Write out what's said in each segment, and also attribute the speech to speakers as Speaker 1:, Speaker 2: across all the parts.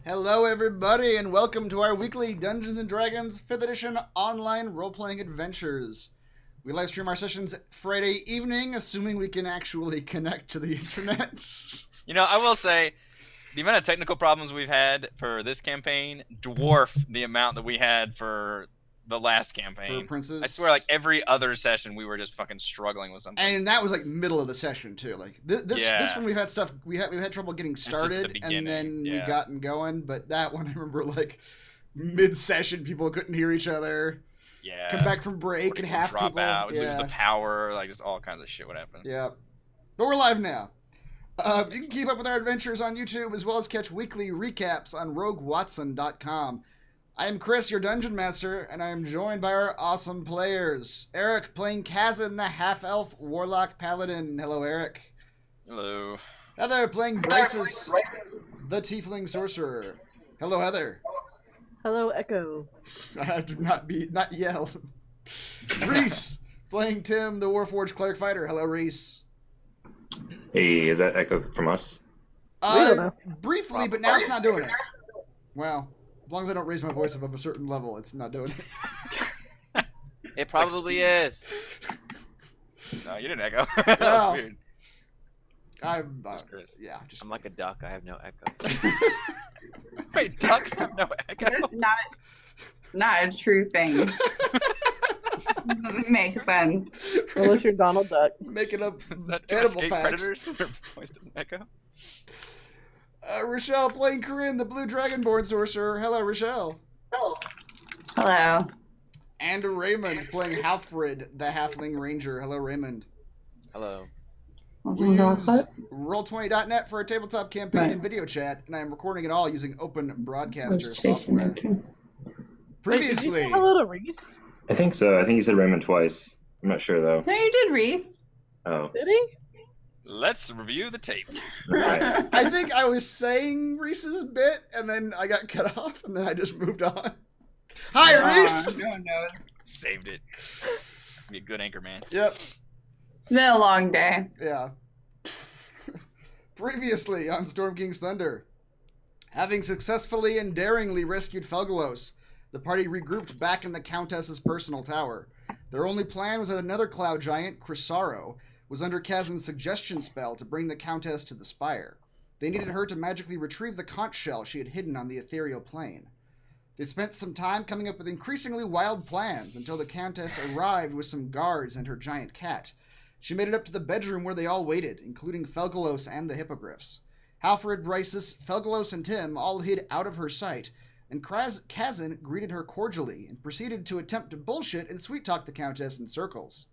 Speaker 1: Hello everybody and welcome to our weekly Dungeons & Dragons 5th edition online role-playing adventures. We live stream our sessions Friday evening, assuming we can actually connect to the internet.
Speaker 2: You know, I will say, the amount of technical problems we've had for this campaign dwarf the amount that we had for the last campaign.
Speaker 1: For Princes.
Speaker 2: I swear, like, every other session we were just fucking struggling with something.
Speaker 1: And that was like middle of the session too. Like this one we've had stuff, we've had trouble getting started and then we gotten going, but that one I remember like mid-session people couldn't hear each other.
Speaker 2: Yeah.
Speaker 1: Come back from break and half
Speaker 2: drop
Speaker 1: people
Speaker 2: out, lose the power, like just all kinds of shit would happen.
Speaker 1: Yeah. But we're live now. You can keep up with our adventures on YouTube as well as catch weekly recaps on roguewatson.com. I am Chris, your Dungeon Master, and I am joined by our awesome players. Eric playing Kazan, the half-elf warlock paladin. Hello, Eric.
Speaker 2: Hello.
Speaker 1: Heather playing Bryces, the tiefling sorcerer. Hello, Heather.
Speaker 3: Hello, Echo.
Speaker 1: I have to not yell. Reese playing Tim, the warforged cleric fighter. Hello, Reese.
Speaker 4: Hey, is that Echo from us?
Speaker 1: Briefly, but now it's not doing it. Well, as long as I don't raise my voice above a certain level, it's not doing it.
Speaker 5: It probably is.
Speaker 2: No, you didn't echo. That was weird.
Speaker 1: I'm
Speaker 2: Chris.
Speaker 1: Yeah,
Speaker 5: I'm like a duck. I have no echo.
Speaker 2: Wait, ducks have no echo?
Speaker 6: That's not a true thing. Doesn't make sense.
Speaker 3: Unless you're Donald Duck.
Speaker 1: Making up
Speaker 2: Is that to
Speaker 1: animal
Speaker 2: escape
Speaker 1: facts.
Speaker 2: predators? Their voice doesn't echo?
Speaker 1: Rochelle playing Corinne, the blue dragonborn sorcerer. Hello, Rochelle.
Speaker 6: Hello.
Speaker 1: And Raymond playing Halfrid, the halfling ranger. Hello, Raymond.
Speaker 5: Hello.
Speaker 1: We use Roll20.net for a tabletop campaign and video chat, and I am recording it all using Open Broadcaster software.
Speaker 3: Wait, did you
Speaker 1: Previously,
Speaker 3: say hello to Reese?
Speaker 4: I think so. I think you said Raymond twice. I'm not sure though.
Speaker 6: No, you did, Reese.
Speaker 4: Oh.
Speaker 3: Did he?
Speaker 2: Let's review the tape.
Speaker 4: Right.
Speaker 1: I think I was saying Reese's bit, and then I got cut off, and then I just moved on. Hi, Reese!
Speaker 6: No one knows.
Speaker 2: Saved it. Be a good anchor man.
Speaker 1: Yep.
Speaker 6: It's been a long day.
Speaker 1: Yeah. Previously on Storm King's Thunder. Having successfully and daringly rescued Felgalos, the party regrouped back in the Countess's personal tower. Their only plan was that another cloud giant, Crisaro, was under Kazan's suggestion spell to bring the Countess to the spire. They needed her to magically retrieve the conch shell she had hidden on the ethereal plane. They spent some time coming up with increasingly wild plans until the Countess arrived with some guards and her giant cat. She made it up to the bedroom where they all waited, including Felgalos and the hippogriffs. Halfred, Bryces, Felgalos, and Tim all hid out of her sight, and Kazan greeted her cordially and proceeded to attempt to bullshit and sweet-talk the Countess in circles.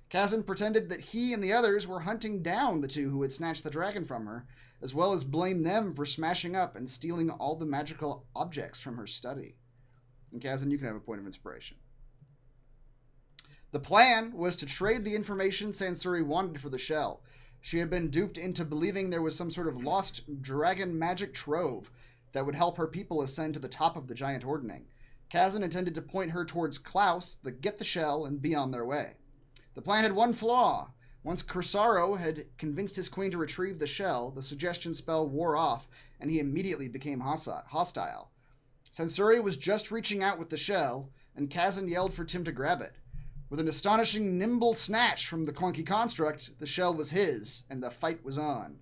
Speaker 1: Kazan pretended that he and the others were hunting down the two who had snatched the dragon from her, as well as blame them for smashing up and stealing all the magical objects from her study. And Kazan, you can have a point of inspiration. The plan was to trade the information Sansuri wanted for the shell. She had been duped into believing there was some sort of lost dragon magic trove that would help her people ascend to the top of the giant ordning. Kazan intended to point her towards Klauth, get the shell, and be on their way. The plan had one flaw. Once Crisaro had convinced his queen to retrieve the shell, the suggestion spell wore off, and he immediately became hostile. Sansuri was just reaching out with the shell, and Kazan yelled for Tim to grab it. With an astonishing nimble snatch from the clunky construct, the shell was his, and the fight was on.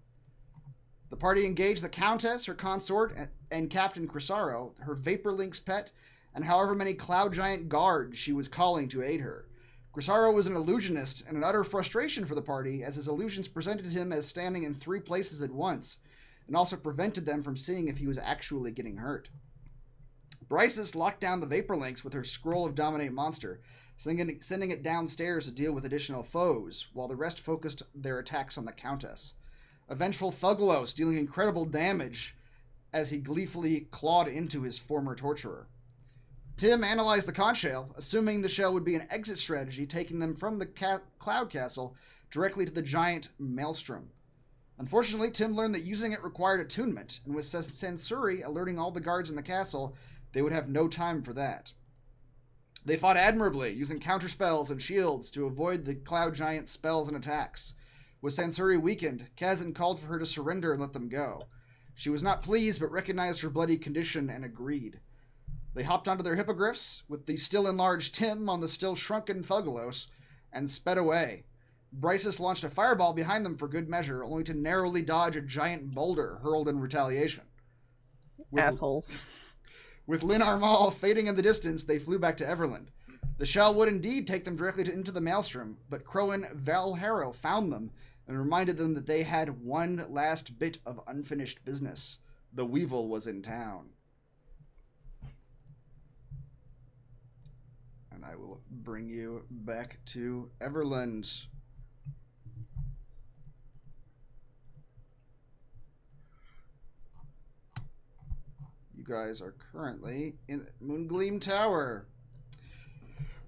Speaker 1: The party engaged the Countess, her consort, and Captain Crisaro, her Vapor Lynx pet, and however many cloud giant guards she was calling to aid her. Crisaro was an illusionist and an utter frustration for the party, as his illusions presented him as standing in 3 places at once, and also prevented them from seeing if he was actually getting hurt. Bryces locked down the Vapor Lynx with her Scroll of Dominate Monster, sending it downstairs to deal with additional foes, while the rest focused their attacks on the Countess. A vengeful Felgalos dealing incredible damage as he gleefully clawed into his former torturer. Tim analyzed the conch shell, assuming the shell would be an exit strategy, taking them from the Cloud Castle directly to the giant Maelstrom. Unfortunately, Tim learned that using it required attunement, and with Sansuri alerting all the guards in the castle, they would have no time for that. They fought admirably, using counterspells and shields to avoid the Cloud Giant's spells and attacks. With Sansuri weakened, Kazan called for her to surrender and let them go. She was not pleased, but recognized her bloody condition and agreed. They hopped onto their hippogriffs, with the still enlarged Tim on the still shrunken Fugalos, and sped away. Brysus launched a fireball behind them for good measure, only to narrowly dodge a giant boulder hurled in retaliation.
Speaker 3: Assholes.
Speaker 1: With Lynn Armal fading in the distance, they flew back to Everland. The shell would indeed take them directly into the maelstrom, but Crowan Valharo found them and reminded them that they had one last bit of unfinished business. The Weevil was in town. And I will bring you back to Everland. You guys are currently in Moongleam Tower,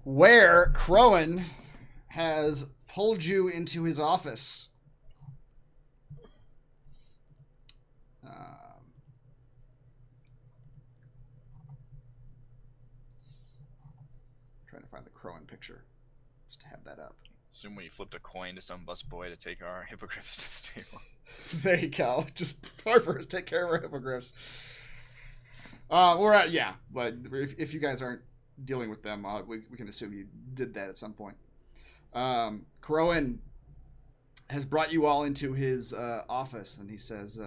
Speaker 1: where Crowan has pulled you into his office. Trying to find the Crowan picture, just to have that up.
Speaker 2: Assume we flipped a coin to some busboy to take our hippogriffs to the table.
Speaker 1: There you go. Just Harper's take care of our hippogriffs. We're at, yeah, but if you guys aren't dealing with them, we can assume you did that at some point. Crowan has brought you all into his office, and he says,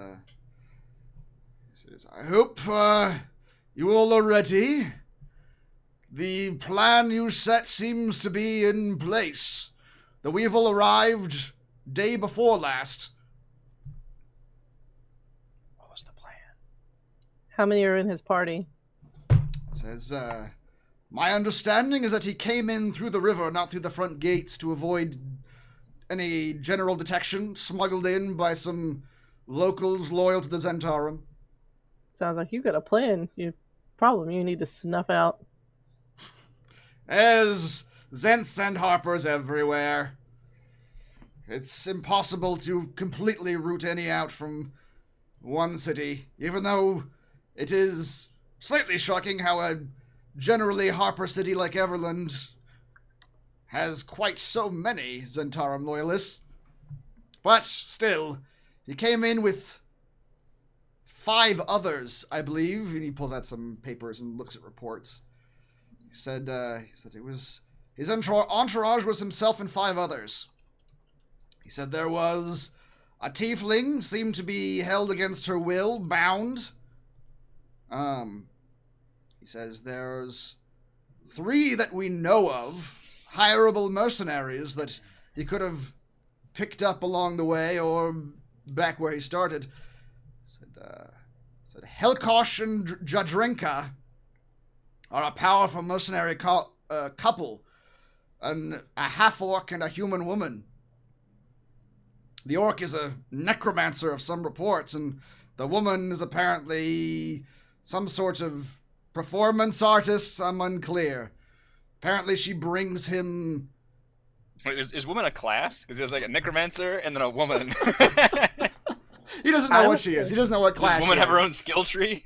Speaker 1: I hope you all are ready. The plan you set seems to be in place. The Weevil arrived day before last.
Speaker 2: What was the plan?
Speaker 3: How many are in his party?
Speaker 1: Says, my understanding is that he came in through the river, not through the front gates, to avoid any general detection, smuggled in by some locals loyal to the Zentarum.
Speaker 3: Sounds like you got a plan. You need to snuff out.
Speaker 1: There's Zents and Harpers everywhere. It's impossible to completely root any out from one city, even though it is slightly shocking how a generally Harper city like Everland has quite so many Zentarum loyalists. But still, he came in with 5 others, I believe, and he pulls out some papers and looks at reports. He said it was his entourage was himself and 5 others. He said there was a tiefling, seemed to be held against her will, bound. He says there's 3 that we know of, hireable mercenaries that he could have picked up along the way or back where he started. Said Helkosh and Jadrinka are a powerful mercenary couple, a half-orc and a human woman. The orc is a necromancer of some reports, and the woman is apparently some sort of performance artist. I'm unclear. Apparently she brings him...
Speaker 2: Wait, is woman a class? Because there's like a necromancer and then a woman.
Speaker 1: He doesn't know what she is. He doesn't know what class
Speaker 2: Does woman
Speaker 1: she
Speaker 2: have her
Speaker 1: is.
Speaker 2: own skill tree?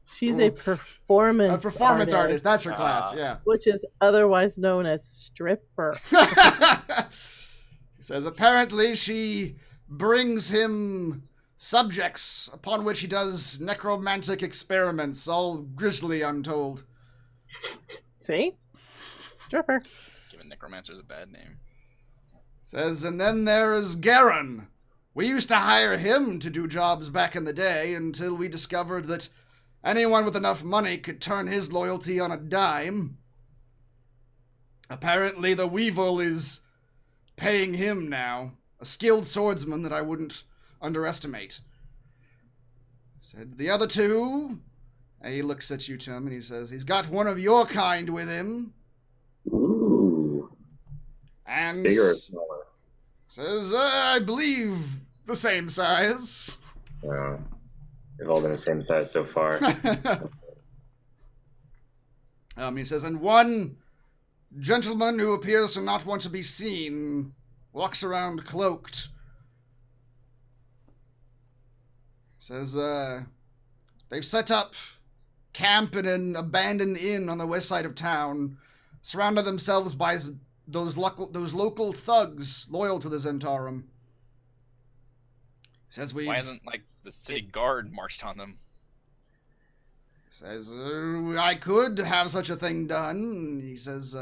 Speaker 3: She's a performance
Speaker 1: A performance artist. That's her class, yeah.
Speaker 3: which is otherwise known as stripper.
Speaker 1: He says apparently she brings him subjects upon which he does necromantic experiments, all grisly, I'm told.
Speaker 3: See? Stripper.
Speaker 2: Giving necromancers a bad name.
Speaker 1: Says, and then there is Garen. We used to hire him to do jobs back in the day until we discovered that anyone with enough money could turn his loyalty on a dime. Apparently the Weevil is paying him now. A skilled swordsman that I wouldn't underestimate. Said, the other 2... And he looks at you, Tim, and he says, he's got one of your kind with him.
Speaker 4: Ooh.
Speaker 1: And...
Speaker 4: Bigger or smaller?
Speaker 1: Says, I believe the same size.
Speaker 4: They've all been the same size so far.
Speaker 1: He says, and one gentleman who appears to not want to be seen walks around cloaked. Says, they've set up camp in an abandoned inn on the west side of town, surrounded themselves by those local thugs loyal to the Zentarum. Says
Speaker 2: Why hasn't like the city guard marched on them?
Speaker 1: Says, I could have such a thing done. He says,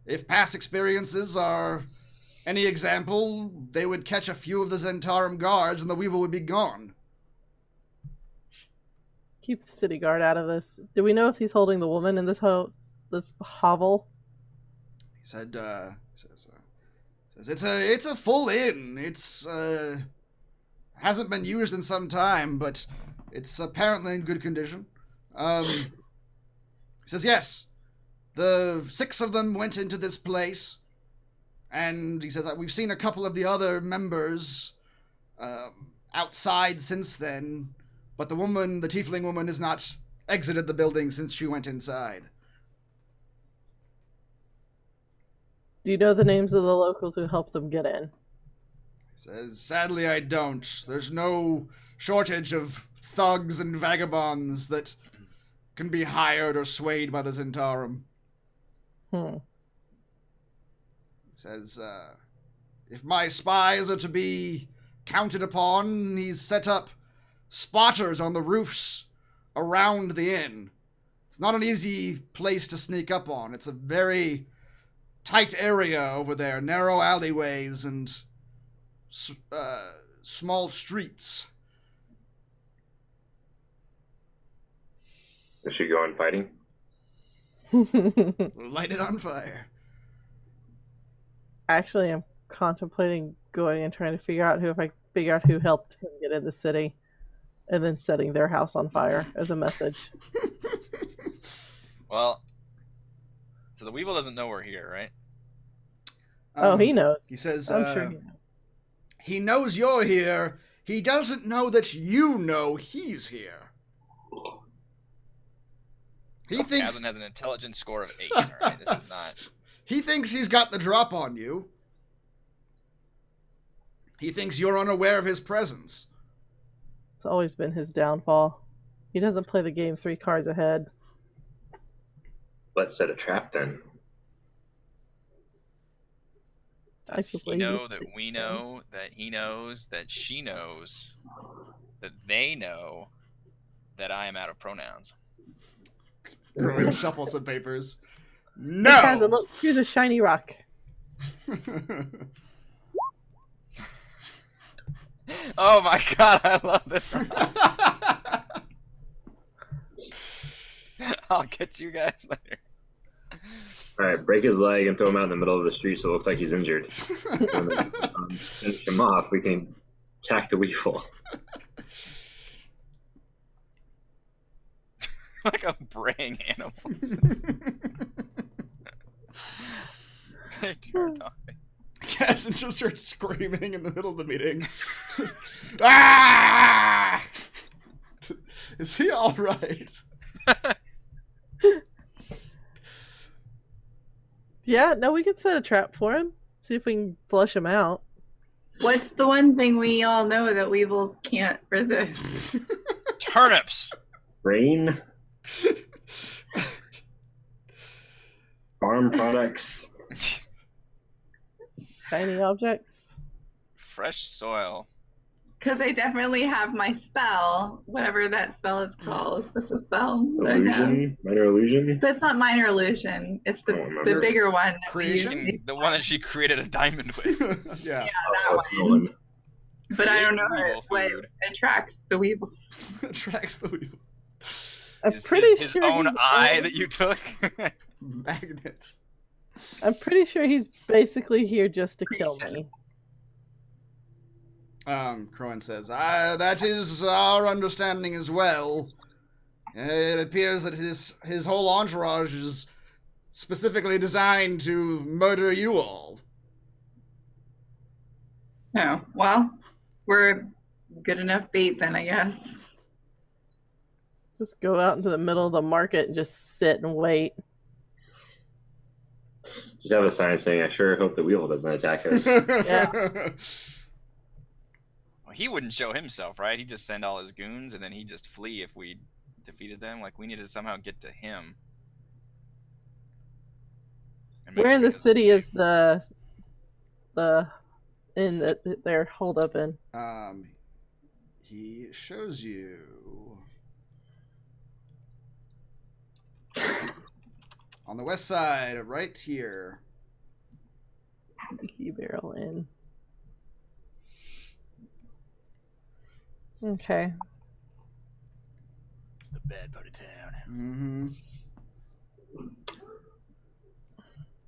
Speaker 1: if past experiences are any example, they would catch a few of the Zentarum guards and the Weevil would be gone.
Speaker 3: Keep the city guard out of this. Do we know if he's holding the woman in this hovel?
Speaker 1: He said, it's a full inn. It's, hasn't been used in some time, but it's apparently in good condition. He says, yes, the 6 of them went into this place, and he says, we've seen a couple of the other members outside since then, but the tiefling woman, has not exited the building since she went inside.
Speaker 3: Do you know the names of the locals who helped them get in?
Speaker 1: He says, sadly I don't. There's no shortage of thugs and vagabonds that can be hired or swayed by the Zentarum. He says, if my spies are to be counted upon, he's set up spotters on the roofs around the inn. It's not an easy place to sneak up on. It's a very tight area over there, narrow alleyways and small streets.
Speaker 4: Is she going fighting?
Speaker 1: Light it on fire.
Speaker 3: Actually, I'm contemplating going and trying to figure out who helped him get in the city, and then setting their house on fire as a message.
Speaker 2: Well, so the Weevil doesn't know we're here, right?
Speaker 3: Oh, he knows.
Speaker 1: He says,
Speaker 3: I'm sure he knows.
Speaker 1: He knows you're here. He doesn't know that you know he's here. He thinks
Speaker 2: Gavin has an intelligence score of 8. All right, this is not.
Speaker 1: He thinks he's got the drop on you. He thinks you're unaware of his presence.
Speaker 3: It's always been his downfall. He doesn't play the game 3 cards ahead.
Speaker 4: Let's set a trap then.
Speaker 2: Does he know that we know that he knows that she knows that they know that I am out of pronouns?
Speaker 1: Shuffle some papers.
Speaker 3: Hey,
Speaker 1: No!
Speaker 3: Kazan, look, here's a shiny rock.
Speaker 2: Oh my god, I love this rock. I'll get you guys later.
Speaker 4: Alright, break his leg and throw him out in the middle of the street so it looks like he's injured. And then, finish him off, we can attack the Weevil.
Speaker 2: Like a braying animal. They turned on me.
Speaker 1: Kazan just starts screaming in the middle of the meeting. Ah! Is he alright?
Speaker 3: Yeah, no, we can set a trap for him. See if we can flush him out.
Speaker 6: What's the one thing we all know that weevils can't resist?
Speaker 2: Turnips!
Speaker 4: Rain. Farm products.
Speaker 3: Shiny objects.
Speaker 2: Fresh soil.
Speaker 6: Because I definitely have my spell, whatever that spell is called. What's the spell that I have?
Speaker 4: Illusion? Minor illusion?
Speaker 6: But it's not minor illusion. It's
Speaker 4: I
Speaker 6: the,
Speaker 4: don't
Speaker 6: the
Speaker 4: remember.
Speaker 6: bigger one. that we
Speaker 1: Creation?
Speaker 6: use.
Speaker 2: The one that she created a diamond with.
Speaker 1: Yeah.
Speaker 6: Yeah,
Speaker 4: Oh,
Speaker 6: that one. But I don't know
Speaker 2: Weevil
Speaker 6: what
Speaker 2: food.
Speaker 6: attracts the weevil.
Speaker 1: Tracks the wheel.
Speaker 3: I'm
Speaker 2: His
Speaker 3: pretty
Speaker 2: his
Speaker 3: sure
Speaker 2: own
Speaker 3: he's
Speaker 2: eye that you took.
Speaker 1: Magnets.
Speaker 3: I'm pretty sure he's basically here just to kill me.
Speaker 1: Crowan says, that is our understanding as well. It appears that his whole entourage is specifically designed to murder you all.
Speaker 6: Oh, well, we're good enough bait then, I guess.
Speaker 3: Just go out into the middle of the market and just sit and wait.
Speaker 4: Just have a sign saying, I sure hope the Weevil doesn't attack us.
Speaker 3: Yeah.
Speaker 2: Well, he wouldn't show himself, right? He'd just send all his goons and then he'd just flee if we defeated them. Like, we need to somehow get to him. And make
Speaker 3: Where in
Speaker 2: sure
Speaker 3: the
Speaker 2: he doesn't
Speaker 3: city is
Speaker 2: escape.
Speaker 3: the inn that they're holed up in?
Speaker 1: He shows you. On the west side, right here.
Speaker 3: The key barrel in. Okay.
Speaker 2: It's the bad part of town.
Speaker 1: Mm-hmm.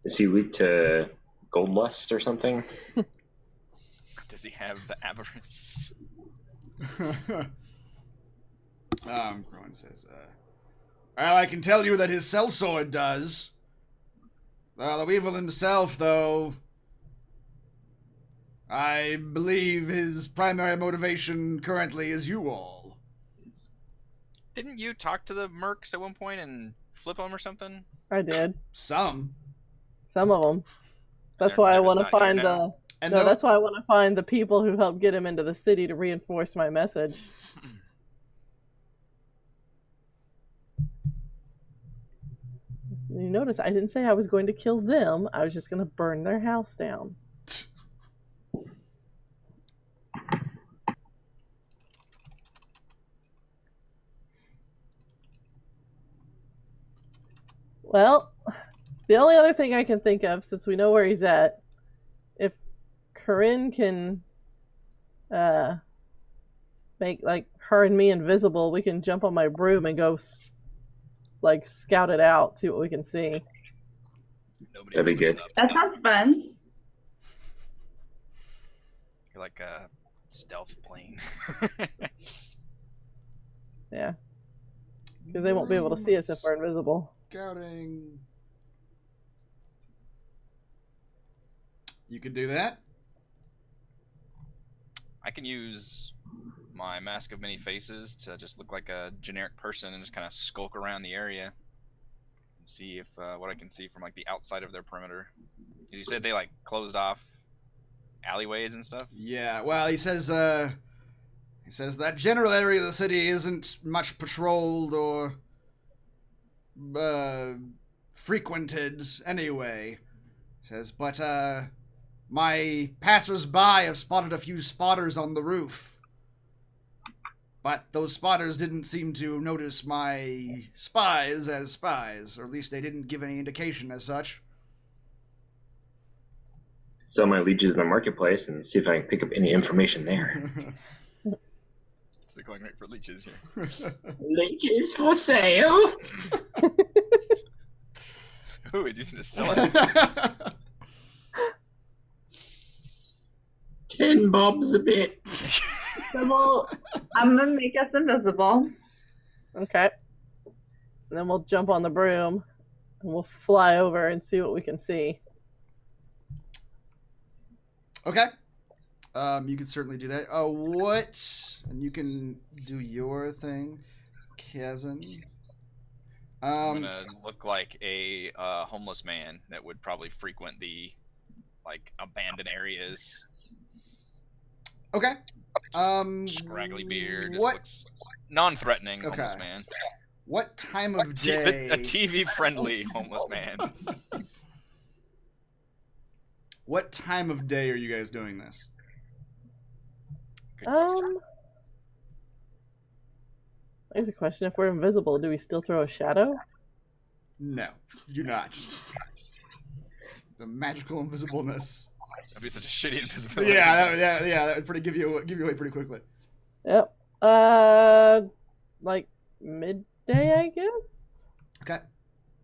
Speaker 4: Is he weak to gold lust or something?
Speaker 2: Does he have the avarice?
Speaker 1: Rowan says, well, I can tell you that his sellsword does. The Weevil himself, though, I believe his primary motivation currently is you all.
Speaker 2: Didn't you talk to the mercs at one point and flip them or something?
Speaker 3: I did.
Speaker 1: Some.
Speaker 3: Some of them. That's
Speaker 2: They're
Speaker 3: why I
Speaker 2: just
Speaker 3: want to
Speaker 2: not here
Speaker 3: find
Speaker 2: now?
Speaker 1: And
Speaker 3: no, that's why I want to find the people who helped get him into the city to reinforce my message. You notice I didn't say I was going to kill them. I was just going to burn their house down. Well, the only other thing I can think of, since we know where he's at, if Corinne can make like her and me invisible, we can jump on my broom and go like scout it out, see what we can see.
Speaker 2: Nobody
Speaker 4: That'd be
Speaker 2: moves
Speaker 4: good.
Speaker 2: up.
Speaker 6: That sounds fun.
Speaker 2: You're like a stealth plane.
Speaker 3: Yeah, because they won't be able to see us if we're invisible.
Speaker 1: Scouting. You could do that.
Speaker 2: I can use my mask of many faces to just look like a generic person and just kind of skulk around the area and see if what I can see from like the outside of their perimeter. 'Cause you said they like closed off alleyways and stuff.
Speaker 1: Yeah, well, he says that general area of the city isn't much patrolled or frequented anyway. He says, but my passers-by have spotted a few spotters on the roof. But those spotters didn't seem to notice my spies as spies, or at least they didn't give any indication as such.
Speaker 4: Sell my leeches in the marketplace and see if I can pick up any information there.
Speaker 2: They're going right for leeches here.
Speaker 4: Leeches for sale?
Speaker 2: Who is using to sell it?
Speaker 4: 10 bobs a bit.
Speaker 6: So I'm gonna make us invisible.
Speaker 3: Okay. And then we'll jump on the broom and we'll fly over and see what we can see.
Speaker 1: Okay. You can certainly do that. And you can do your thing, Kazan.
Speaker 2: I'm gonna look like a homeless man that would probably frequent the like abandoned areas.
Speaker 1: Okay.
Speaker 2: Scraggly beard, just
Speaker 1: what?
Speaker 2: looks non-threatening homeless
Speaker 1: Okay.
Speaker 2: man.
Speaker 1: What time of day?
Speaker 2: A TV-friendly homeless man.
Speaker 1: What time of day are you guys doing this?
Speaker 2: Good question.
Speaker 3: There's a question. If we're invisible, do we still throw a shadow?
Speaker 1: No, you do not. The magical invisibleness.
Speaker 2: That'd be such a shitty invisibility.
Speaker 1: Yeah, that would give you away pretty quickly.
Speaker 3: Yep. Like midday, I guess.
Speaker 1: Okay.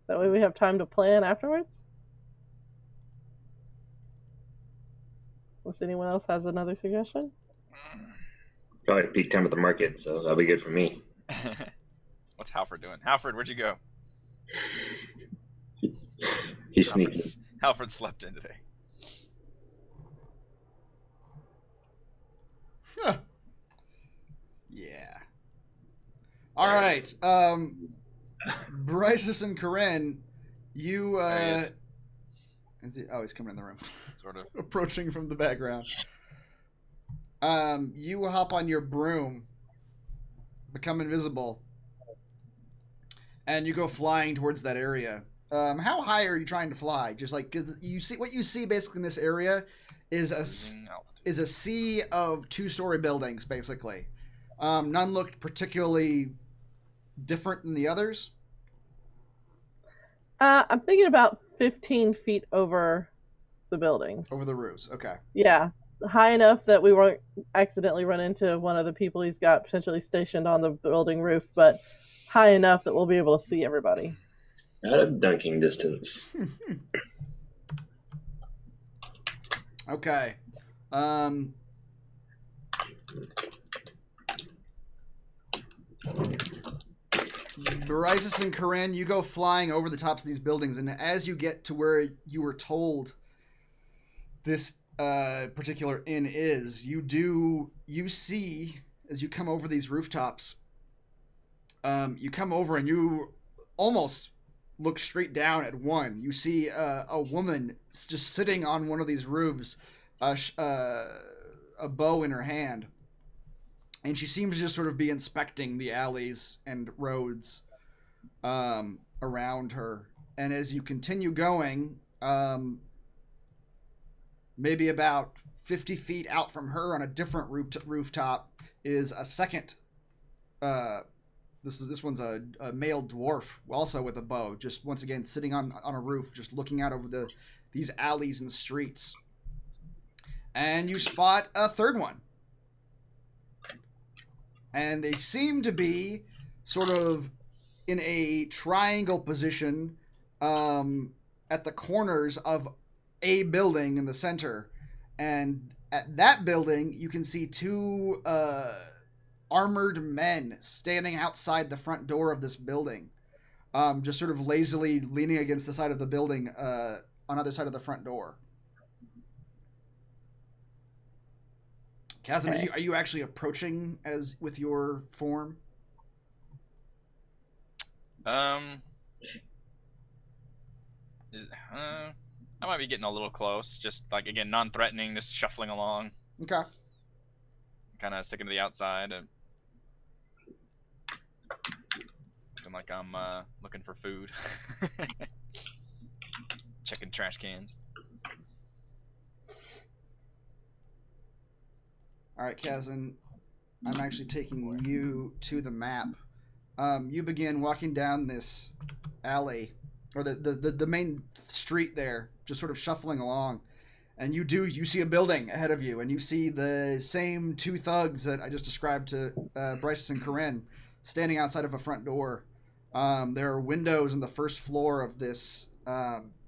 Speaker 3: That way we have time to plan afterwards. Unless anyone else has another suggestion.
Speaker 4: Probably peak time at the market, so that'll be good for me.
Speaker 2: What's Halford doing? Halford, where'd you go?
Speaker 4: He's sneaking.
Speaker 2: Halford slept in today.
Speaker 1: Huh. Yeah. All right. Bryce and Corinne, you
Speaker 2: There
Speaker 1: he's coming in the room.
Speaker 2: Sort of.
Speaker 1: Approaching from the background. You hop on your broom, become invisible, and you go flying towards that area. How high are you trying to fly? Just like, cause you see what you see basically in this area is a sea of 2-story buildings, basically. None looked particularly different than the others.
Speaker 3: I'm thinking about 15 feet over the buildings.
Speaker 1: Over the roofs. Okay.
Speaker 3: Yeah. High enough that we won't accidentally run into one of the people he's got potentially stationed on the building roof, but high enough that we'll be able to see everybody.
Speaker 4: Out of dunking distance.
Speaker 1: Okay. Brysis and Corinne, you go flying over the tops of these buildings, and as you get to where you were told this particular inn is, you see, as you come over these rooftops, you come over and you almost look straight down at one. You see a woman just sitting on one of these roofs, a bow in her hand. And she seems to just sort of be inspecting the alleys and roads around her. And as you continue going, maybe about 50 feet out from her on a different rooftop is a second. This one's a male dwarf, also with a bow, just once again sitting on a roof, just looking out over these alleys and streets. And you spot a third one. And they seem to be sort of in a triangle position at the corners of a building in the center. And at that building, you can see two armored men standing outside the front door of this building, just sort of lazily leaning against the side of the building on either side of the front door. Chasm,
Speaker 3: Okay.
Speaker 1: are you actually approaching as with your form?
Speaker 2: I might be getting a little close. Just like, again, non-threatening, just shuffling along,
Speaker 1: Okay.
Speaker 2: kind of sticking to the outside, and looking like I'm looking for food, checking trash cans.
Speaker 1: All right, Kazan, I'm actually taking you to the map. You begin walking down this alley, or the main street there, just sort of shuffling along. And you see a building ahead of you, and you see the same two thugs that I just described to Bryce and Corinne standing outside of a front door. There are windows on the first floor of this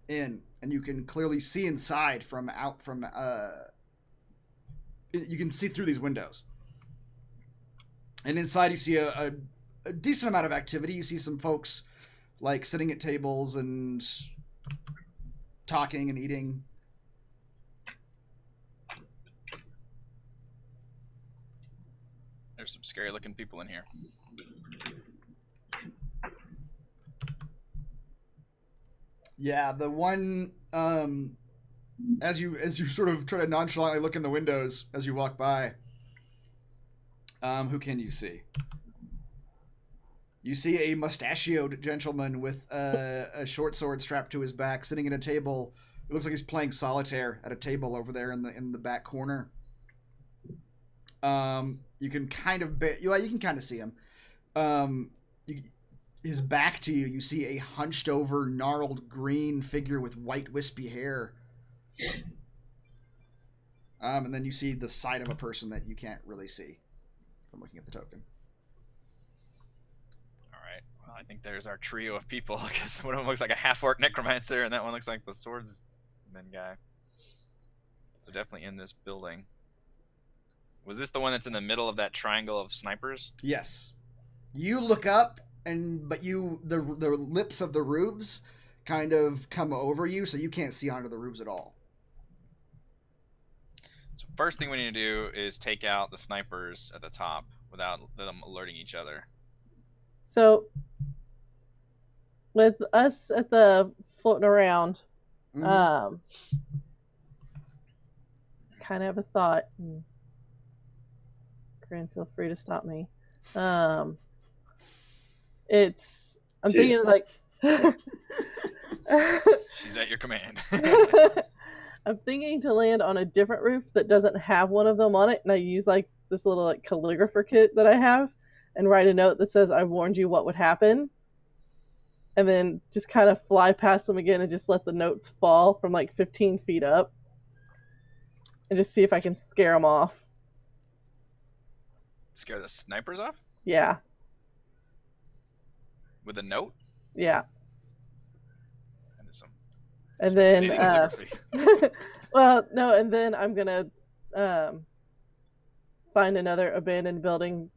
Speaker 1: inn, and you can clearly see inside you can see through these windows. And inside you see a decent amount of activity. You see some folks like sitting at tables and talking and eating.
Speaker 2: There's some scary looking people in here.
Speaker 1: Yeah, the one as you sort of try to nonchalantly look in the windows as you walk by, who can you see? You see a mustachioed gentleman with a short sword strapped to his back, sitting at a table. It looks like he's playing solitaire at a table over there in the back corner. You can kind of see him. His back to you, you see a hunched over, gnarled green figure with white wispy hair. And then you see the side of a person that you can't really see from looking at the token.
Speaker 2: Alright, well, I think there's our trio of people. I guess one of them looks like a half-orc necromancer, and that one looks like the swordsman guy. So definitely in this building. Was this the one that's in the middle of that triangle of snipers?
Speaker 1: Yes. You look up, but the lips of the roofs kind of come over you, so you can't see onto the roofs at all.
Speaker 2: So first thing we need to do is take out the snipers at the top without them alerting each other.
Speaker 3: So, with us at the floating around, kind of have a thought. Corinne, feel free to stop me. I'm thinking like.
Speaker 2: She's at your command.
Speaker 3: I'm thinking to land on a different roof that doesn't have one of them on it, and I use like this little like calligrapher kit that I have and write a note that says, "I warned you what would happen," and then just kind of fly past them again and just let the notes fall from like 15 feet up and just see if I can scare them off.
Speaker 2: Scare the snipers off?
Speaker 3: Yeah.
Speaker 2: With a note?
Speaker 3: Yeah.
Speaker 2: That is some
Speaker 3: And then,
Speaker 2: calligraphy.
Speaker 3: well, no, and then I'm gonna find another abandoned building.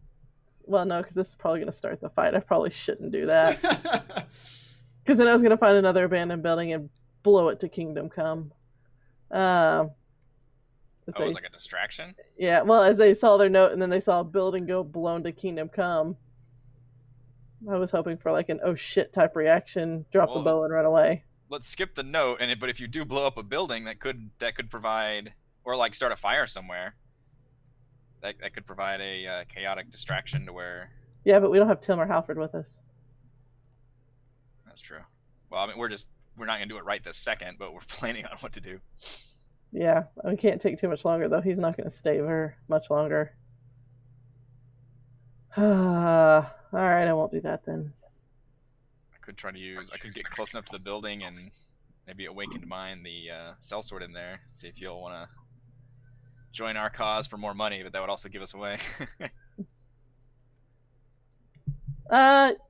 Speaker 3: Well, no, because this is probably gonna start the fight. I probably shouldn't do that. Because then I was gonna find another abandoned building and blow it to Kingdom Come.
Speaker 2: Oh, it was like a distraction?
Speaker 3: Yeah, well, as they saw their note and then they saw a building go blown to Kingdom Come, I was hoping for like an oh shit type reaction, drop the bow and run away.
Speaker 2: Let's skip the note, but if you do blow up a building, that could provide, or like start a fire somewhere, that could provide a chaotic distraction to where.
Speaker 3: Yeah, but we don't have Tim or Halford with us.
Speaker 2: That's true. Well, I mean, we're not gonna do it right this second, but we're planning on what to do.
Speaker 3: Yeah, we can't take too much longer though. He's not gonna stay there much longer. All right, I won't do that then.
Speaker 2: I could get close enough to the building and maybe awaken mind the sellsword in there. See if you'll want to join our cause for more money, but that would also give us away.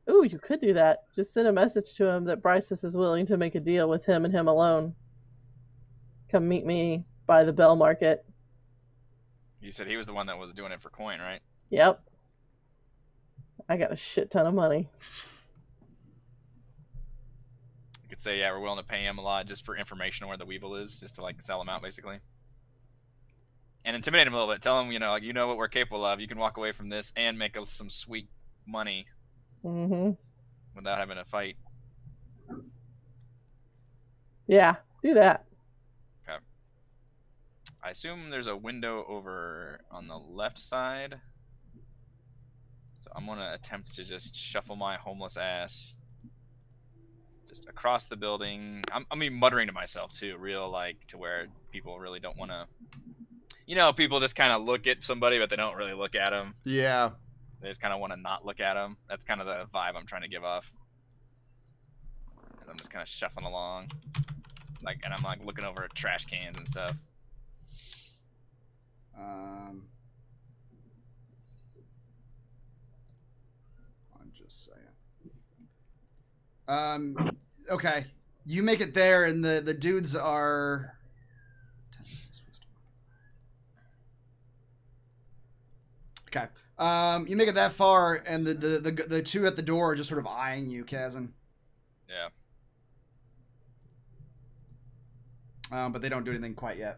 Speaker 3: Ooh, you could do that. Just send a message to him that Bryces is willing to make a deal with him and him alone. Come meet me by the Bell Market.
Speaker 2: You said he was the one that was doing it for coin, right?
Speaker 3: Yep. I got a shit ton of money.
Speaker 2: You could say, yeah, we're willing to pay him a lot just for information on where the Weevil is, just to like sell him out, basically. And intimidate him a little bit. Tell him, like, you know what we're capable of. You can walk away from this and make us some sweet money.
Speaker 3: Mm-hmm.
Speaker 2: Without having to fight.
Speaker 3: Yeah, do that.
Speaker 2: Okay. I assume there's a window over on the left side. So I'm going to attempt to just shuffle my homeless ass just across the building. I'm muttering to myself, too, to where people really don't want to... people just kind of look at somebody, but they don't really look at them.
Speaker 1: Yeah.
Speaker 2: They just kind of want to not look at them. That's kind of the vibe I'm trying to give off. And I'm just kind of shuffling along. And I'm, looking over at trash cans and stuff.
Speaker 1: I'm just saying. Okay. You make it there, and the dudes are... Okay. You make it that far, and the two at the door are just sort of eyeing you, Kazan.
Speaker 2: Yeah.
Speaker 1: But they don't do anything quite yet.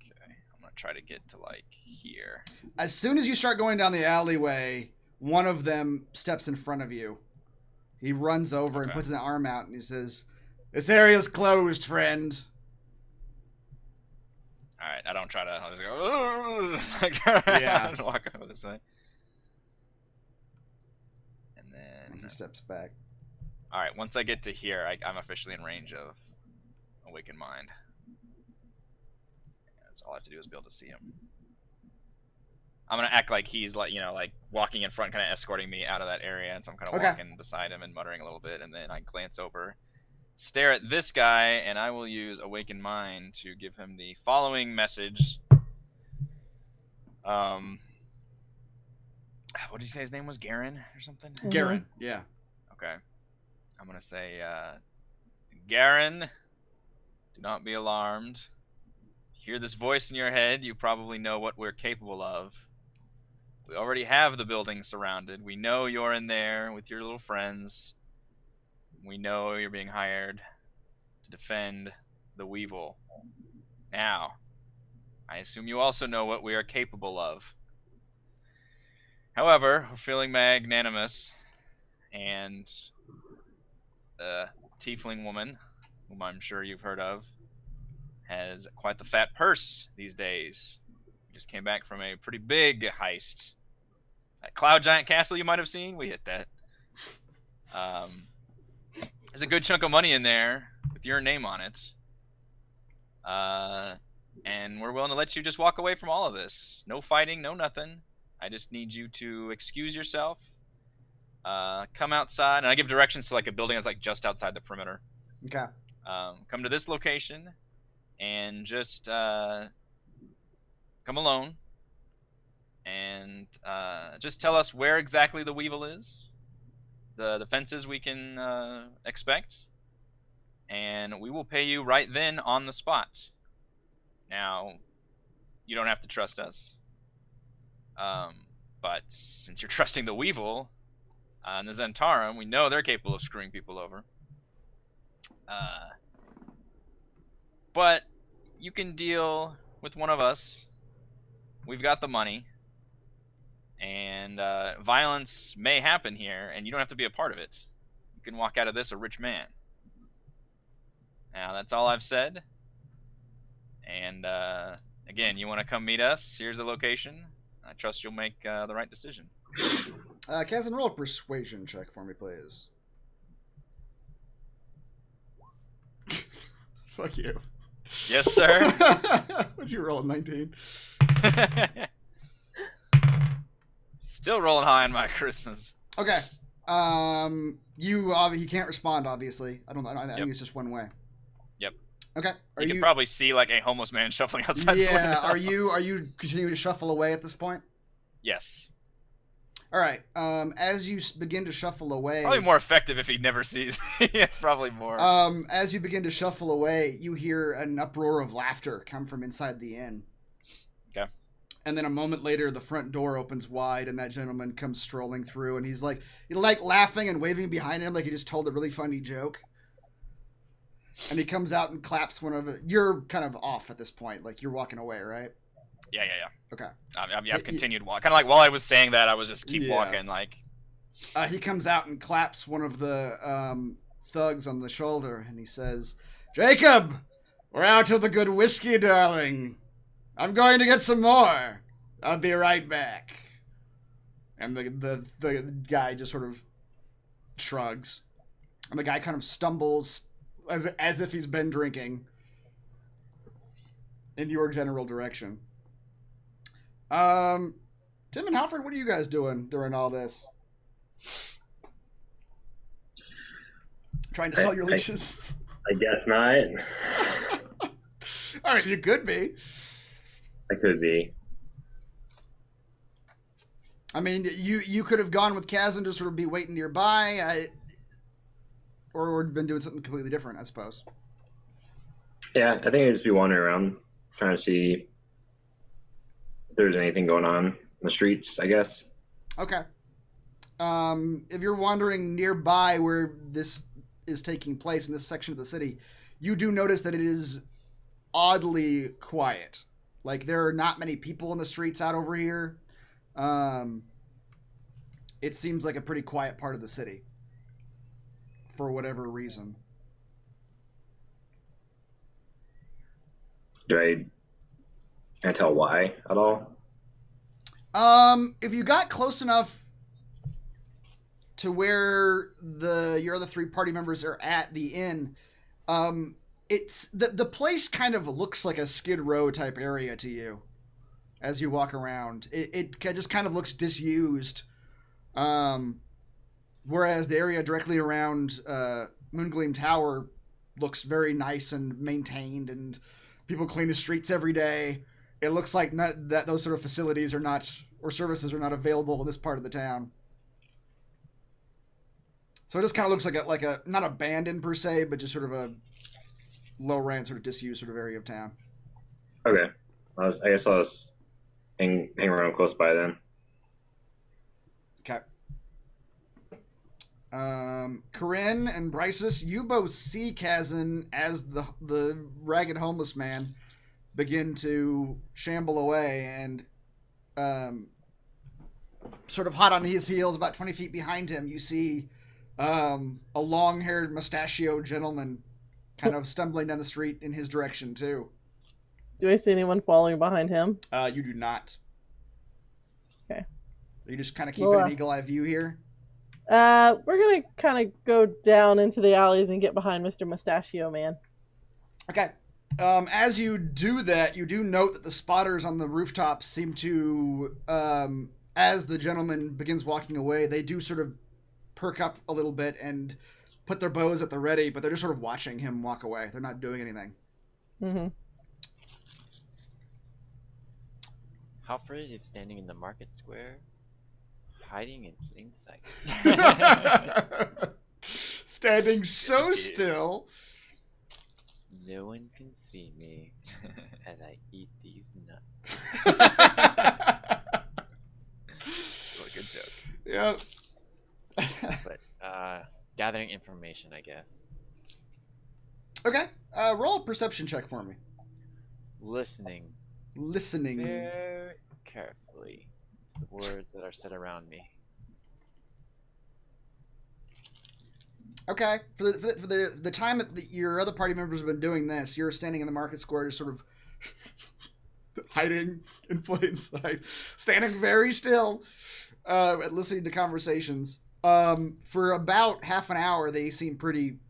Speaker 2: Okay, I'm gonna try to get to here.
Speaker 1: As soon as you start going down the alleyway, one of them steps in front of you. He runs over and puts his arm out, and he says, "This area's closed, friend."
Speaker 2: All right, I don't try to. I'll just go.
Speaker 1: Yeah.
Speaker 2: And walk over this way. And then
Speaker 1: he steps back.
Speaker 2: All right, once I get to here, I'm officially in range of Awakened Mind. That's all I have to do is be able to see him. I'm gonna act like he's walking in front, kind of escorting me out of that area, and so I'm kind of walking beside him and muttering a little bit, and then I glance over, stare at this guy, and I will use Awakened Mind to give him the following message. What did you say his name was? Garen or something?
Speaker 3: Mm-hmm.
Speaker 1: Garen, yeah.
Speaker 2: Okay. I'm gonna say, Garen, do not be alarmed. Hear this voice in your head, you probably know what we're capable of. We already have the building surrounded. We know you're in there with your little friends. We know you're being hired to defend the Weevil. Now, I assume you also know what we are capable of. However, we're feeling magnanimous, and the tiefling woman, whom I'm sure you've heard of, has quite the fat purse these days. We just came back from a pretty big heist. That Cloud Giant Castle you might have seen, we hit that. There's a good chunk of money in there with your name on it. and we're willing to let you just walk away from all of this. No fighting, no nothing. I just need you to excuse yourself, come outside, and I give directions to like a building that's like just outside the perimeter.
Speaker 1: Okay.
Speaker 2: Come to this location, and just come alone, and just tell us where exactly the Weevil is, the fences we can expect, and we will pay you right then on the spot. Now, you don't have to trust us. But since you're trusting the Weevil and the Zentarum, we know they're capable of screwing people over. But you can deal with one of us. We've got the money. And violence may happen here, and you don't have to be a part of it. You can walk out of this a rich man. Now, that's all I've said. And again, you want to come meet us? Here's the location. I trust you'll make the right decision.
Speaker 1: Kazan, roll a persuasion check for me, please. Fuck you.
Speaker 2: Yes, sir.
Speaker 1: What'd you roll? 19.
Speaker 2: Still rolling high on my Christmas.
Speaker 1: Okay. He can't respond. Obviously, I think it's just one way.
Speaker 2: Yep.
Speaker 1: Okay.
Speaker 2: You can probably see like a homeless man shuffling outside.
Speaker 1: Yeah.
Speaker 2: The window.
Speaker 1: Are you continuing to shuffle away at this point?
Speaker 2: Yes.
Speaker 1: All right. As you begin to shuffle away,
Speaker 2: Probably more effective if he never sees. It's probably more.
Speaker 1: As you begin to shuffle away, you hear an uproar of laughter come from inside the inn.
Speaker 2: Okay.
Speaker 1: And then a moment later, the front door opens wide, and that gentleman comes strolling through, and he's like laughing and waving behind him, like he just told a really funny joke. And he comes out and claps one of it. You're kind of off at this point, like you're walking away, right?
Speaker 2: Yeah.
Speaker 1: Okay.
Speaker 2: I've continued walking. Kind of like while I was saying that, I was just keep walking. Like.
Speaker 1: He comes out and claps one of the thugs on the shoulder, and he says, "Jacob, we're out of the good whiskey, darling. I'm going to get some more. I'll be right back." And the guy just sort of shrugs, and the guy kind of stumbles as if he's been drinking in your general direction. Tim and Halford, what are you guys doing during all this? Trying to sell your leashes?
Speaker 4: I guess not.
Speaker 1: All right, you could be.
Speaker 4: I could be.
Speaker 1: I mean, you could have gone with Kazan to sort of be waiting nearby, or been doing something completely different, I suppose.
Speaker 4: Yeah, I think I'd just be wandering around, trying to see if there's anything going on in the streets, I guess.
Speaker 1: Okay. If you're wandering nearby where this is taking place in this section of the city, you do notice that it is oddly quiet. Like, there are not many people in the streets out over here. It seems like a pretty quiet part of the city. For whatever reason.
Speaker 4: Can I tell why at all?
Speaker 1: If you got close enough to where your other three party members are at the inn, it's the place kind of looks like a Skid Row type area to you as you walk around. It just kind of looks disused. Whereas the area directly around Moongleam Tower looks very nice and maintained, and people clean the streets every day. It looks like that those sort of facilities are not, or services are not available in this part of the town. So it just kind of looks like a not abandoned per se, but just sort of a low rent, sort of disused sort of area of town.
Speaker 4: Okay. I guess I'll just hang around close by then.
Speaker 1: Okay. Corinne and Bryces, you both see Kazan as the ragged homeless man begin to shamble away, and sort of hot on his heels, about 20 feet behind him, you see a long-haired mustachioed gentleman kind of stumbling down the street in his direction too.
Speaker 3: Do I see anyone following behind him?
Speaker 1: You do not.
Speaker 3: Okay.
Speaker 1: Are you just kind of keeping an eagle-eye view here?
Speaker 3: We're gonna kind of go down into the alleys and get behind Mr. Mustachio Man.
Speaker 1: Okay. As you do that, you do note that the spotters on the rooftop seem to, as the gentleman begins walking away, they do sort of perk up a little bit and put their bows at the ready, but they're just sort of watching him walk away. They're not doing anything.
Speaker 3: Mm-hmm.
Speaker 5: Alfred is standing in the market square, hiding in plain sight.
Speaker 1: Standing so
Speaker 2: Disappears.
Speaker 1: still.
Speaker 5: No one can see me as I eat these nuts.
Speaker 2: Still a good joke.
Speaker 1: Yep.
Speaker 5: But gathering information, I guess.
Speaker 1: Okay. Roll a perception check for me.
Speaker 5: Listening
Speaker 1: Listening.
Speaker 5: very carefully to the words that are said around me.
Speaker 1: Okay. For the time that your other party members have been doing this, you're standing in the market square, just sort of hiding in plain sight, standing very still, and listening to conversations. For about half an hour, they seem pretty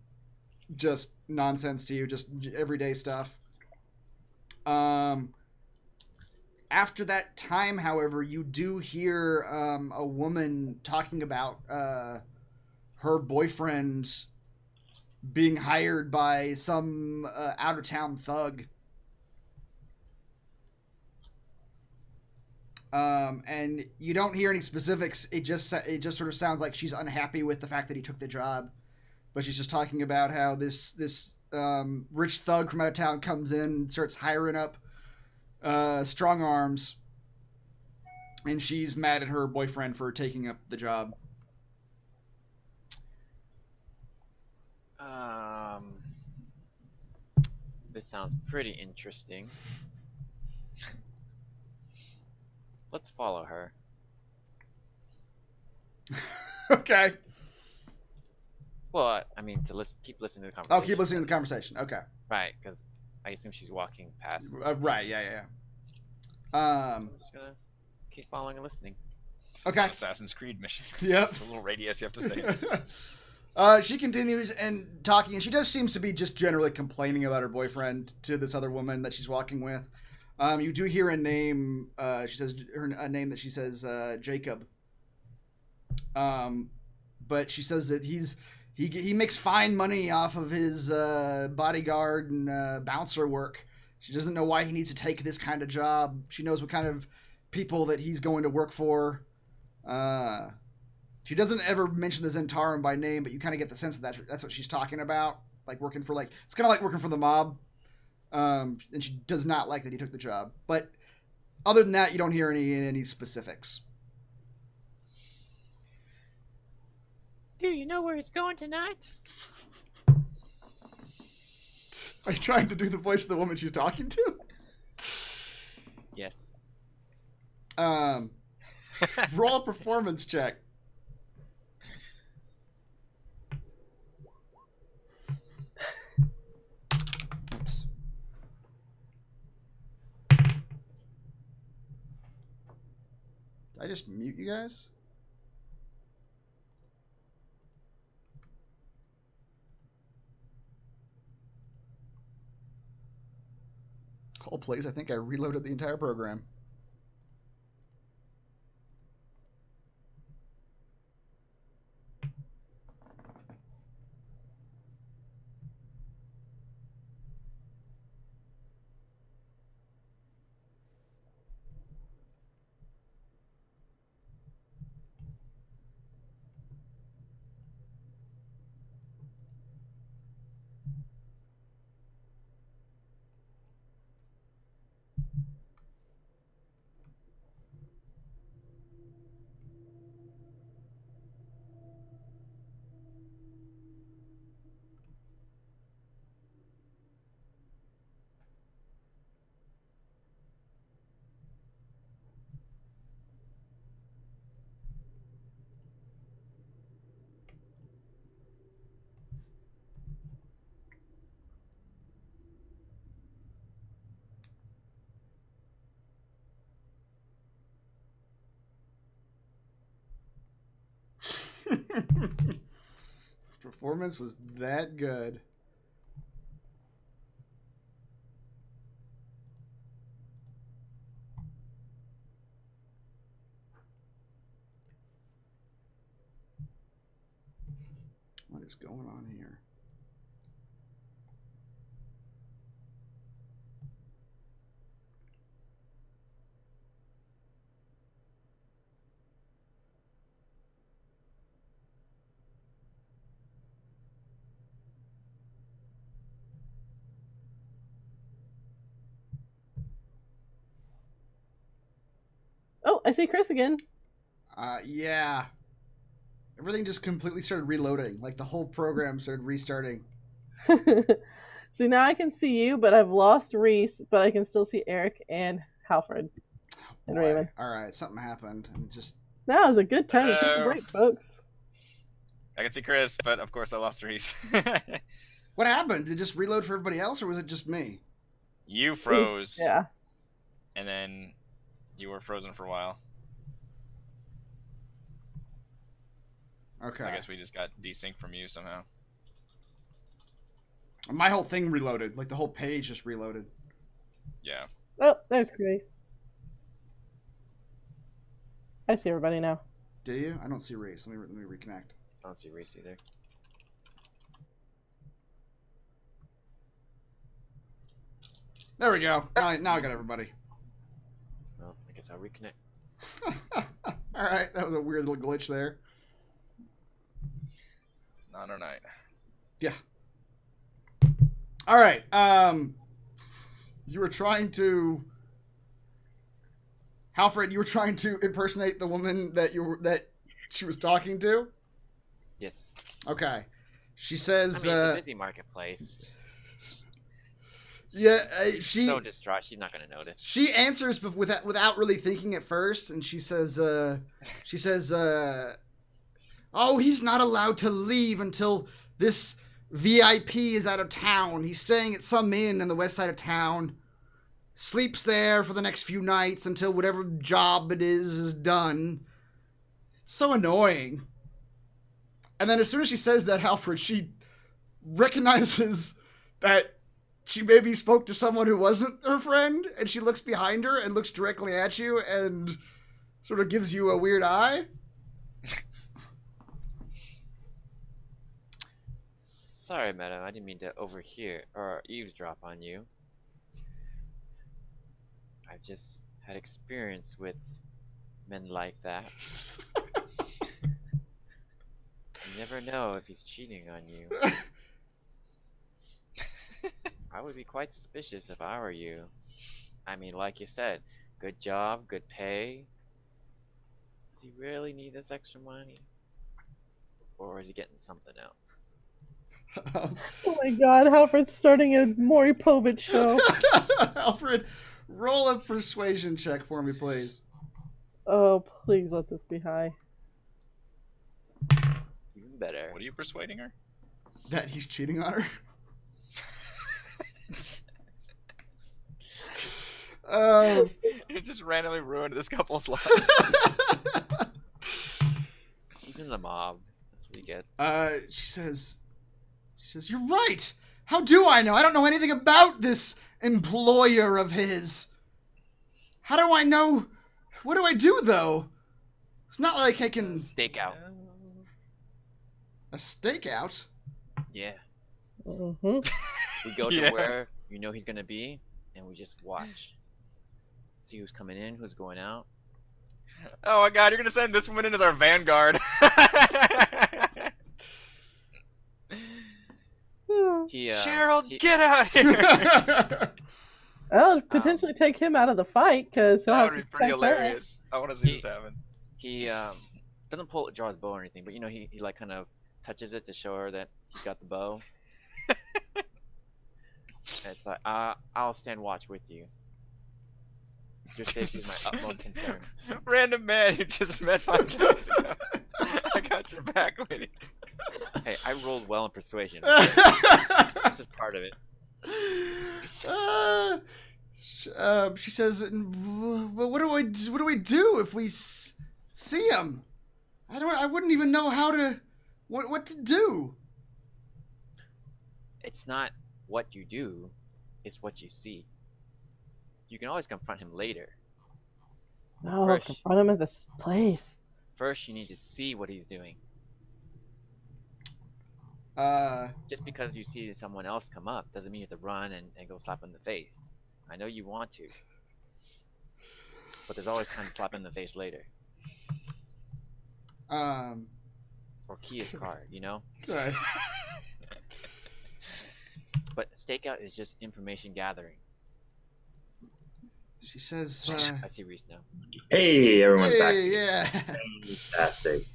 Speaker 1: just nonsense to you, just everyday stuff. After that time, however, you do hear a woman talking about her boyfriend being hired by some out-of-town thug. And you don't hear any specifics. It just sort of sounds like she's unhappy with the fact that he took the job. But she's just talking about how this rich thug from out of town comes in and starts hiring up strong arms, and she's mad at her boyfriend for taking up the job.
Speaker 5: This sounds pretty interesting. Let's follow her.
Speaker 1: Okay.
Speaker 5: Well, I mean, to keep listening to the conversation.
Speaker 1: Oh, keep listening to the conversation. Okay.
Speaker 5: Right, because I assume she's walking past.
Speaker 1: Right. Yeah.
Speaker 5: So I'm just gonna keep following and listening.
Speaker 2: It's
Speaker 1: Okay.
Speaker 2: an Assassin's Creed mission.
Speaker 1: Yep.
Speaker 2: It's a little radius you have to stay in.
Speaker 1: She continues and talking, and she just seems to be just generally complaining about her boyfriend to this other woman that she's walking with. You do hear a name. She says a name that she says Jacob. But she says that he makes fine money off of his bodyguard and bouncer work. She doesn't know why he needs to take this kind of job. She knows what kind of people that he's going to work for. She doesn't ever mention the Zentarum by name, but you kind of get the sense that that's what she's talking about. Like working for it's kind of like working for the mob. And she does not like that he took the job. But other than that, you don't hear any specifics.
Speaker 5: Do you know where he's going tonight?
Speaker 1: Are you trying to do the voice of the woman she's talking to?
Speaker 5: Yes.
Speaker 1: Roll a performance check. Oops. Did I just mute you guys? Hold please, I think I reloaded the entire program. Performance was that good. is going on here?
Speaker 3: Oh, I see Chris again.
Speaker 1: Yeah. Everything just completely started reloading. Like the whole program started restarting.
Speaker 3: See, now I can see you, but I've lost Reese, but I can still see Eric and Halfred and
Speaker 1: Boy.
Speaker 3: Raymond.
Speaker 1: All right, something happened. And just
Speaker 3: That was a good time to take a break, folks.
Speaker 2: I can see Chris, but of course I lost Reese.
Speaker 1: what happened? Did it just reload for everybody else, or was it just me?
Speaker 2: You froze.
Speaker 3: Yeah.
Speaker 2: And then you were frozen for a while.
Speaker 1: Okay.
Speaker 2: So I guess we just got desynced from you somehow.
Speaker 1: My whole thing reloaded. Like the whole page just reloaded.
Speaker 2: Yeah.
Speaker 3: Oh, there's Grace. I see everybody now.
Speaker 1: Do you? I don't see Reese. Let me reconnect.
Speaker 5: I don't see Reese either.
Speaker 1: There we go. Now I got everybody.
Speaker 5: Well, I guess I'll reconnect.
Speaker 1: All right, that was a weird little glitch there.
Speaker 2: It's not our night.
Speaker 1: Yeah. All right. You were trying to, Halfred. You were trying to impersonate the woman that she was talking to.
Speaker 5: Yes.
Speaker 1: Okay. She
Speaker 5: I
Speaker 1: says.
Speaker 5: mean, it's a busy marketplace.
Speaker 1: Yeah.
Speaker 5: She's so distraught, she's not gonna notice.
Speaker 1: She answers without really thinking at first, and she says, "Oh, he's not allowed to leave until this VIP is out of town. He's staying at some inn in the west side of town. Sleeps there for the next few nights until whatever job it is done." It's so annoying. And then as soon as she says that, Alfred, she recognizes that she maybe spoke to someone who wasn't her friend, and she looks behind her and looks directly at you and sort of gives you a weird eye.
Speaker 5: Sorry, madam, I didn't mean to overhear or eavesdrop on you. I've just had experience with men like that. You never know if he's cheating on you. I would be quite suspicious if I were you. I mean, like you said, good job, good pay. Does he really need this extra money? Or is he getting something else?
Speaker 3: Oh my god, Alfred's starting a Maury Povich show.
Speaker 1: Alfred, roll a persuasion check for me, please.
Speaker 3: Oh, please let this be high.
Speaker 5: Even better.
Speaker 2: What are you persuading her?
Speaker 1: That he's cheating on her?
Speaker 2: You just randomly ruined this couple's life.
Speaker 5: He's in the mob. That's what he gets.
Speaker 1: She says, "You're right. How do I know? I don't know anything about this employer of his. How do I know? What do I do, though? It's not like I can..."
Speaker 5: Stakeout.
Speaker 1: A stakeout?
Speaker 5: Yeah.
Speaker 3: Mm-hmm.
Speaker 5: We go to
Speaker 2: Yeah.
Speaker 5: where you know he's gonna be, and we just watch. See who's coming in, who's going out.
Speaker 2: Oh my god, you're gonna send this woman in as our vanguard. Cheryl, get out here!
Speaker 3: I'll potentially take him out of the fight because
Speaker 2: That would be pretty hilarious. I want to see this happen.
Speaker 5: He doesn't draw his bow or anything, but you know he like kind of touches it to show her that he got the bow. It's like I'll stand watch with you. Your safety is my utmost concern.
Speaker 2: Random man who just met 5 minutes ago. I got your back, lady.
Speaker 5: Hey, I rolled well in persuasion. This is part of it.
Speaker 1: She says, "Well, what do we do if we see him? I wouldn't even know how to what to do."
Speaker 5: It's not what you do, it's what you see. You can always confront him later.
Speaker 3: No,
Speaker 5: First.
Speaker 3: confront him at this place.
Speaker 5: First, you need to see what he's doing. Just because you see someone else come up doesn't mean you have to run and go slap in the face. I know you want to, but there's always time to slap in the face later. Or key his car, you know?
Speaker 1: Right.
Speaker 5: But stakeout is just information gathering.
Speaker 1: She says,
Speaker 5: I see Reese now.
Speaker 4: Hey, everyone's back.
Speaker 1: hey, yeah.
Speaker 4: Fantastic.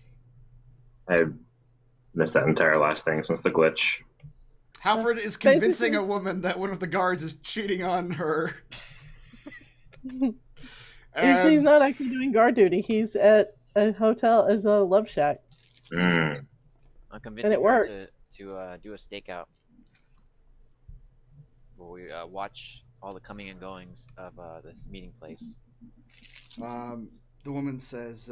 Speaker 4: I missed that entire last thing since the glitch.
Speaker 1: Halford is convincing a woman that one of the guards is cheating on her.
Speaker 3: He's not actually doing guard duty. He's at a hotel as a love shack.
Speaker 4: Mm.
Speaker 5: I'm convincing her to do a stakeout. Where we watch all the coming and goings of this meeting place.
Speaker 1: The woman says,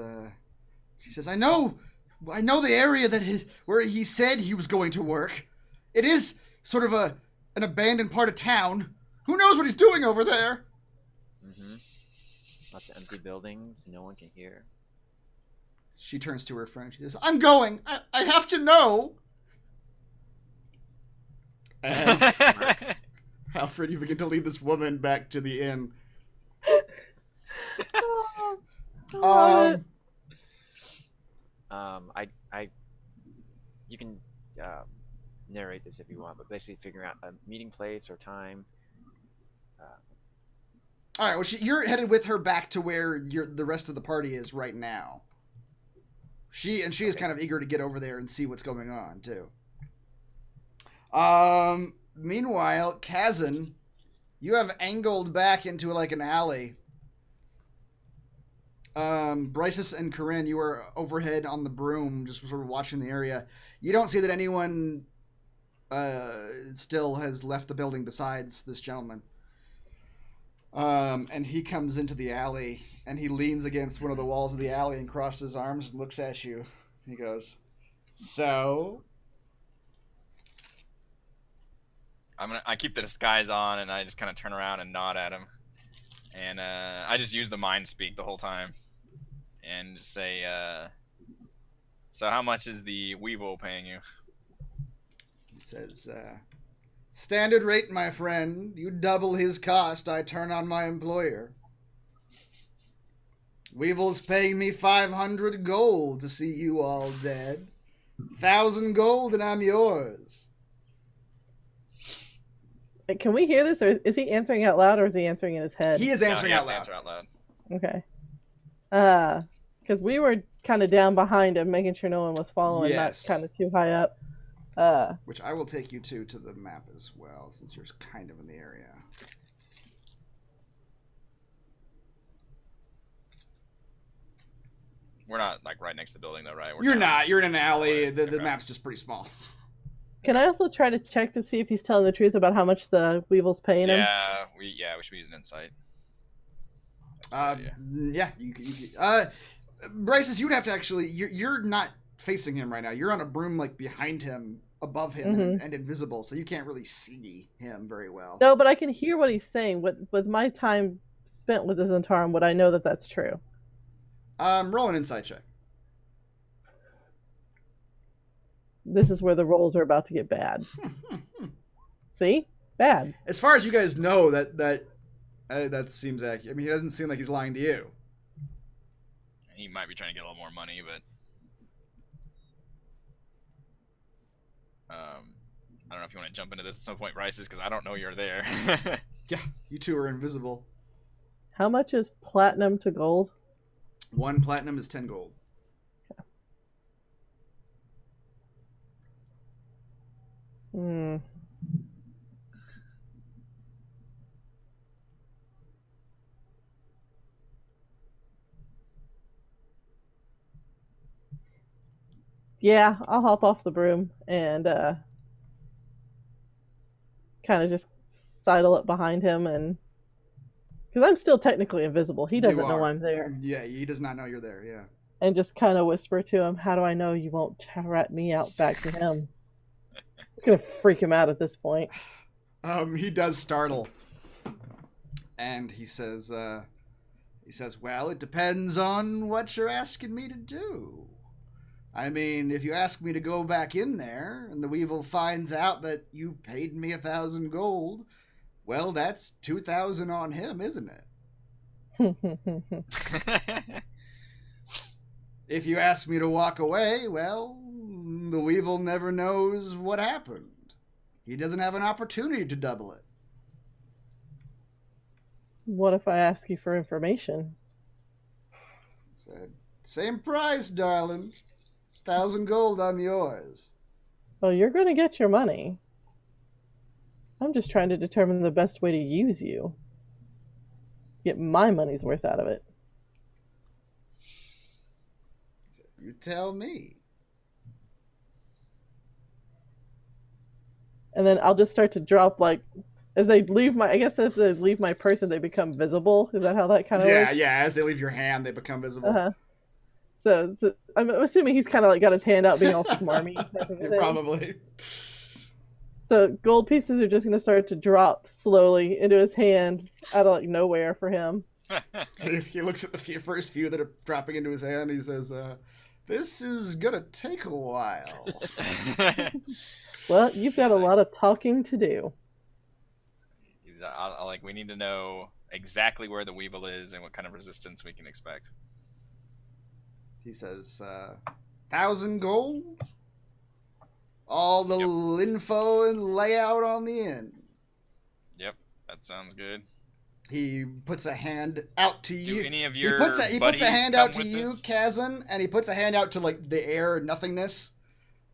Speaker 1: she says, I know the area where he said he was going to work. It is sort of an abandoned part of town. Who knows what he's doing over there?
Speaker 5: Mm-hmm. Lots of empty buildings. No one can hear.
Speaker 1: She turns to her friend. She says, I'm going. I have to know. And Alfred, you begin to lead this woman back to the inn.
Speaker 5: You can narrate this if you want, but basically figuring out a meeting place or time.
Speaker 1: All right, well, you're headed with her back to where the rest of the party is right now. She is kind of eager to get over there and see what's going on too. Meanwhile, Kazan, you have angled back into like an alley. Bryces and Corinne, you are overhead on the broom, just sort of watching the area. You don't see that anyone still has left the building besides this gentleman. And he comes into the alley, and he leans against one of the walls of the alley and crosses his arms and looks at you. He goes, so?
Speaker 2: I keep the disguise on, and I just kind of turn around and nod at him. And I just use the mind speak the whole time. And just say, so how much is the Weevil paying you?
Speaker 1: He says, standard rate, my friend. You double his cost, I turn on my employer. Weevil's paying me 500 gold to see you all dead. 1,000 gold and I'm yours.
Speaker 3: Can we hear this, or is he answering out loud, or is he answering in his head?
Speaker 1: He is answering out loud.
Speaker 2: Answer out loud.
Speaker 3: Okay. Because we were kind of down behind him, making sure no one was following,
Speaker 1: Yes.
Speaker 3: not kind of too high up.
Speaker 1: Which I will take you to the map as well, since you're kind of in the area.
Speaker 2: We're not like right next to the building though, right?
Speaker 1: You're not. You're in an alley.
Speaker 2: Right.
Speaker 1: The
Speaker 2: Okay.
Speaker 1: map's just pretty small.
Speaker 3: Can I also try to check to see if he's telling the truth about how much the Weevil's paying him?
Speaker 2: Yeah, we should be using insight. That's a good idea.
Speaker 1: Yeah, you could. Bryces, you would have to actually. You're not facing him right now. You're on a broom, like behind him, above him, and invisible, so you can't really see him very well.
Speaker 3: No, but I can hear what he's saying. With my time spent with the Zentarum, would I know that that's true?
Speaker 1: Roll an insight check.
Speaker 3: This is where the rolls are about to get bad. See? Bad.
Speaker 1: As far as you guys know, that seems accurate. I mean, he doesn't seem like he's lying to you.
Speaker 2: He might be trying to get a little more money, but I don't know if you want to jump into this at some point, Bryces, because I don't know you're there.
Speaker 1: Yeah, you two are invisible.
Speaker 3: How much is platinum to gold?
Speaker 1: 1 platinum is 10 gold.
Speaker 3: Hmm. Yeah, I'll hop off the broom and kind of just sidle up behind him, and because I'm still technically invisible, he doesn't know I'm there.
Speaker 1: Yeah, he does not know you're there. Yeah.
Speaker 3: And just kind of whisper to him, "How do I know you won't rat me out back to him?" It's gonna freak him out at this point.
Speaker 1: He does startle, and he says, "Well, it depends on what you're asking me to do. I mean, if you ask me to go back in there and the Weevil finds out that you paid me 1,000 gold, well, that's 2,000 on him, isn't it? If you ask me to walk away, well, the Weevil never knows what happened. He doesn't have an opportunity to double it.
Speaker 3: What if I ask you for information?
Speaker 1: Said, same price, darling. 1,000 gold, I'm yours.
Speaker 3: Well, you're going to get your money. I'm just trying to determine the best way to use you. Get my money's worth out of it.
Speaker 1: You tell me.
Speaker 3: And then I'll just start to drop, like, as they leave my, I guess if they leave my person, they become visible. Is that how that kind of works?
Speaker 1: Yeah, as they leave your hand, they become visible.
Speaker 3: Uh-huh. So I'm assuming he's kind of like got his hand out being all smarmy.
Speaker 1: Probably.
Speaker 3: So gold pieces are just going to start to drop slowly into his hand out of like nowhere for him.
Speaker 1: He looks at the first few that are dropping into his hand. He says, this is going to take a while.
Speaker 3: Well, you've got a lot of talking to do.
Speaker 2: We need to know exactly where the Weevil is and what kind of resistance we can expect.
Speaker 1: He says, 1,000 gold? All the info and layout on the end.
Speaker 2: Yep, that sounds good.
Speaker 1: He puts a hand out to you.
Speaker 2: Do any of your
Speaker 1: he puts a hand out to you,
Speaker 2: this?
Speaker 1: Kazan, and he puts a hand out to like the air and nothingness.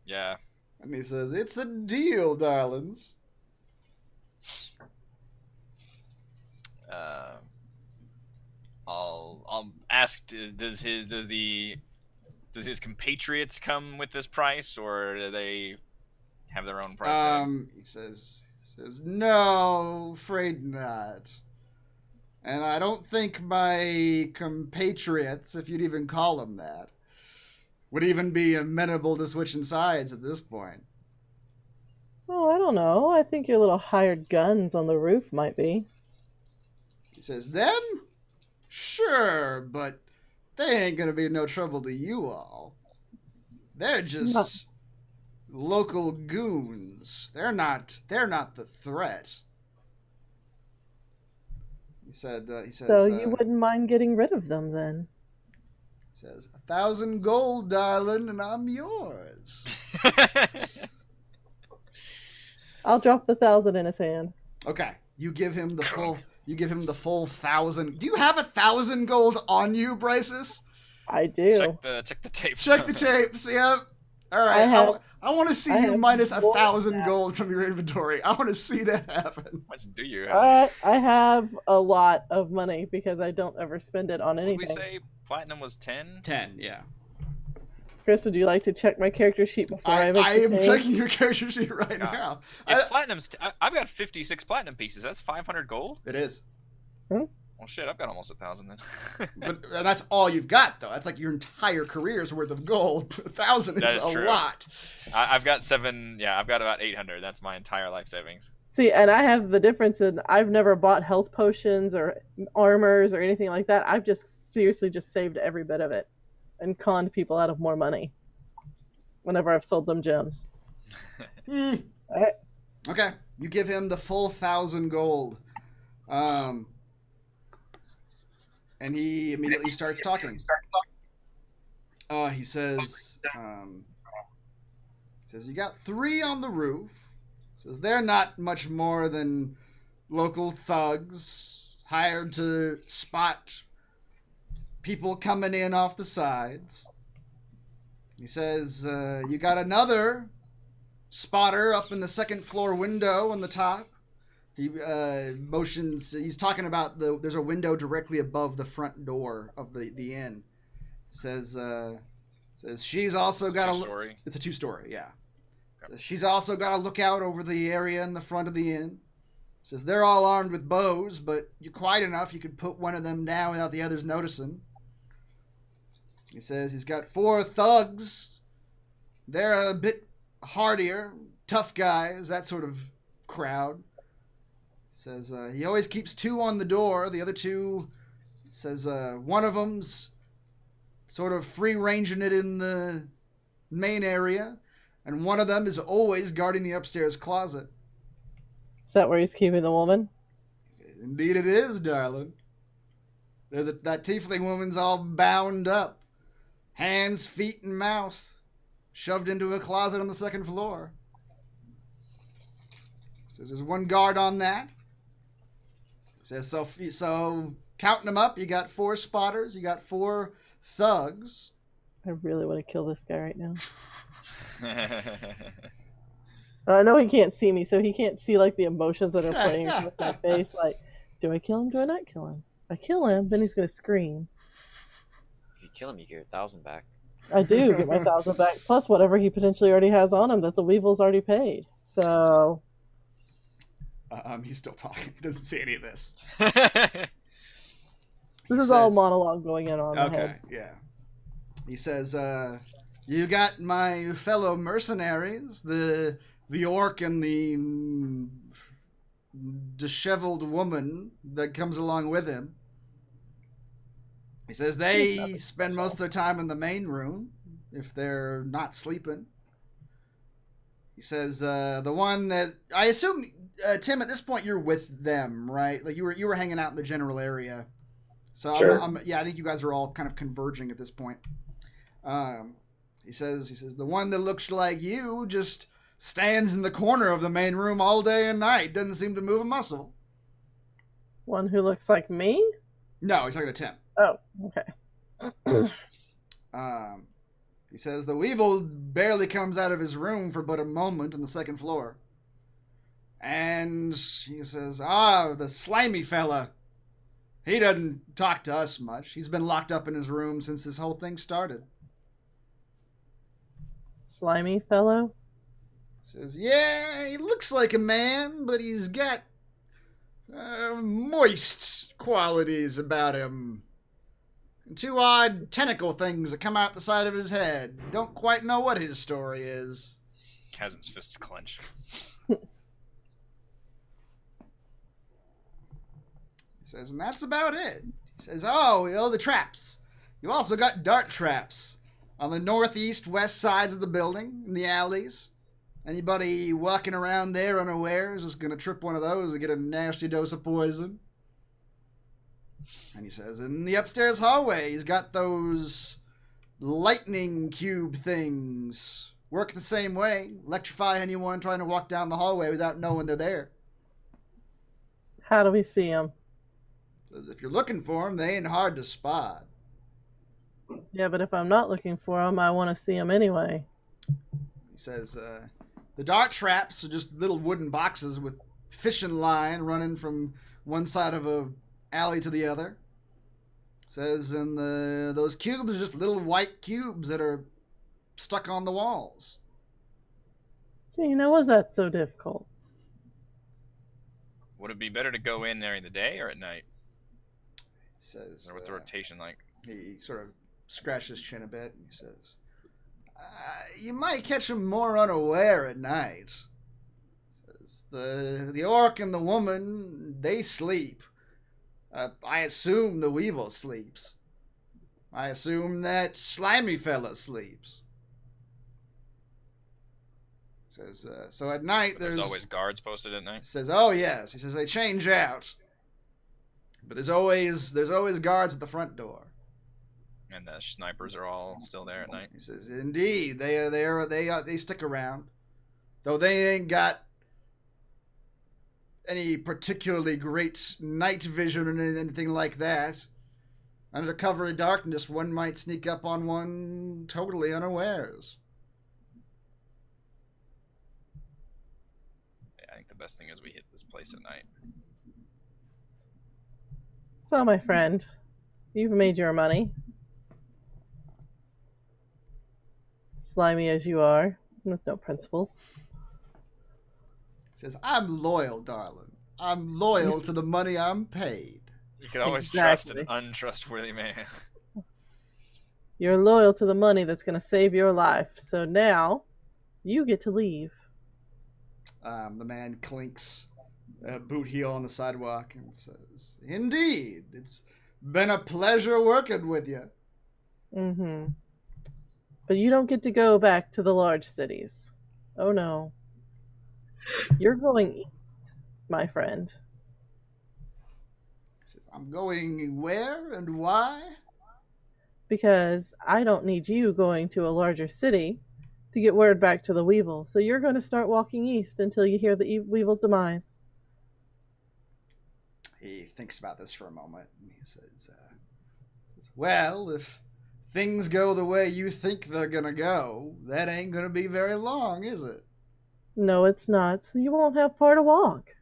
Speaker 2: Yeah.
Speaker 1: And he says, it's a deal, darlings.
Speaker 2: I'll ask, does his compatriots come with this price, or do they have their own price?
Speaker 1: He says, no, afraid not. And I don't think my compatriots, if you'd even call them that, would even be amenable to switching sides at this point.
Speaker 3: Oh, I don't know. I think your little hired guns on the roof might be.
Speaker 1: He says, them? Sure, but they ain't gonna be no trouble to you all. They're just local goons. They're not the threat. He says,
Speaker 3: so you wouldn't mind getting rid of them then?
Speaker 1: He says, 1,000 gold, darling, and I'm yours.
Speaker 3: I'll drop the 1,000 in his hand.
Speaker 1: Okay, you give him the full. You give him the full 1,000. Do you have 1,000 gold on you, Bryces?
Speaker 3: I do.
Speaker 2: Check the tapes.
Speaker 1: Check the tapes. Yep. All right. I want to see you minus 1,000 gold from your inventory. I want to see that happen.
Speaker 2: How much do you have?
Speaker 3: I have a lot of money because I don't ever spend it on anything.
Speaker 2: Did we say platinum was 10?
Speaker 1: 10, yeah.
Speaker 3: Chris, would you like to check my character sheet before I make
Speaker 1: I am checking your character sheet right now.
Speaker 2: If platinum's, I've got 56 platinum pieces. That's 500 gold.
Speaker 1: It is.
Speaker 3: Huh?
Speaker 2: Well, shit, I've got almost 1,000 then.
Speaker 1: But that's all you've got, though. That's like your entire career's worth of gold. 1,000 is a lot.
Speaker 2: I've got 7. Yeah, I've got about 800. That's my entire life savings.
Speaker 3: See, and I have the difference in I've never bought health potions or armors or anything like that. I've just seriously just saved every bit of it and conned people out of more money whenever I've sold them gems.
Speaker 1: All right. Okay, you give him the full 1,000 gold. And he immediately starts talking. He says, you got 3 on the roof. Says they're not much more than local thugs hired to spot people coming in off the sides. He says, you got another spotter up in the second floor window on the top. He motions, he's talking about there's a window directly above the front door of the inn. Says she's also got a... It's a 2-story, yeah. Okay. Says she's also got a lookout over the area in the front of the inn. Says they're all armed with bows, but you're quiet enough you could put one of them down without the others noticing. He says he's got 4 thugs. They're a bit hardier, tough guys, that sort of crowd. Says he always keeps 2 on the door. The other 2, says one of them's sort of free-ranging it in the main area, and one of them is always guarding the upstairs closet.
Speaker 3: Is that where he's keeping the woman?
Speaker 1: Indeed it is, darling. That tiefling woman's all bound up. Hands, feet, and mouth. Shoved into a closet on the second floor. So there's one guard on that. Says so counting them up, you got 4 spotters, you got 4 thugs.
Speaker 3: I really want to kill this guy right now. I know he can't see me, so he can't see like the emotions that are playing across my face. Like, do I kill him? Do I not kill him? If I kill him, then he's gonna scream.
Speaker 5: If you kill him, you get your 1,000 back.
Speaker 3: I do get my 1,000 back, plus whatever he potentially already has on him that the Weevil's already paid. So,
Speaker 1: he's still talking. He doesn't see any of this.
Speaker 3: This is all monologue going in on my head.
Speaker 1: Yeah. He says, you got my fellow mercenaries, the orc and the disheveled woman that comes along with him. He says they spend most of their time in the main room if they're not sleeping. He says the one that I assume Tim, at this point you're with them, right? Like you were hanging out in the general area. So
Speaker 4: sure.
Speaker 1: I think you guys are all kind of converging at this point. He says the one that looks like you just stands in the corner of the main room all day and night. Doesn't seem to move a muscle.
Speaker 3: One who looks like me?
Speaker 1: No, he's talking to Tim.
Speaker 3: Oh, okay.
Speaker 1: He says the Weevil barely comes out of his room for but a moment on the second floor. And he says, the slimy fella. He doesn't talk to us much. He's been locked up in his room since this whole thing started.
Speaker 3: Slimy fellow?
Speaker 1: Says, yeah, he looks like a man, but he's got moist qualities about him. 2 odd tentacle things that come out the side of his head. Don't quite know what his story is.
Speaker 2: Hasn't fists clenched.
Speaker 1: He says, and that's about it. He says, the traps. You also got dart traps on the northeast, west sides of the building, in the alleys. Anybody walking around there unaware is just going to trip one of those and get a nasty dose of poison. And he says, in the upstairs hallway, he's got those lightning cube things. Work the same way. Electrify anyone trying to walk down the hallway without knowing they're there.
Speaker 3: How do we see him?
Speaker 1: If you're looking for him, they ain't hard to spot.
Speaker 3: Yeah, but if I'm not looking for him, I want to see him anyway.
Speaker 1: He says, the dart traps are just little wooden boxes with fishing line running from one side of a alley to the other. Says, and those cubes are just little white cubes that are stuck on the walls.
Speaker 3: See, was that so difficult?
Speaker 2: Would it be better to go in during the day or at night?
Speaker 1: He says,
Speaker 2: or what's the rotation like?
Speaker 1: He sort of scratches his chin a bit and he says, you might catch him more unaware at night. Says, the orc and the woman, they sleep. I assume the Weevil sleeps. I assume that slimy fella sleeps. Says, so at night
Speaker 2: But there's always guards posted at night?
Speaker 1: Says, oh yes. He says, they change out. But there's always guards at the front door.
Speaker 2: And the snipers are all still there at night?
Speaker 1: He says, indeed, they stick around. Though they ain't got any particularly great night vision or anything like that. Under cover of darkness, one might sneak up on one totally unawares.
Speaker 2: Yeah, I think the best thing is we hit this place at night.
Speaker 3: So, my friend, you've made your money. Slimy as you are, with no principles.
Speaker 1: He says, I'm loyal, darling. I'm loyal to the money I'm paid.
Speaker 2: You can always
Speaker 3: Exactly.
Speaker 2: trust an untrustworthy man.
Speaker 3: You're loyal to the money that's going to save your life. So now, you get to leave.
Speaker 1: The man clinks a boot heel on the sidewalk and says, indeed, it's been a pleasure working with you.
Speaker 3: Mm-hmm. But you don't get to go back to the large cities. Oh no. You're going east, my friend.
Speaker 1: He says, I'm going where and why?
Speaker 3: Because I don't need you going to a larger city to get word back to the Weevil. So you're going to start walking east until you hear the Weevil's demise.
Speaker 1: He thinks about this for a moment, and he says, well, if things go the way you think they're gonna go, that ain't gonna be very long, is it?
Speaker 3: No, it's not. So you won't have far to walk.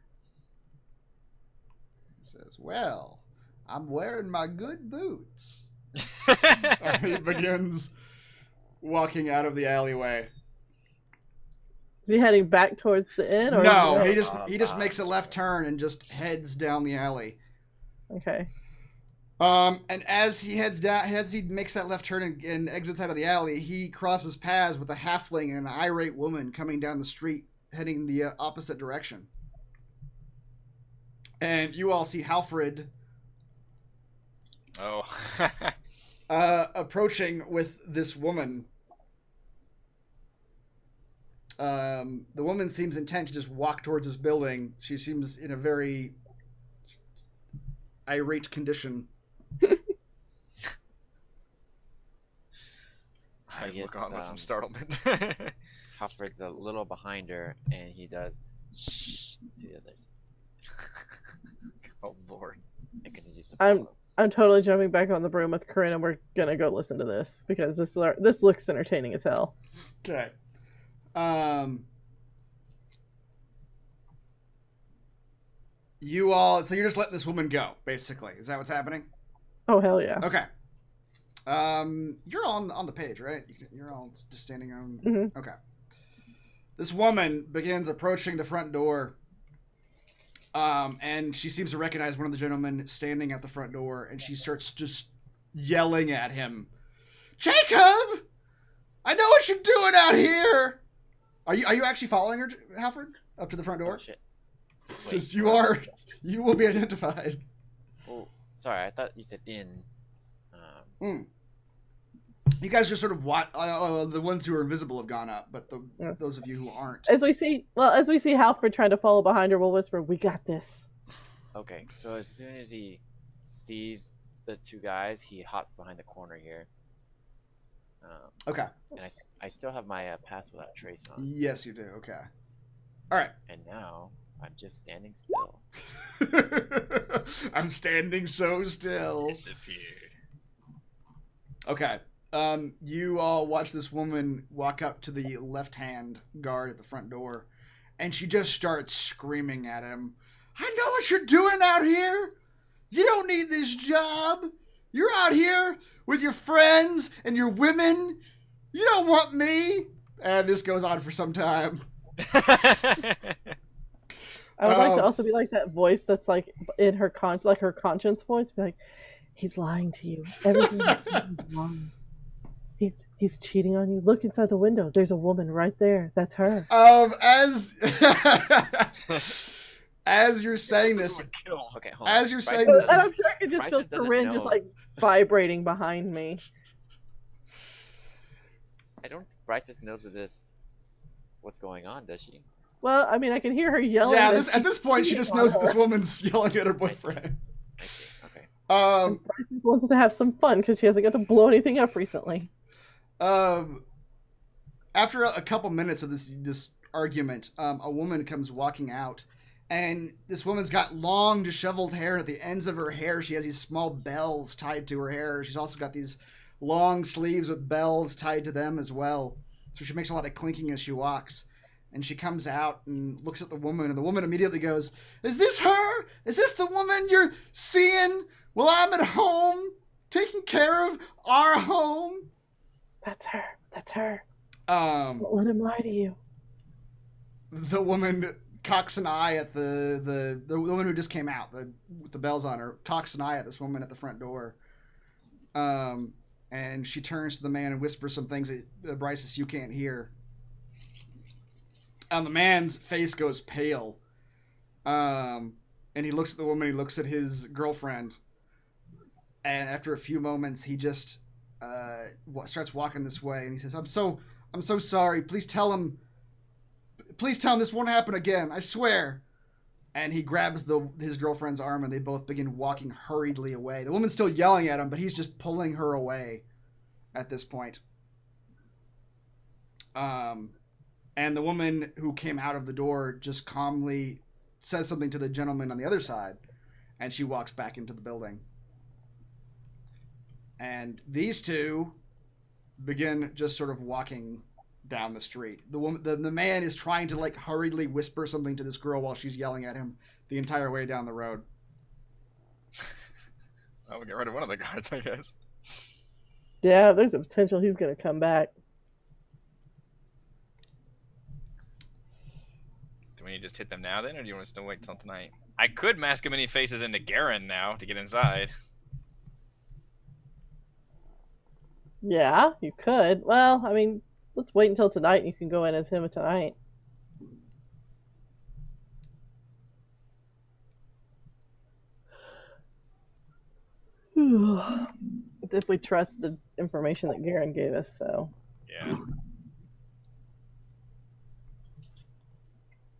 Speaker 1: He says, well, I'm wearing my good boots. He begins walking out of the alleyway.
Speaker 3: Is he heading back towards the inn? Or
Speaker 1: No,
Speaker 3: is
Speaker 1: he just makes a left turn and just heads down the alley.
Speaker 3: Okay.
Speaker 1: And as he makes that left turn and exits out of the alley, he crosses paths with a halfling and an irate woman coming down the street, heading the opposite direction. And you all see Halfred
Speaker 2: Oh.
Speaker 1: approaching with this woman. The woman seems intent to just walk towards this building. She seems in a very irate condition.
Speaker 2: I look on with some startlement.
Speaker 5: Alfred's a little behind her, and he does shh to the others.
Speaker 2: Oh Lord!
Speaker 5: And continues to
Speaker 3: I'm
Speaker 5: follow.
Speaker 3: I'm totally jumping back on the broom with Corinne, and we're gonna go listen to this because this looks entertaining as hell.
Speaker 1: Okay. You all, so you're just letting this woman go, basically. Is that what's happening?
Speaker 3: Oh hell yeah!
Speaker 1: Okay. You're on the page, right? You're all just standing on.
Speaker 3: Mhm.
Speaker 1: Okay. This woman begins approaching the front door, and she seems to recognize one of the gentlemen standing at the front door, and she starts just yelling at him, "Jacob, I know what you're doing out here." Are you actually following her, Halford, up to the front
Speaker 5: Oh
Speaker 1: door?
Speaker 5: shit!
Speaker 1: Because
Speaker 5: Wait,
Speaker 1: you will be identified.
Speaker 5: Oh, sorry. I thought you said in.
Speaker 1: You guys just sort of watch. The ones who are invisible have gone up, but those of you who aren't.
Speaker 3: As we see Halford trying to follow behind her, we'll whisper, "We got this."
Speaker 5: Okay, so as soon as he sees the two guys, he hops behind the corner here.
Speaker 1: Okay.
Speaker 5: And I still have my Path Without Trace on.
Speaker 1: Yes, you do. Okay. All right.
Speaker 5: And now I'm just standing still.
Speaker 1: I'm standing so still.
Speaker 2: Disappeared.
Speaker 1: Okay. You all watch this woman walk up to the left-hand guard at the front door, and she just starts screaming at him. I know what you're doing out here. You don't need this job. You're out here with your friends and your women. You don't want me. And this goes on for some time.
Speaker 3: I would like to also be like that voice that's like in her her conscience voice, be like, "He's lying to you. Everything is wrong. He's cheating on you. Look inside the window. There's a woman right there. That's her."
Speaker 1: As you're saying this,
Speaker 5: Okay, hold on.
Speaker 1: as you're saying
Speaker 3: And
Speaker 1: this,
Speaker 3: I'm sure I can just feel
Speaker 5: Bryson doesn't
Speaker 3: Corinne just
Speaker 5: know.
Speaker 3: like vibrating behind me.
Speaker 5: I don't. Bryce just knows of this. What's going on? Does she?
Speaker 3: Well, I mean, I can hear her yelling.
Speaker 1: yeah.
Speaker 3: that
Speaker 1: At this point, she
Speaker 3: cheating
Speaker 1: just
Speaker 3: on
Speaker 1: knows that
Speaker 3: her.
Speaker 1: this woman's yelling at her boyfriend.
Speaker 5: I see. Okay.
Speaker 3: And Bryce just wants to have some fun because she hasn't got to blow anything up recently.
Speaker 1: After a couple minutes of this argument, a woman comes walking out, and this woman's got long, disheveled hair. At the ends of her hair, she has these small bells tied to her hair. She's also got these long sleeves with bells tied to them as well. So she makes a lot of clinking as she walks. And she comes out and looks at the woman, and the woman immediately goes, "Is this her? Is this the woman you're seeing while I'm at home, taking care of our home?"
Speaker 3: That's her. That's her.
Speaker 1: Um,
Speaker 3: Don't let him lie to you.
Speaker 1: the woman cocks an eye at the woman who just came out, with the bells on her, cocks an eye at this woman at the front door. And she turns to the man and whispers some things that Bryce, you can't hear. And the man's face goes pale. And he looks at the woman, he looks at his girlfriend. And after a few moments, he just starts walking this way, and he says, I'm so sorry. Please tell him this won't happen again. I swear. And he grabs his girlfriend's arm, and they both begin walking hurriedly away. The woman's still yelling at him, but he's just pulling her away at this point. And the woman who came out of the door just calmly says something to the gentleman on the other side, and she walks back into the building. And these two begin just sort of walking down the street. The man is trying to like hurriedly whisper something to this girl while she's yelling at him the entire way down the road.
Speaker 2: I would get rid of one of the guards, I guess.
Speaker 3: Yeah, there's a potential he's going to come back.
Speaker 2: Do we need to just hit them now then, or do you want to still wait till tonight? I could mask many faces into Garen now to get inside.
Speaker 3: Yeah, you could. Well, I mean, let's wait until tonight and you can go in as him tonight. If we trust the information that Garen gave us, so.
Speaker 2: Yeah.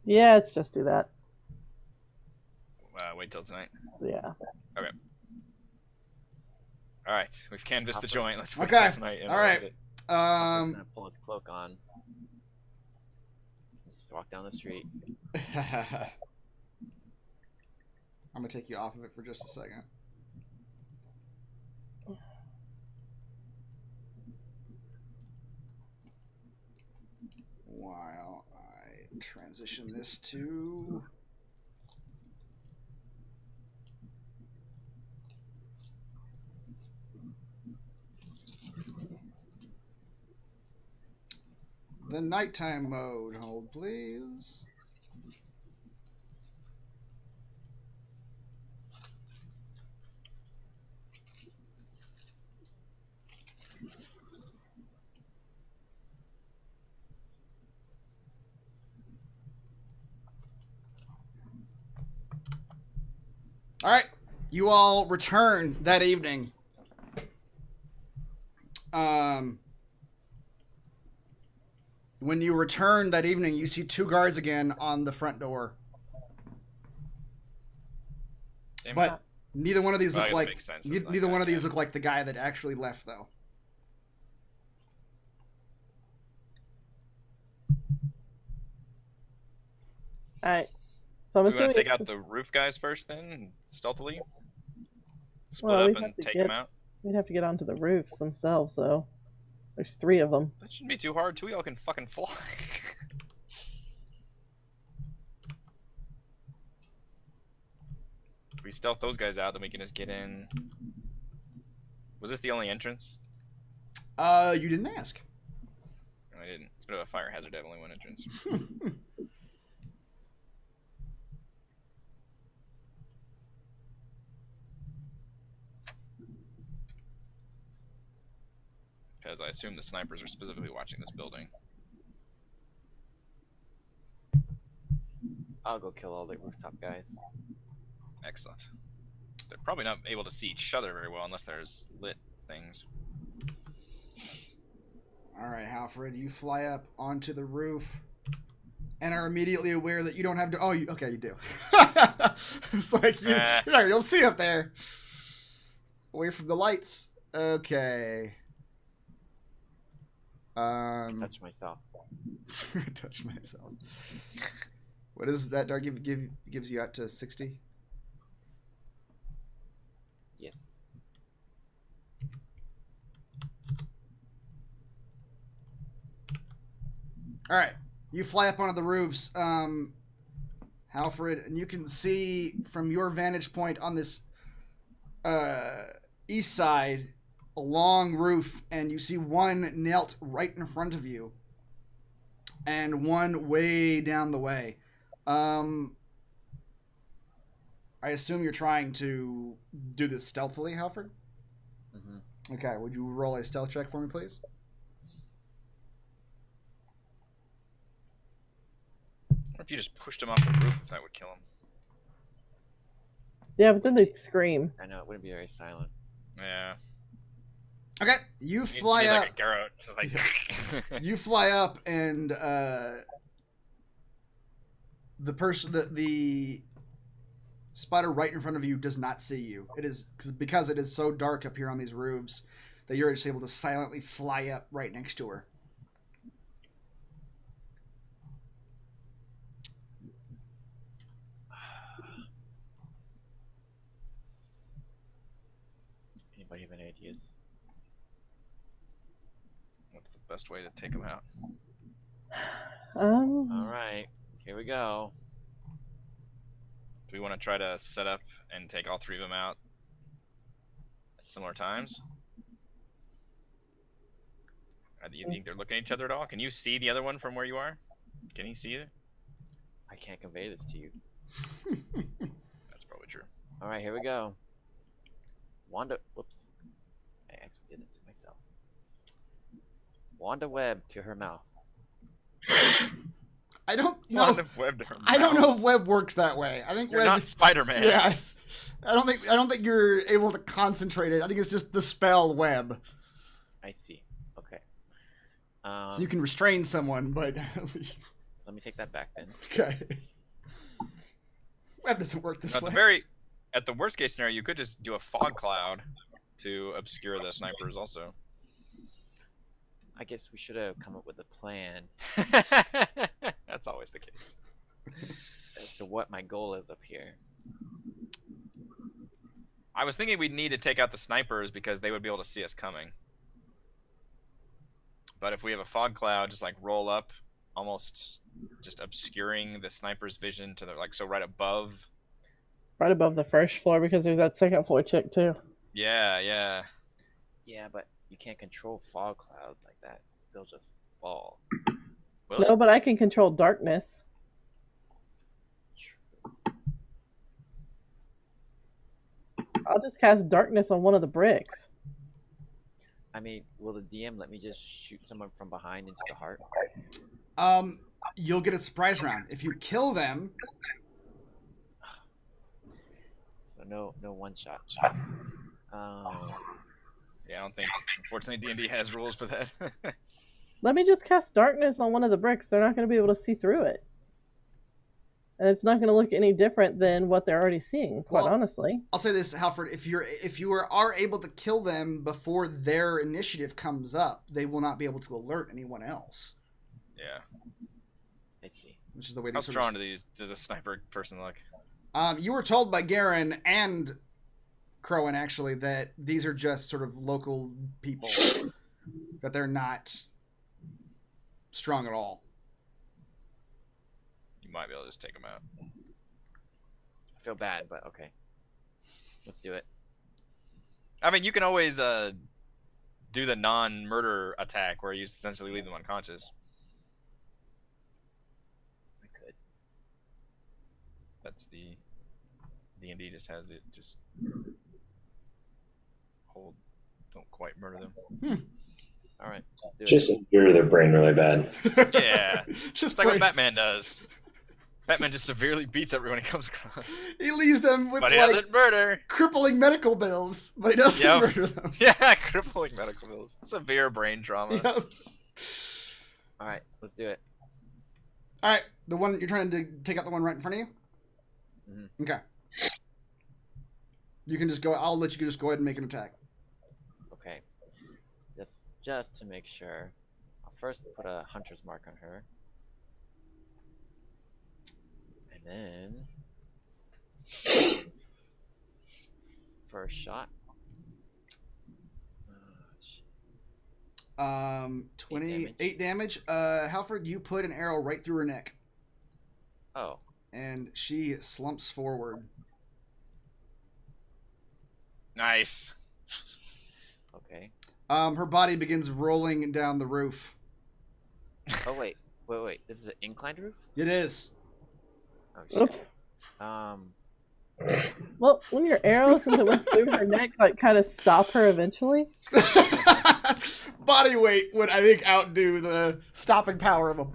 Speaker 3: Yeah, let's just do that.
Speaker 2: Wait till tonight.
Speaker 3: Yeah.
Speaker 2: Okay. All right, we've canvassed the joint. Let's wait
Speaker 1: Okay.
Speaker 2: till tonight. And
Speaker 1: All right.
Speaker 5: He's gonna pull his cloak on. Let's walk down the street.
Speaker 1: I'm gonna take you off of it for just a second. While I transition this to the nighttime mode. Hold, please. All right, you all return that evening. When you return that evening, you see two guards again on the front door.
Speaker 2: Damn
Speaker 1: But neither one of these
Speaker 2: Well, I
Speaker 1: look
Speaker 2: guess it
Speaker 1: like
Speaker 2: makes sense.
Speaker 1: neither one of these look like the guy that actually left, though.
Speaker 3: All right. So I'm
Speaker 2: we want
Speaker 3: assuming
Speaker 2: to take out the roof guys first, then stealthily. Split
Speaker 3: Well,
Speaker 2: up
Speaker 3: we'd
Speaker 2: and
Speaker 3: have to
Speaker 2: take
Speaker 3: get-
Speaker 2: them out.
Speaker 3: we'd have to get onto the roofs themselves, though. There's 3 of them.
Speaker 2: That shouldn't be too hard. Two of y'all can fucking fly. If we stealth those guys out, then we can just get in. Was this the only entrance?
Speaker 1: You didn't ask.
Speaker 2: No, I didn't. It's a bit of a fire hazard to have only one entrance. Because I assume the snipers are specifically watching this building.
Speaker 5: I'll go kill all the rooftop guys.
Speaker 2: Excellent. They're probably not able to see each other very well unless there's lit things.
Speaker 1: All right, Halfred, you fly up onto the roof and are immediately aware that you don't have to. Oh, okay, you do. It's like you'll see up there, away from the lights. Okay.
Speaker 5: Touch myself.
Speaker 1: Touch myself. What is that? Dark gives you out to 60.
Speaker 5: Yes.
Speaker 1: All right, you fly up onto the roofs, Halfred, and you can see from your vantage point on this east side a long roof, and you see one knelt right in front of you, and one way down the way. I assume you're trying to do this stealthily, Halfred?
Speaker 5: Mm-hmm.
Speaker 1: Okay, would you roll a stealth check for me, please?
Speaker 2: What if you just pushed him off the roof if that would kill him?
Speaker 3: Yeah, but then they'd scream.
Speaker 5: I know it wouldn't be very silent.
Speaker 2: Yeah.
Speaker 1: Okay, you
Speaker 2: You
Speaker 1: fly
Speaker 2: need,
Speaker 1: up.
Speaker 2: like a Garrote to like.
Speaker 1: You fly up, and the spider right in front of you does not see you. It is because it is so dark up here on these roofs that you're just able to silently fly up right next to her.
Speaker 5: Anybody have any ideas?
Speaker 2: What's the best way to take him out?
Speaker 5: All right, here we go.
Speaker 2: Do we want to try to set up and take all three of them out at similar times? Do you think they're looking at each other at all? Can you see the other one from where you are? Can he see you?
Speaker 5: I can't convey this to you.
Speaker 2: That's probably true.
Speaker 5: All right, here we go. Wanda, whoops. I actually did it to myself. Wanda web to her mouth.
Speaker 1: I don't know.
Speaker 2: Web to her
Speaker 1: I don't
Speaker 2: mouth.
Speaker 1: know if web works that way. I think
Speaker 2: You're
Speaker 1: web
Speaker 2: not
Speaker 1: is,
Speaker 2: Spider-Man.
Speaker 1: yeah, I don't think you're able to concentrate it. I think it's just the spell web.
Speaker 5: I see. Okay.
Speaker 1: So you can restrain someone, but
Speaker 5: Let me take that back then.
Speaker 1: okay. Web doesn't work this way.
Speaker 2: At the worst case scenario, you could just do a fog cloud to obscure the snipers also.
Speaker 5: I guess we should have come up with a plan
Speaker 2: That's always the case.
Speaker 5: as to what my goal is up here.
Speaker 2: I was thinking we'd need to take out the snipers because they would be able to see us coming. But if we have a fog cloud, just like roll up, almost just obscuring the sniper's vision to the so right above.
Speaker 3: Right above the first floor because there's that second floor chick too.
Speaker 2: Yeah, yeah.
Speaker 5: Yeah, but you can't control fog cloud like that. They'll just fall.
Speaker 2: Will
Speaker 3: No,
Speaker 2: it?
Speaker 3: but I can control darkness. I'll just cast darkness on one of the bricks.
Speaker 5: I mean, will the DM let me just shoot someone from behind into the heart?
Speaker 1: You'll get a surprise round. If you kill them,
Speaker 5: So no one shot.
Speaker 2: Yeah, I don't think. Unfortunately, D&D has rules for that.
Speaker 3: Let me just cast darkness on one of the bricks. They're not going to be able to see through it. And it's not going to look any different than what they're already seeing, quite honestly.
Speaker 1: I'll say this, Halford, if you are able to kill them before their initiative comes up, they will not be able to alert anyone else.
Speaker 2: Yeah.
Speaker 5: I see.
Speaker 1: Which is the way they
Speaker 2: How
Speaker 1: sort
Speaker 2: strong
Speaker 1: of...
Speaker 2: does a sniper person look?
Speaker 1: You were told by Garen and Crowan, actually, that these are just sort of local people. That they're not strong at all.
Speaker 2: You might be able to just take them out.
Speaker 5: I feel bad, but okay. Let's do it.
Speaker 2: I mean, you can always do the non-murder attack where you essentially leave them unconscious.
Speaker 5: I could.
Speaker 2: That's the D&D just has it. Just don't quite murder them.
Speaker 5: All right. Do
Speaker 4: Just
Speaker 5: it.
Speaker 4: injure their brain really bad.
Speaker 2: Yeah,
Speaker 1: Just
Speaker 2: it's like what
Speaker 1: brain-
Speaker 2: Batman does. Batman just severely beats everyone he comes across,
Speaker 1: He leaves them with
Speaker 2: but he
Speaker 1: like
Speaker 2: doesn't murder.
Speaker 1: crippling medical bills, but he doesn't
Speaker 2: Yep.
Speaker 1: murder them.
Speaker 2: Yeah, crippling medical bills, severe brain trauma.
Speaker 1: Yep.
Speaker 5: All right. Let's do it.
Speaker 1: All right, the one you're trying to take out the one right in front of you.
Speaker 5: Mhm.
Speaker 1: Okay. You can just go. I'll let you just go ahead and make an attack.
Speaker 5: Okay. Just to make sure, I'll first put a hunter's mark on her. And then first shot. Shit.
Speaker 1: 28 damage. Halford, you put an arrow right through her neck,
Speaker 5: Oh,
Speaker 1: and she slumps forward.
Speaker 2: Nice.
Speaker 5: okay.
Speaker 1: Her body begins rolling down the roof.
Speaker 5: Oh wait. This is an inclined roof.
Speaker 1: It is.
Speaker 5: Oh shit.
Speaker 3: Oops. Well, when your arrow, since it went through her neck, like kind of stop her eventually.
Speaker 1: Body weight would, I think, outdo the stopping power of a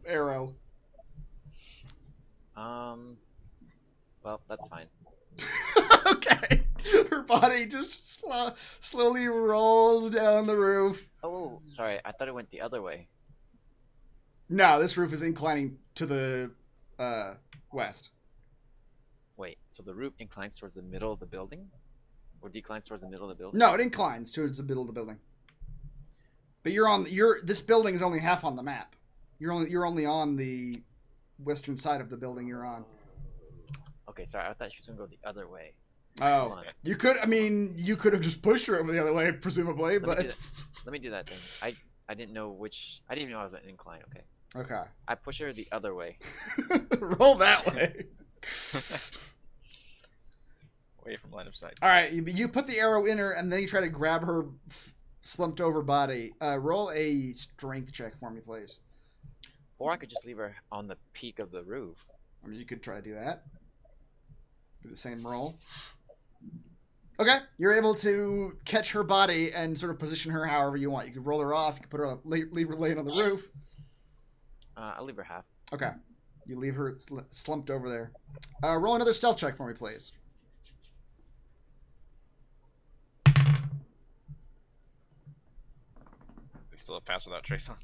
Speaker 1: arrow.
Speaker 5: Well, that's fine.
Speaker 1: Okay. Her body just slowly rolls down the roof.
Speaker 5: Oh, sorry. I thought it went the other way.
Speaker 1: No, this roof is inclining to the west.
Speaker 5: Wait, so the roof inclines towards the middle of the building? Or declines towards the middle of the building?
Speaker 1: No, it inclines towards the middle of the building. But this building is only half on the map. You're only on the western side of the building you're on.
Speaker 5: Okay, sorry. I thought she was going to go the other way.
Speaker 1: Oh, you could have just pushed her over the other way, presumably, but...
Speaker 5: Let me do that then. I didn't know which... I didn't even know I was an incline, okay.
Speaker 1: Okay.
Speaker 5: I push her the other way.
Speaker 1: Roll that way.
Speaker 2: Away from line of sight.
Speaker 1: All right, you put the arrow in her, and then you try to grab her slumped over body. Roll a strength check for me, please.
Speaker 5: Or I could just leave her on the peak of the roof.
Speaker 1: I mean, you could try to do that. Do the same roll. Okay, you're able to catch her body and sort of position her however you want. You could roll her off. You could put her leave her laying on the roof.
Speaker 5: I'll leave her half.
Speaker 1: Okay, you leave her slumped over there. Roll another stealth check for me, please.
Speaker 2: They still have pass without trace on.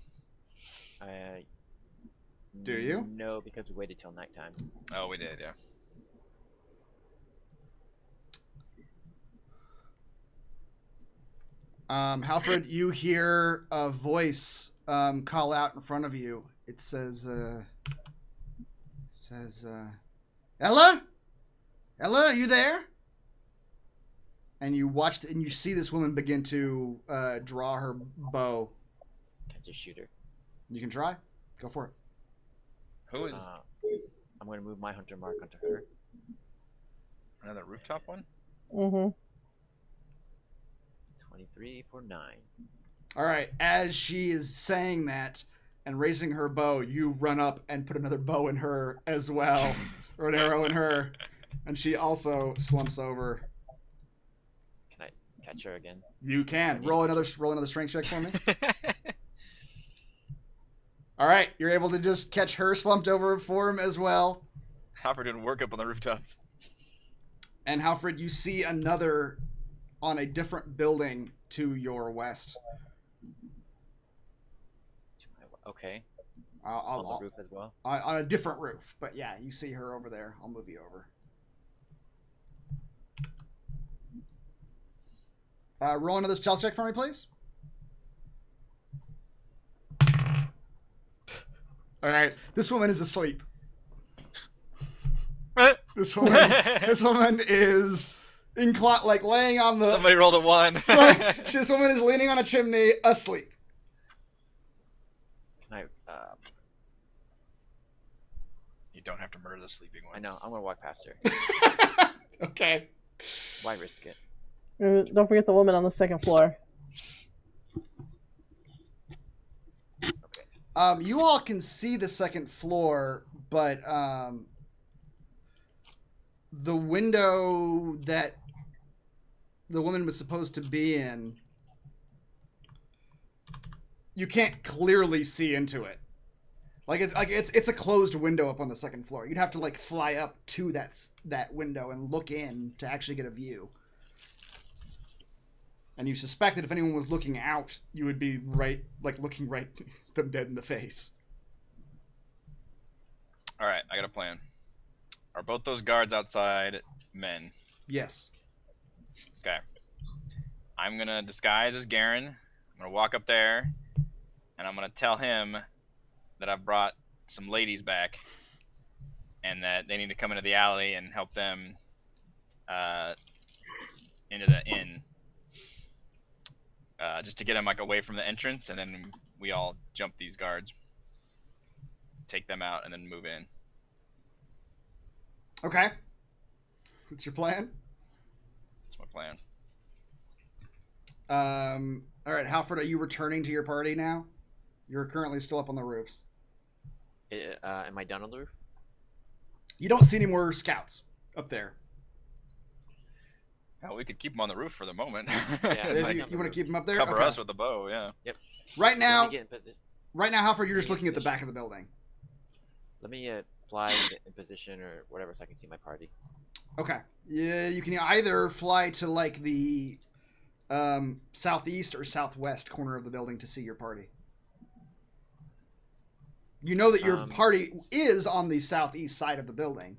Speaker 1: Do you?
Speaker 5: No, because we waited till nighttime.
Speaker 2: Oh, we did, yeah.
Speaker 1: Halfred, you hear a voice call out in front of you. It says, Ella? Ella, are you there? And you watch and you see this woman begin to draw her bow.
Speaker 5: Can I just shoot her?
Speaker 1: You can try. Go for it.
Speaker 2: Who is
Speaker 5: I'm going to move my hunter mark onto her.
Speaker 2: another rooftop one?
Speaker 3: Mm-hmm.
Speaker 5: 23 for 9.
Speaker 1: All right. As she is saying that and raising her bow, you run up and put another bow in her as well, or an arrow in her, and she also slumps over.
Speaker 5: Can I catch her again?
Speaker 1: You can roll another strength check for me. All right, you're able to just catch her slumped over form as well.
Speaker 2: Halford doing work up on the rooftops.
Speaker 1: And Halfred, you see another on a different building to your west.
Speaker 5: Okay.
Speaker 1: On
Speaker 5: On the roof as well?
Speaker 1: On a different roof, but yeah, you see her over there. I'll move you over. Roll another stealth check for me, please. All right, this woman is asleep. This woman is like laying on the.
Speaker 2: Somebody rolled a 1.
Speaker 1: This woman is leaning on a chimney, asleep.
Speaker 5: Can I?
Speaker 2: You don't have to murder the sleeping one.
Speaker 5: I know. I'm gonna walk past her.
Speaker 1: Okay.
Speaker 5: Why risk it?
Speaker 3: Don't forget the woman on the second floor.
Speaker 1: You all can see the second floor, but the window that the woman was supposed to be in, you can't clearly see into it. It's a closed window up on the second floor. You'd have to like fly up to that window and look in to actually get a view. And you suspect that if anyone was looking out, you would be looking right them dead in the face.
Speaker 2: All right, I got a plan. Are both those guards outside men?
Speaker 1: Yes.
Speaker 2: Okay. I'm going to disguise as Garen. I'm going to walk up there, and I'm going to tell him that I've brought some ladies back, and that they need to come into the alley and help them into the inn. Just to get them away from the entrance, and then we all jump these guards, take them out, and then move in.
Speaker 1: Okay. What's your plan?
Speaker 2: That's my plan.
Speaker 1: All right, Halford, are you returning to your party now? You're currently still up on the roofs.
Speaker 5: Am I done on the roof?
Speaker 1: You don't see any more scouts up there.
Speaker 2: Hell, we could keep them on the roof for the moment.
Speaker 5: Yeah,
Speaker 1: You want to keep them up there?
Speaker 2: Cover
Speaker 1: Okay.
Speaker 2: us with the bow, yeah.
Speaker 5: Yep.
Speaker 1: Right now,
Speaker 5: Let me get in
Speaker 1: Halford, you're just looking at the back of the building.
Speaker 5: Let me fly in position or whatever so I can see my party.
Speaker 1: Okay. Yeah, you can either fly to like the southeast or southwest corner of the building to see your party. You know that your party is on the southeast side of the building,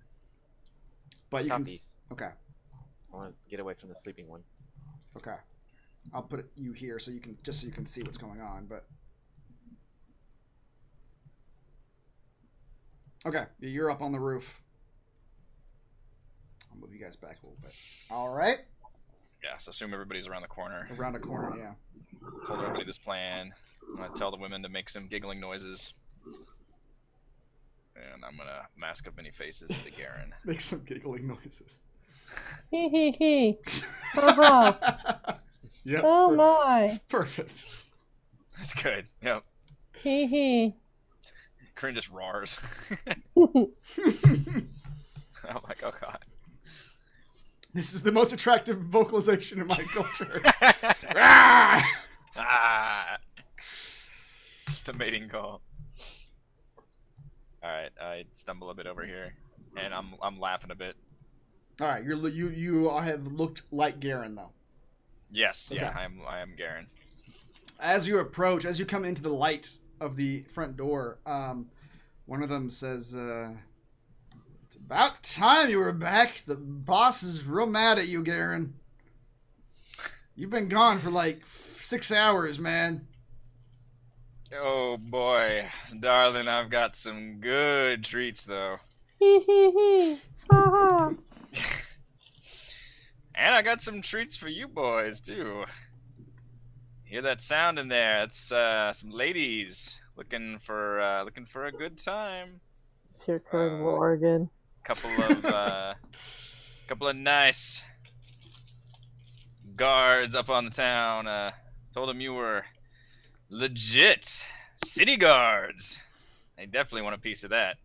Speaker 1: but
Speaker 5: Southeast.
Speaker 1: you can. Okay.
Speaker 5: I want to get away from the sleeping one.
Speaker 1: Okay. I'll put you here so you can see what's going on. But okay, you're up on the roof. I'll move you guys back a little bit. All right.
Speaker 2: Yeah, so assume everybody's around the corner.
Speaker 1: Around a corner, yeah.
Speaker 2: Told everybody this plan. I'm gonna tell the women to make some giggling noises. And I'm gonna mask of many faces into Garen.
Speaker 1: Make some giggling noises.
Speaker 3: Hee hee hee. Haha.
Speaker 1: Yep.
Speaker 3: Oh my.
Speaker 1: Perfect.
Speaker 2: That's good. Yep.
Speaker 3: Hee hee.
Speaker 2: Corinne just roars. I'm like, oh god.
Speaker 1: This is the most attractive vocalization in my culture.
Speaker 2: It's the mating call. All right, I stumble a bit over here, and I'm laughing a bit.
Speaker 1: All right, you have looked like Garen though.
Speaker 2: Yes,
Speaker 1: Okay.
Speaker 2: yeah, I am Garen.
Speaker 1: As you approach, as you come into the light of the front door, one of them says, "It's about time you were back. The boss is real mad at you, Garen. You've been gone for like 6 hours, man."
Speaker 2: Oh boy, darling, I've got some good treats though.
Speaker 3: Hee hee hee. Haha.
Speaker 2: And I got some treats for you boys too. Hear that sound in there? It's some ladies looking for a good time.
Speaker 3: Let's hear Corinne roar again.
Speaker 2: Couple of nice guards up on the town. Told them you were legit city guards. They definitely want a piece of that.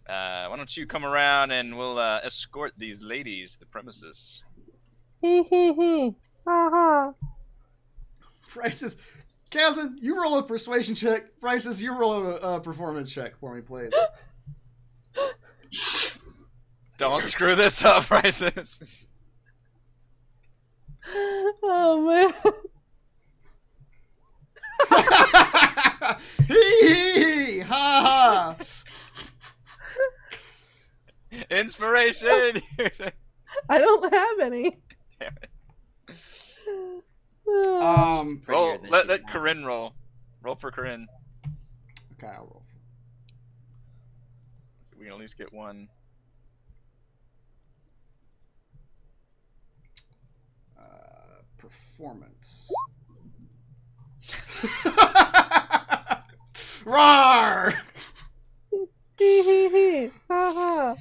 Speaker 2: Why don't you come around and we'll escort these ladies to the premises.
Speaker 3: Hee hee hee. Haha.
Speaker 1: Bryce's, Kazan, you roll a persuasion check. Bryce's, you roll a performance check for me, please.
Speaker 2: Don't screw this up, Bryces.
Speaker 3: Oh man.
Speaker 1: Hee hee ha ha.
Speaker 2: Inspiration.
Speaker 3: I don't have any.
Speaker 2: Damn it.
Speaker 3: Oh.
Speaker 2: Roll.
Speaker 5: Prettier than
Speaker 2: Let
Speaker 5: she's not.
Speaker 2: Corinne roll. Roll for Corinne.
Speaker 1: Okay, I'll roll.
Speaker 2: So we can at least get one.
Speaker 1: Performance. Roar!
Speaker 3: Hee hee hee. Haha.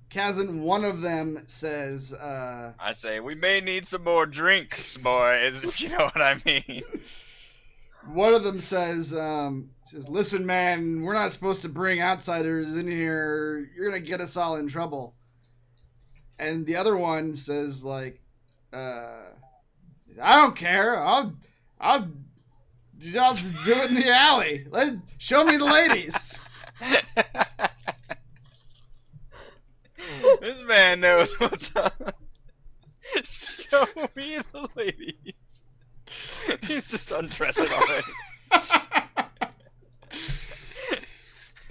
Speaker 1: Kazan, one of them says,
Speaker 2: I say we may need some more drinks, boys, if you know what I mean.
Speaker 1: one of them says, listen, man, we're not supposed to bring outsiders in here. You're going to get us all in trouble. And the other one says, like, I don't care. I'll do it in the alley. Show me the ladies.
Speaker 2: This man knows what's up. Show me the ladies. He's just undressing already.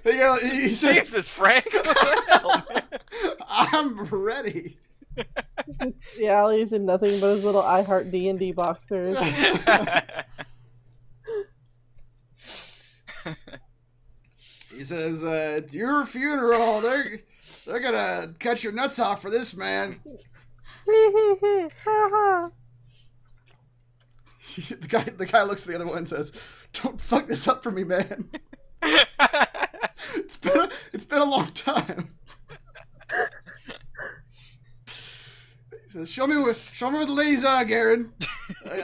Speaker 1: He says,
Speaker 2: Jesus, Frank. What the hell, man?
Speaker 1: I'm ready.
Speaker 3: The alley's in nothing but his little I Heart D&D boxers.
Speaker 1: He says, it's your funeral. They're gonna cut your nuts off for this, man.
Speaker 3: Hee hee hee. Haha.
Speaker 1: The guy looks at the other one and says, "Don't fuck this up for me, man. It's been a long time." He says, "Show me where the ladies are, Garen.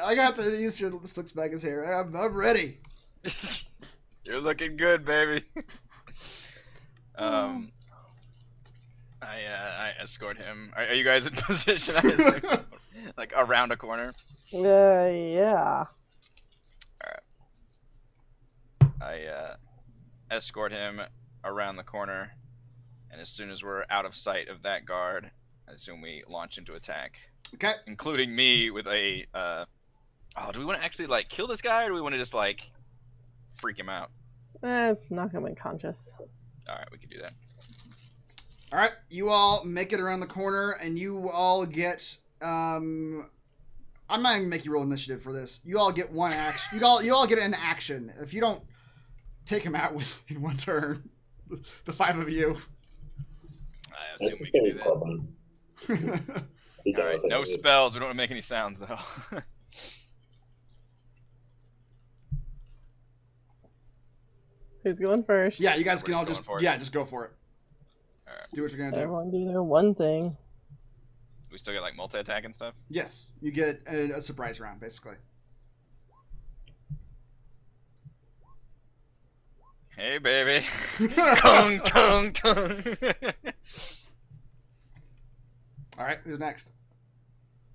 Speaker 1: I got the." He just looks back his hair. I'm ready.
Speaker 2: You're looking good, baby. I escort him. Are you guys in position? I assume? Like around a corner.
Speaker 3: Yeah.
Speaker 2: I escort him around the corner, and as soon as we're out of sight of that guard, I assume we launch into attack.
Speaker 1: Okay.
Speaker 2: Including me with a, do we want to actually, like, kill this guy, or do we want to just, like, freak him out?
Speaker 3: It's not gonna be conscious.
Speaker 2: Alright, we can do that.
Speaker 1: All right, you all make it around the corner, and you all get. I'm not even gonna make you roll initiative for this. You all get one action. You all get an action. If you don't take him out in one turn, the 5 of you.
Speaker 2: I assume we can do that. Alright, no spells. We don't want to make any sounds, though.
Speaker 3: Who's going first?
Speaker 1: Yeah, you guys can all
Speaker 2: Everybody's
Speaker 1: just
Speaker 2: going for it.
Speaker 1: just go for it.
Speaker 2: Alright.
Speaker 1: Do what you're gonna do.
Speaker 3: Everyone do their one thing.
Speaker 2: We still get, like, multi-attack and stuff?
Speaker 1: Yes, you get a surprise round, basically.
Speaker 2: Hey, baby. Tung, tung, tung.
Speaker 1: All right, who's next?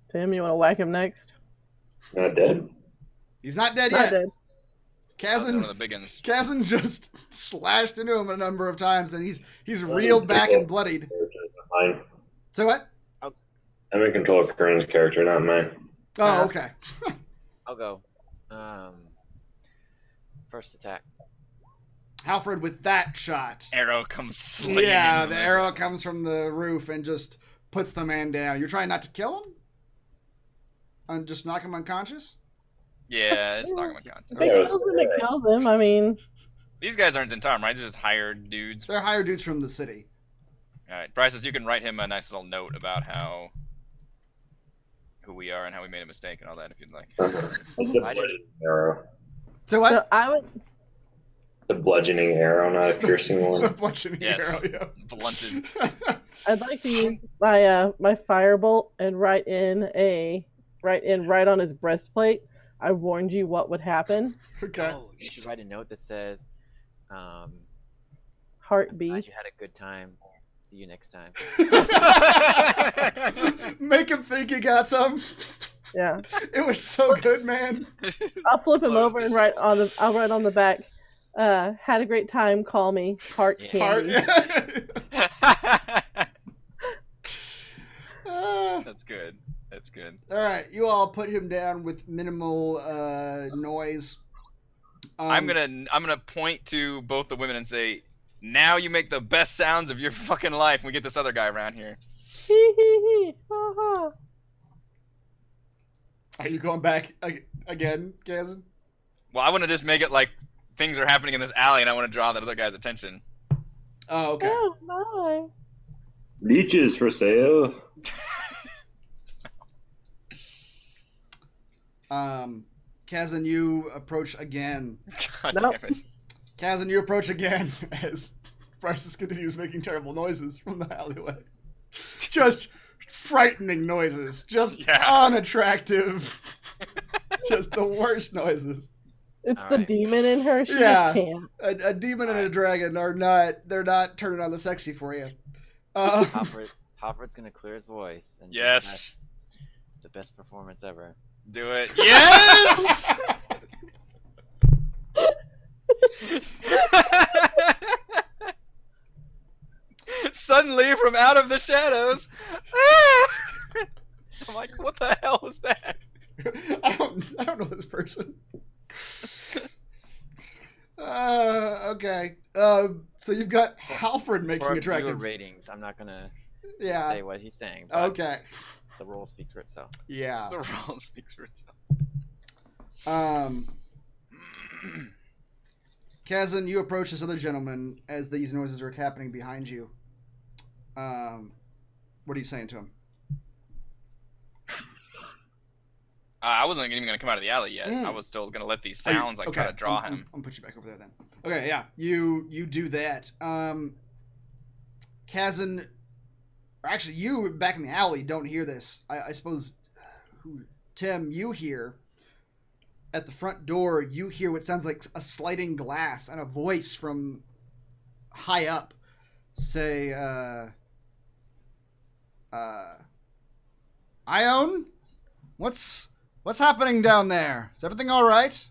Speaker 3: Tim, you want to whack him next?
Speaker 4: Not dead.
Speaker 1: He's not dead
Speaker 3: Not
Speaker 1: yet.
Speaker 3: dead.
Speaker 2: One of
Speaker 1: Kazan,
Speaker 2: the big ones.
Speaker 1: Kazan just slashed into him a number of times, and he's reeled back and bloodied.
Speaker 4: Mine.
Speaker 1: So what?
Speaker 4: I'm in control of Kern's character, not mine.
Speaker 1: Oh, okay.
Speaker 5: I'll go. First attack.
Speaker 1: Alfred with that shot.
Speaker 2: Arrow comes slinging.
Speaker 1: Yeah,
Speaker 2: into
Speaker 1: the
Speaker 2: him.
Speaker 1: arrow comes from the roof and just puts the man down. You're trying not to kill him? And just knock him unconscious?
Speaker 2: Yeah, it's not going to
Speaker 3: If it kills him, it kills him. I mean,
Speaker 2: These guys aren't in town, right? They're just hired dudes.
Speaker 1: They're hired dudes from the city.
Speaker 2: Alright, Bryce, you can write him a nice little note about who we are and how we made a mistake and all that if you'd like.
Speaker 4: It's a bludgeoning arrow.
Speaker 1: So what?
Speaker 3: so I would.
Speaker 4: A bludgeoning arrow, not a piercing one.
Speaker 1: Bludgeoning
Speaker 2: Yes.
Speaker 1: arrow,
Speaker 2: Blunted.
Speaker 1: yeah.
Speaker 3: I'd like to use my my firebolt and write on his breastplate. I warned you what would happen.
Speaker 1: Okay.
Speaker 5: Oh, you should write a note that says,
Speaker 3: Heartbeat.
Speaker 5: glad you had a good time. See you next time.
Speaker 1: Make him think he got some.
Speaker 3: Yeah.
Speaker 1: It was so good, man.
Speaker 3: I'll flip him
Speaker 2: Close
Speaker 3: over
Speaker 2: to
Speaker 3: and
Speaker 2: show.
Speaker 3: I'll write on the back. Had a great time. Call me Heart
Speaker 5: Yeah.
Speaker 3: Candy.
Speaker 2: That's good. That's good.
Speaker 1: All right, you all put him down with minimal noise.
Speaker 2: I'm gonna point to both the women and say, now you make the best sounds of your fucking life when we get this other guy around here.
Speaker 3: Hee hee hee. Ha ha.
Speaker 1: Are you going back again, Kazan?
Speaker 2: Well, I want to just make it like things are happening in this alley and I want to draw that other guy's attention.
Speaker 1: Oh, okay.
Speaker 3: Oh my.
Speaker 4: Leeches for sale.
Speaker 1: Kazan, you approach again.
Speaker 2: God
Speaker 3: Nope.
Speaker 2: damn it.
Speaker 1: Kazan, you approach again as Bryce continues making terrible noises from the alleyway. Just frightening noises. Just
Speaker 2: Yeah.
Speaker 1: unattractive. Just the worst noises.
Speaker 3: It's
Speaker 5: All
Speaker 3: the
Speaker 5: right.
Speaker 3: demon in her. She
Speaker 1: Yeah.
Speaker 3: just can't.
Speaker 1: A demon and a dragon are they're not turning on the sexy for you.
Speaker 5: Hopper's gonna clear his voice. And do
Speaker 2: Yes.
Speaker 5: the best performance ever.
Speaker 2: Do it. Yes! Suddenly, from out of the shadows, I'm like, what the hell was that?
Speaker 1: I don't know this person. Okay. So you've got Halford making
Speaker 5: For viewer
Speaker 1: attractive.
Speaker 5: ratings, I'm not gonna
Speaker 1: Yeah.
Speaker 5: say what he's saying. But
Speaker 1: Okay.
Speaker 5: The role speaks for itself.
Speaker 1: Yeah.
Speaker 2: The roll speaks for itself.
Speaker 1: Kazan, you approach this other gentleman as these noises are happening behind you. What are you saying to him?
Speaker 2: I wasn't even going to come out of the alley yet.
Speaker 1: Mm.
Speaker 2: I was still going to let these
Speaker 1: Are you-
Speaker 2: sounds like
Speaker 1: okay,
Speaker 2: try to draw
Speaker 1: I'm
Speaker 2: him.
Speaker 1: gonna put you back over there then. Okay, yeah. You do that. Kazan, or actually you back in the alley don't hear this. I suppose Tim, you hear at the front door, you hear what sounds like a sliding glass and a voice from high up say, Ione? What's happening down there? Is everything all right?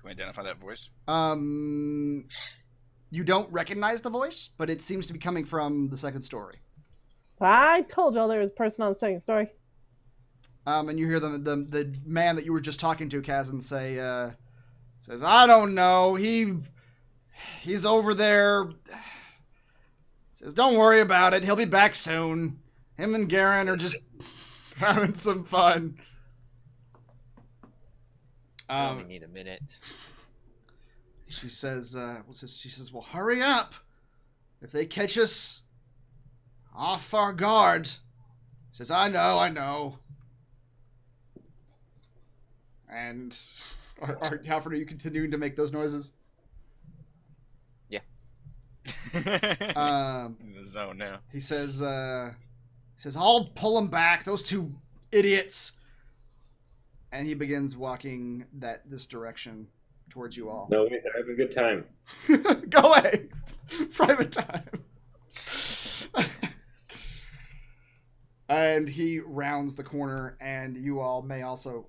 Speaker 2: Can we identify that voice?
Speaker 1: You don't recognize the voice, but it seems to be coming from the second story.
Speaker 3: I told y'all there was a person on the second story.
Speaker 1: And you hear the man that you were just talking to, Kazan, says, I don't know. He's over there. Says, don't worry about it. He'll be back soon. Him and Garen are just having some fun.
Speaker 5: We only need a minute.
Speaker 1: She says, well, hurry up. If they catch us off our guard. He says, I know. And Halford, are you continuing to make those noises?
Speaker 5: Yeah.
Speaker 2: In the zone now.
Speaker 1: He says, I'll pull them back, those two idiots. And he begins walking this direction towards you all.
Speaker 4: No, wait, they're having a good time.
Speaker 1: Go away. Private time. And he rounds the corner, and you all may also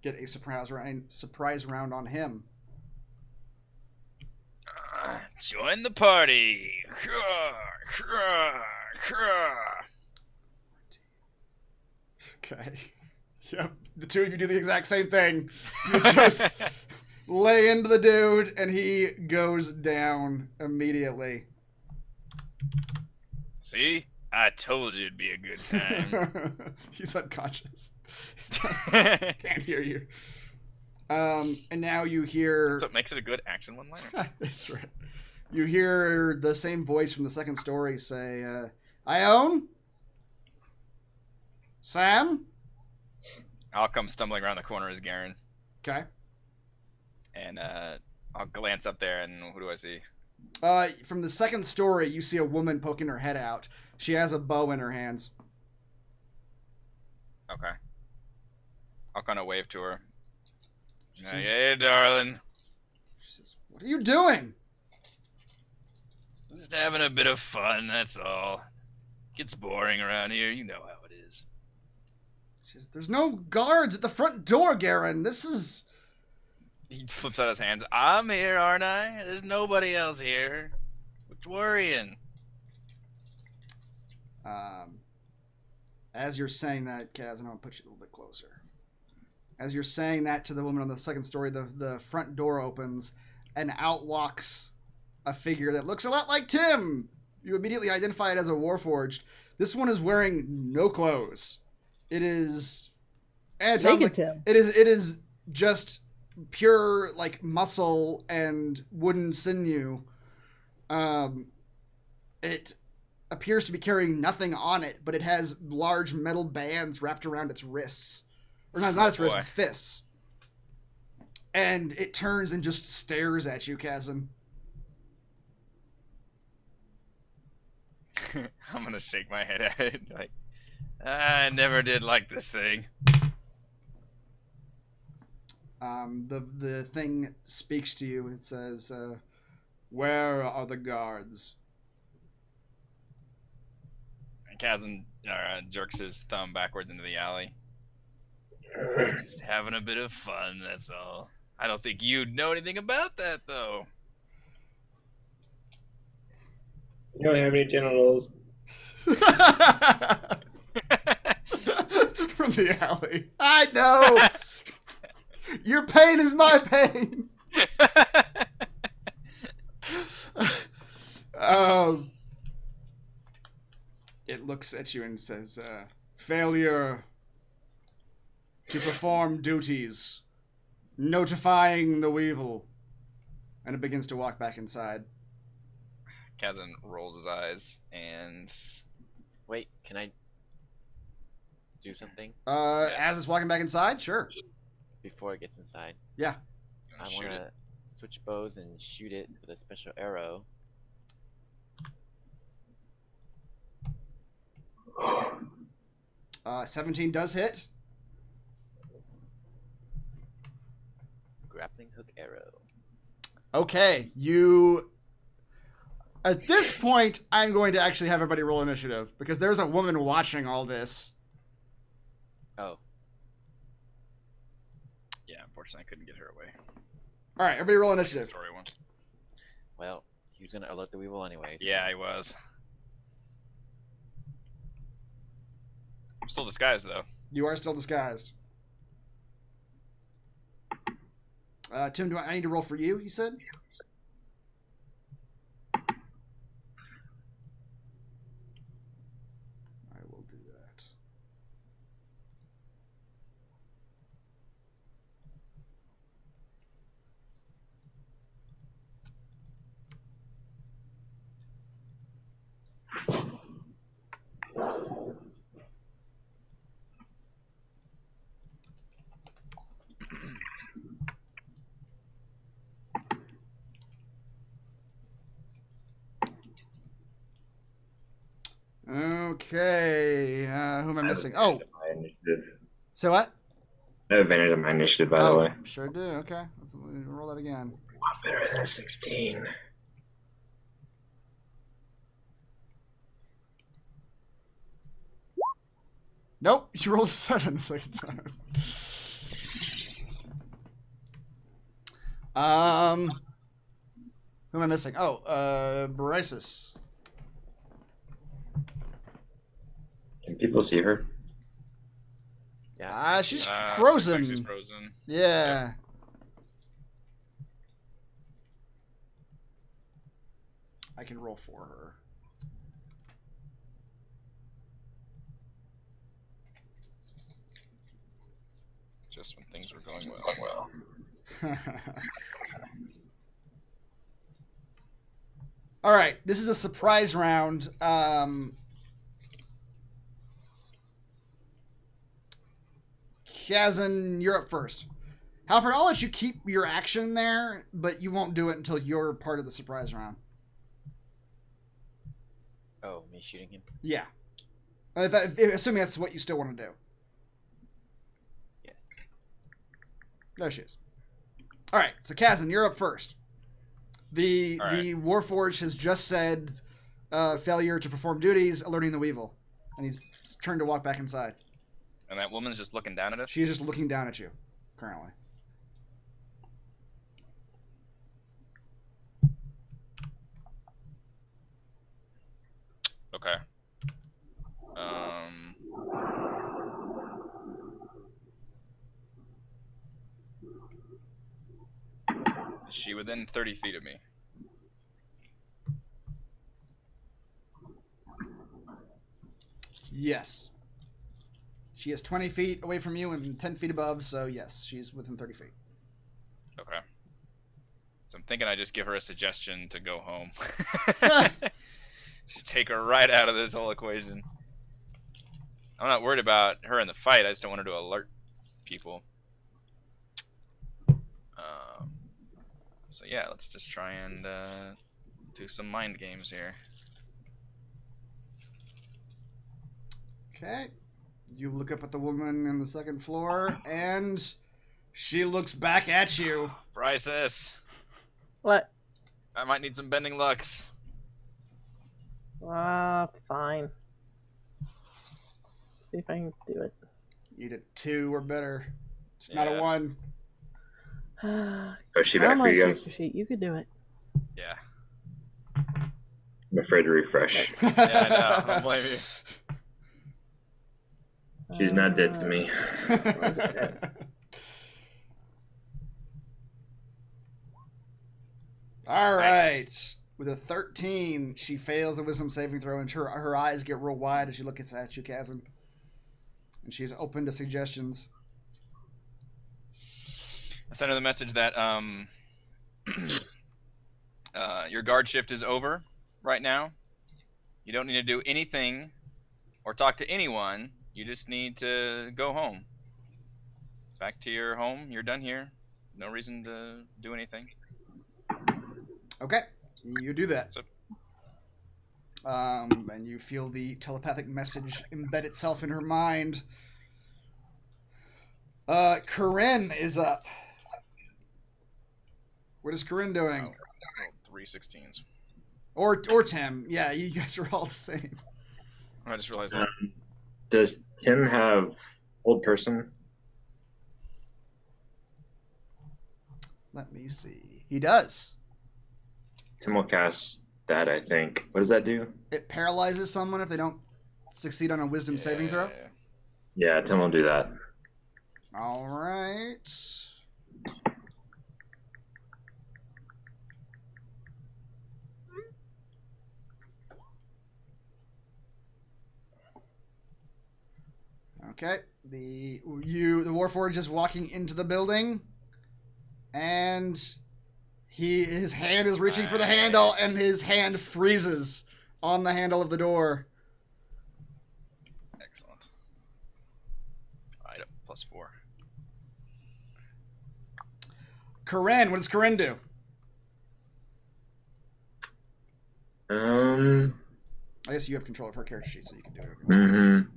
Speaker 1: get a surprise round on him.
Speaker 2: Join the party.
Speaker 1: Okay. Yep. The two of you do the exact same thing. You just lay into the dude, and he goes down immediately.
Speaker 2: See? I told you it'd be a good time.
Speaker 1: He's unconscious. Can't hear you. And now you hear...
Speaker 2: That's what makes it a good action one-liner.
Speaker 1: That's right. You hear the same voice from the second story say, Ione? Sam?
Speaker 2: I'll come stumbling around the corner as Garen.
Speaker 1: Okay.
Speaker 2: And I'll glance up there, and who do I see?
Speaker 1: From the second story, you see a woman poking her head out. She has a bow in her hands.
Speaker 2: Okay. I'll kind of wave to her. Hey, darling.
Speaker 1: She says, what are you doing?
Speaker 2: Just having a bit of fun, that's all. Gets boring around here, you know how it is.
Speaker 1: She says, there's no guards at the front door, Garen. This is...
Speaker 2: He flips out his hands. I'm here, aren't I? There's nobody else here. What's worrying?
Speaker 1: As you're saying that, Kaz, and I'll put you a little bit closer. As you're saying that to the woman on the second story, the front door opens, and out walks a figure that looks a lot like Tim. You immediately identify it as a Warforged. This one is wearing no clothes. It is...
Speaker 3: Naked Tim.
Speaker 1: It is just pure, like, muscle and wooden sinew. It appears to be carrying nothing on it, but it has large metal bands wrapped around its wrists. Or not its wrists, its fists. And it turns and just stares at you, Kazan.
Speaker 2: I'm gonna shake my head at it, like, I never did like this thing.
Speaker 1: The thing speaks to you. It says, where are the guards?
Speaker 2: And Kazan jerks his thumb backwards into the alley. Just having a bit of fun, that's all. I don't think you'd know anything about that, though.
Speaker 4: You don't have any genitals.
Speaker 1: From the alley. I know! Your pain is my pain! It looks at you and says, failure to perform duties, notifying the Weevil. And it begins to walk back inside.
Speaker 2: Kazan rolls his eyes and...
Speaker 5: Wait, can I do something
Speaker 2: Yes.
Speaker 1: As it's walking back inside? Sure.
Speaker 5: before it gets inside?
Speaker 1: Yeah.
Speaker 5: I
Speaker 2: shoot
Speaker 5: want
Speaker 2: it.
Speaker 5: to switch bows and shoot it with a special arrow.
Speaker 1: Uh, 17 does hit.
Speaker 5: Grappling hook arrow.
Speaker 1: Okay, you... At this point, I'm going to actually have everybody roll initiative, because there's a woman watching all this.
Speaker 5: Oh,
Speaker 2: Yeah, unfortunately I couldn't get her away.
Speaker 1: All right, everybody roll
Speaker 2: Second
Speaker 1: initiative.
Speaker 2: story one.
Speaker 5: Well, he's gonna alert the Weevil anyway. So.
Speaker 2: Yeah, he was. I'm still disguised though.
Speaker 1: You are still disguised. Tim, I need to roll for you? You said. I will do that. Okay, who am I missing? Oh,
Speaker 4: My initiative.
Speaker 1: so what?
Speaker 4: I have advantage on my initiative, by the way.
Speaker 1: Sure do. Okay, let's roll that again.
Speaker 4: I'm better than a 16.
Speaker 1: Nope, you rolled a 7 the second time. Who am I missing? Oh, Brysis.
Speaker 4: Can people see her?
Speaker 5: Yeah.
Speaker 1: She's
Speaker 2: Looks
Speaker 1: frozen.
Speaker 2: like she's frozen.
Speaker 1: Yeah. I can roll for her.
Speaker 2: Just when things were going well.
Speaker 1: All right, this is a surprise round. Kazan, you're up first. However, I'll let you keep your action there, but you won't do it until you're part of the surprise round.
Speaker 5: Oh, me shooting him?
Speaker 1: Yeah. Assuming that's what you still want to do.
Speaker 5: Yes.
Speaker 1: There she is. All right, so Kazan, you're up first. The
Speaker 2: All right.
Speaker 1: Warforged has just said failure to perform duties, alerting the Weevil, and he's turned to walk back inside.
Speaker 2: And that woman's just looking down at us?
Speaker 1: She's just looking down at you, currently.
Speaker 2: Okay. Is she within 30 feet of me?
Speaker 1: Yes. She is 20 feet away from you and 10 feet above, so yes, she's within 30 feet.
Speaker 2: Okay. So I'm thinking I just give her a suggestion to go home. Just take her right out of this whole equation. I'm not worried about her in the fight. I just don't want her to alert people. So yeah, let's just try and do some mind games here.
Speaker 1: Okay. You look up at the woman on the second floor, and she looks back at you.
Speaker 2: Brysis,
Speaker 3: What?
Speaker 2: I might need some bending lucks.
Speaker 3: Fine. See if I can do it.
Speaker 1: You need a 2 or better. It's not a
Speaker 2: Yeah.
Speaker 1: 1.
Speaker 4: Oh, is she back
Speaker 3: I'm
Speaker 4: for
Speaker 3: on
Speaker 4: you guys?
Speaker 3: character sheet. You could do it.
Speaker 2: Yeah.
Speaker 4: I'm afraid to refresh.
Speaker 2: Yeah, I know. I don't blame you.
Speaker 4: She's not dead to me.
Speaker 1: All right.
Speaker 2: Nice.
Speaker 1: With a 13, she fails a wisdom saving throw, and her eyes get real wide as she looks at you, Kazan. And she's open to suggestions.
Speaker 2: I sent her the message that your guard shift is over right now. You don't need to do anything or talk to anyone. You just need to go home. Back to your home. You're done here. No reason to do anything.
Speaker 1: Okay, you do that.
Speaker 2: So-
Speaker 1: And you feel the telepathic message embed itself in her mind. Corinne is up. What is Corinne doing?
Speaker 2: Oh, 3 16s.
Speaker 1: Or Tim. Yeah, you guys are all the same.
Speaker 2: I just realized that.
Speaker 4: Does Tim have old person?
Speaker 1: Let me see. He does.
Speaker 4: Tim will cast that, I think. What does that do?
Speaker 1: It paralyzes someone if they don't succeed on a wisdom saving throw.
Speaker 4: Yeah, Tim will do that.
Speaker 1: All right. Okay. The Warforged is walking into the building, and his hand is reaching for the handle, and his hand freezes on the handle of the door.
Speaker 2: Excellent. Item +4.
Speaker 1: Corinne, what does Corinne do? I guess you have control of her character sheet, so you can do it.
Speaker 4: Mm-hmm.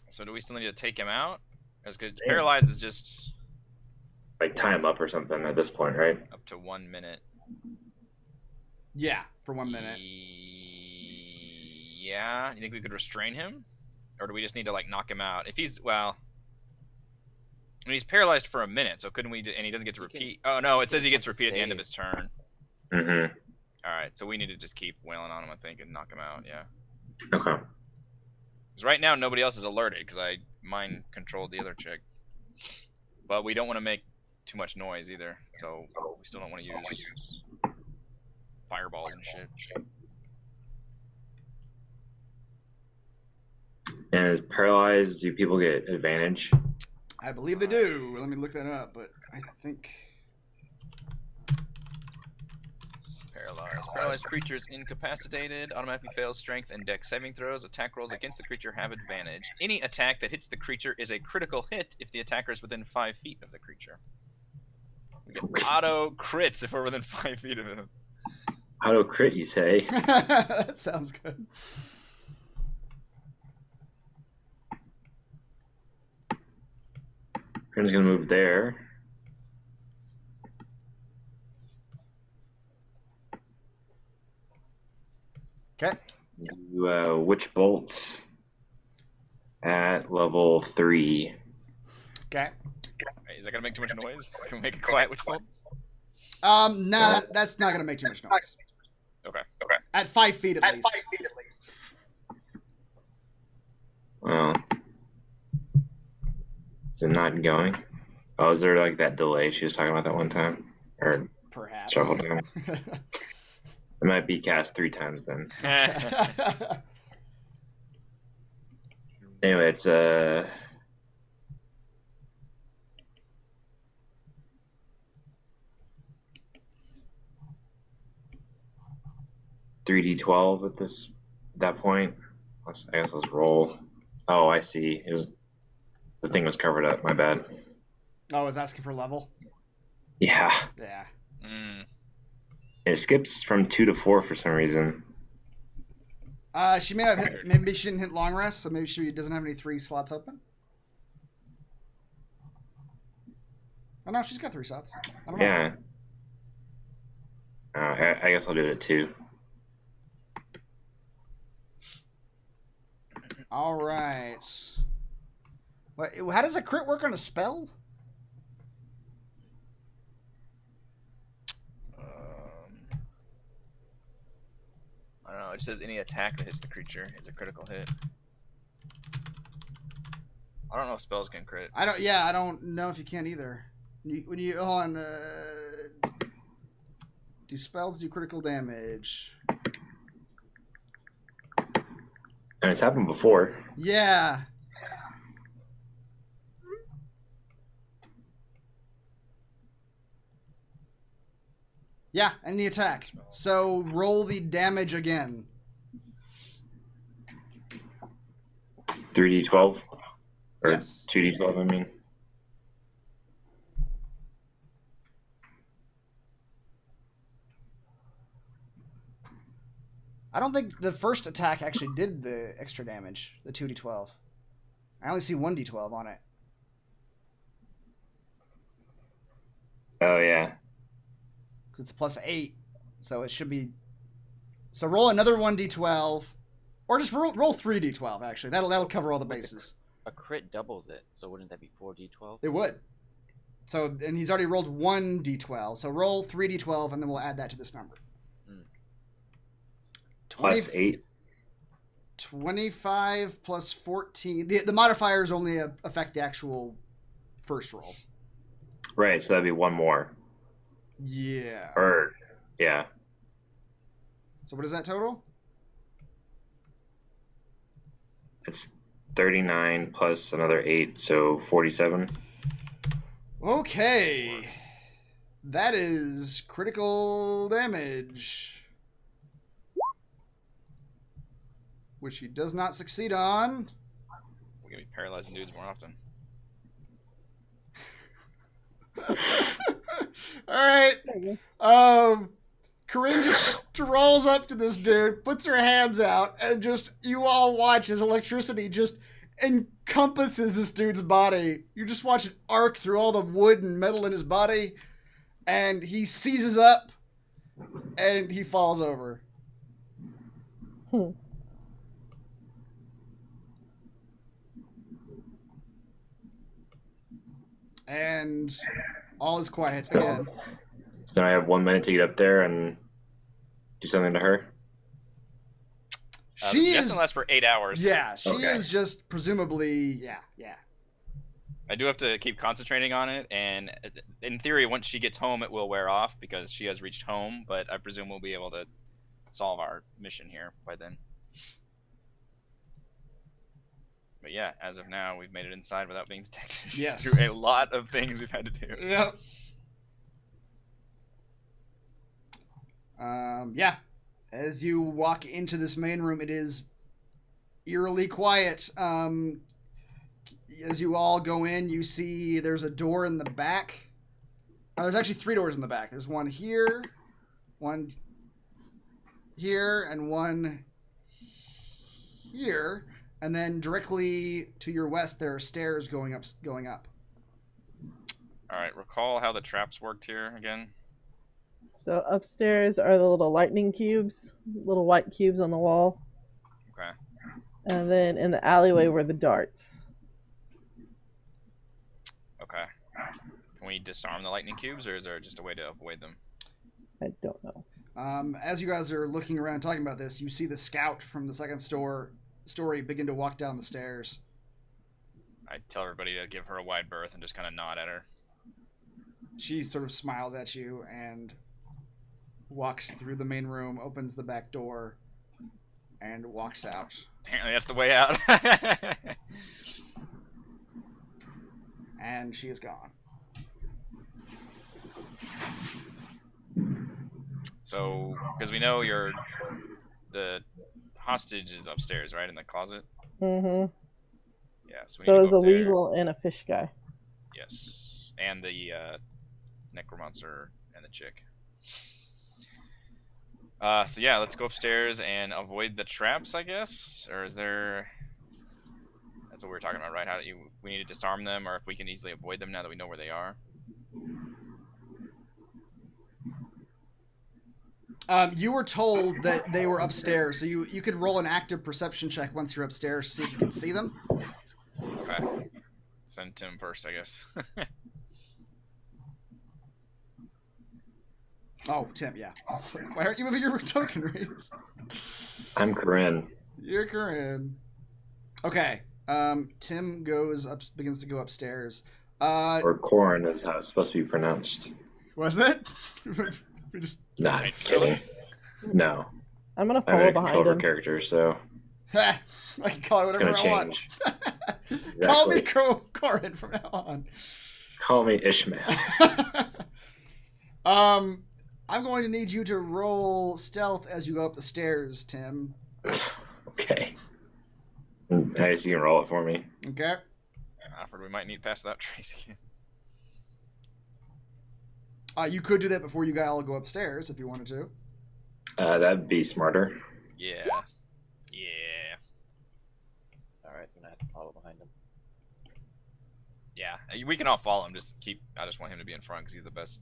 Speaker 2: So do we still need to take him out? Because paralyzed is just
Speaker 4: Like tie him up or something at this point, right?
Speaker 2: up to 1 minute.
Speaker 1: Yeah, for 1 minute.
Speaker 2: Yeah. You think we could restrain him? Or do we just need to, like, knock him out? If he's, well... I mean, he's paralyzed for a minute, so couldn't we... And he doesn't get to repeat... Oh, no, it says he gets to repeat at the end of his turn.
Speaker 4: Mm-hmm.
Speaker 2: Alright, so we need to just keep wailing on him, I think, and knock him out, yeah.
Speaker 4: Okay.
Speaker 2: Because right now, nobody else is alerted, because I mind-controlled the other chick. But we don't want to make too much noise, either, so we still don't want to use fireballs and shit.
Speaker 4: And is paralyzed, do people get advantage?
Speaker 1: I believe they do. Let me look that up, but I think...
Speaker 2: Paralyzed creatures incapacitated, automatically fails strength and dex saving throws. Attack rolls against the creature have advantage. Any attack that hits the creature is a critical hit if the attacker is within 5 feet of the creature. We get auto crits if we're within 5 feet of him.
Speaker 4: Auto crit, you say?
Speaker 1: That sounds good.
Speaker 4: Corinne's gonna move there.
Speaker 1: Okay.
Speaker 4: Do witch bolts at level 3.
Speaker 1: Okay.
Speaker 2: Wait, is that gonna make too much noise? Can we make a quiet witch bolt?
Speaker 1: Nah, that's not gonna make too much noise.
Speaker 2: Okay.
Speaker 1: At 5 feet at least.
Speaker 4: Well, is it not going? Oh, is there like that delay she was talking about that one time? Or
Speaker 1: Perhaps.
Speaker 4: several times? It might be cast 3 times then. Anyway, it's 3d12 at that point. I guess let's roll. Oh, I see. The thing was covered up. My bad.
Speaker 1: Oh, it's asking for level?
Speaker 4: Yeah.
Speaker 1: Yeah.
Speaker 4: It skips from 2 to 4 for some reason.
Speaker 1: She may have hit, maybe she didn't hit long rest, so maybe she doesn't have any 3 slots open. Oh no, she's got 3 slots. I don't know.
Speaker 4: Yeah. I guess I'll do it at 2.
Speaker 1: All right. What? How does a crit work on a spell?
Speaker 2: I don't know. It just says any attack that hits the creature is a critical hit. I don't know if spells can crit.
Speaker 1: I don't know if you can either. When you hold on, do spells do critical damage?
Speaker 4: And it's happened before.
Speaker 1: Yeah. Yeah, any attack. So roll the damage again.
Speaker 4: 3d12? Or
Speaker 1: Yes.
Speaker 4: 2d12, I mean.
Speaker 1: I don't think the first attack actually did the extra damage, the 2d12. I only see 1d12 on it.
Speaker 4: Oh, yeah.
Speaker 1: Because it's +8, so it should be... So roll another 1d12, or just roll 3d12, actually. That'll cover all the bases.
Speaker 5: A crit doubles it, so wouldn't that be 4d12?
Speaker 1: It would. So, and he's already rolled 1d12. So roll 3d12, and then we'll add that to this number.
Speaker 4: Plus 8.
Speaker 1: 25 plus 14. The modifiers only affect the actual first roll.
Speaker 4: Right, so that'd be one more.
Speaker 1: Yeah.
Speaker 4: Or, yeah.
Speaker 1: So what is that total?
Speaker 4: It's 39 plus another 8, so 47.
Speaker 1: Okay. That is critical damage. Which he does not succeed on.
Speaker 2: We're gonna be paralyzing dudes more often.
Speaker 1: Alright. Corinne just strolls up to this dude, puts her hands out, and just, you all watch as electricity just encompasses this dude's body. You just watch it arc through all the wood and metal in his body, and he seizes up, and he falls over. And all is quiet again.
Speaker 4: So now I have 1 minute to get up there and do something to her.
Speaker 1: She
Speaker 2: The
Speaker 1: is
Speaker 2: suggestion lasts for 8 hours.
Speaker 1: Yeah, she
Speaker 4: Okay.
Speaker 1: is just presumably yeah.
Speaker 2: I do have to keep concentrating on it, and in theory, once she gets home, it will wear off because she has reached home. But I presume we'll be able to solve our mission here by then. But yeah, as of now, we've made it inside without being detected.
Speaker 1: Yes.
Speaker 2: Through a lot of things we've had to do.
Speaker 1: Yep. Yeah. As you walk into this main room, it is eerily quiet. As you all go in, you see there's a door in the back. There's actually 3 doors in the back. There's one here, one here, and one here. And then directly to your west, there are stairs going up.
Speaker 2: All right, recall how the traps worked here again.
Speaker 3: So upstairs are the little lightning cubes, little white cubes on the wall.
Speaker 2: Okay.
Speaker 3: And then in the alleyway were the darts.
Speaker 2: Okay. Can we disarm the lightning cubes, or is there just a way to avoid them?
Speaker 3: I don't know.
Speaker 1: As you guys are looking around talking about this, you see the scout from the second story begin to walk down the stairs.
Speaker 2: I tell everybody to give her a wide berth and just kind of nod at her.
Speaker 1: She sort of smiles at you and walks through the main room, opens the back door, and walks out.
Speaker 2: Apparently that's the way out.
Speaker 1: And she is gone.
Speaker 2: So, because we know the hostage is upstairs, right, in the closet?
Speaker 3: Mm-hmm.
Speaker 2: Yeah, so we
Speaker 3: So
Speaker 2: need
Speaker 3: it
Speaker 2: to
Speaker 3: was
Speaker 2: go
Speaker 3: a
Speaker 2: up there.
Speaker 3: Weevil and a fish guy.
Speaker 2: Yes, and the necromancer and the chick. So yeah, let's go upstairs and avoid the traps, I guess? Or is there... That's what we were talking about, right? We need to disarm them, or if we can easily avoid them now that we know where they are.
Speaker 1: You were told that they were upstairs, so you could roll an active perception check once you're upstairs to see if you can see them.
Speaker 2: Okay. Send Tim first, I guess.
Speaker 1: Oh, Tim, yeah. Why aren't you moving your token, Reese?
Speaker 4: I'm Corinne.
Speaker 1: You're Corinne. Okay. Tim begins to go upstairs.
Speaker 4: Or Corin is how it's supposed to be pronounced.
Speaker 1: Was it? We just
Speaker 4: Not
Speaker 2: Right,
Speaker 4: kidding. No.
Speaker 3: I'm gonna
Speaker 4: I'm
Speaker 3: follow
Speaker 4: a
Speaker 3: behind
Speaker 4: controller
Speaker 3: him.
Speaker 4: character, so
Speaker 1: I can call it
Speaker 4: it's
Speaker 1: whatever
Speaker 4: gonna
Speaker 1: I want.
Speaker 4: change.
Speaker 1: Call me
Speaker 4: Exactly.
Speaker 1: Corin from now on.
Speaker 4: Call me Ishmael.
Speaker 1: I'm going to need you to roll stealth as you go up the stairs, Tim.
Speaker 4: Okay. I guess you can roll it for me.
Speaker 1: Okay.
Speaker 2: Alfred, we might need to pass without Tracy.
Speaker 1: You could do that before you guys all go upstairs if you wanted to.
Speaker 4: That'd be smarter.
Speaker 2: Yeah. Yeah.
Speaker 5: Alright, then I have to follow behind him.
Speaker 2: Yeah. We can all follow him. I just want him to be in front because he's the best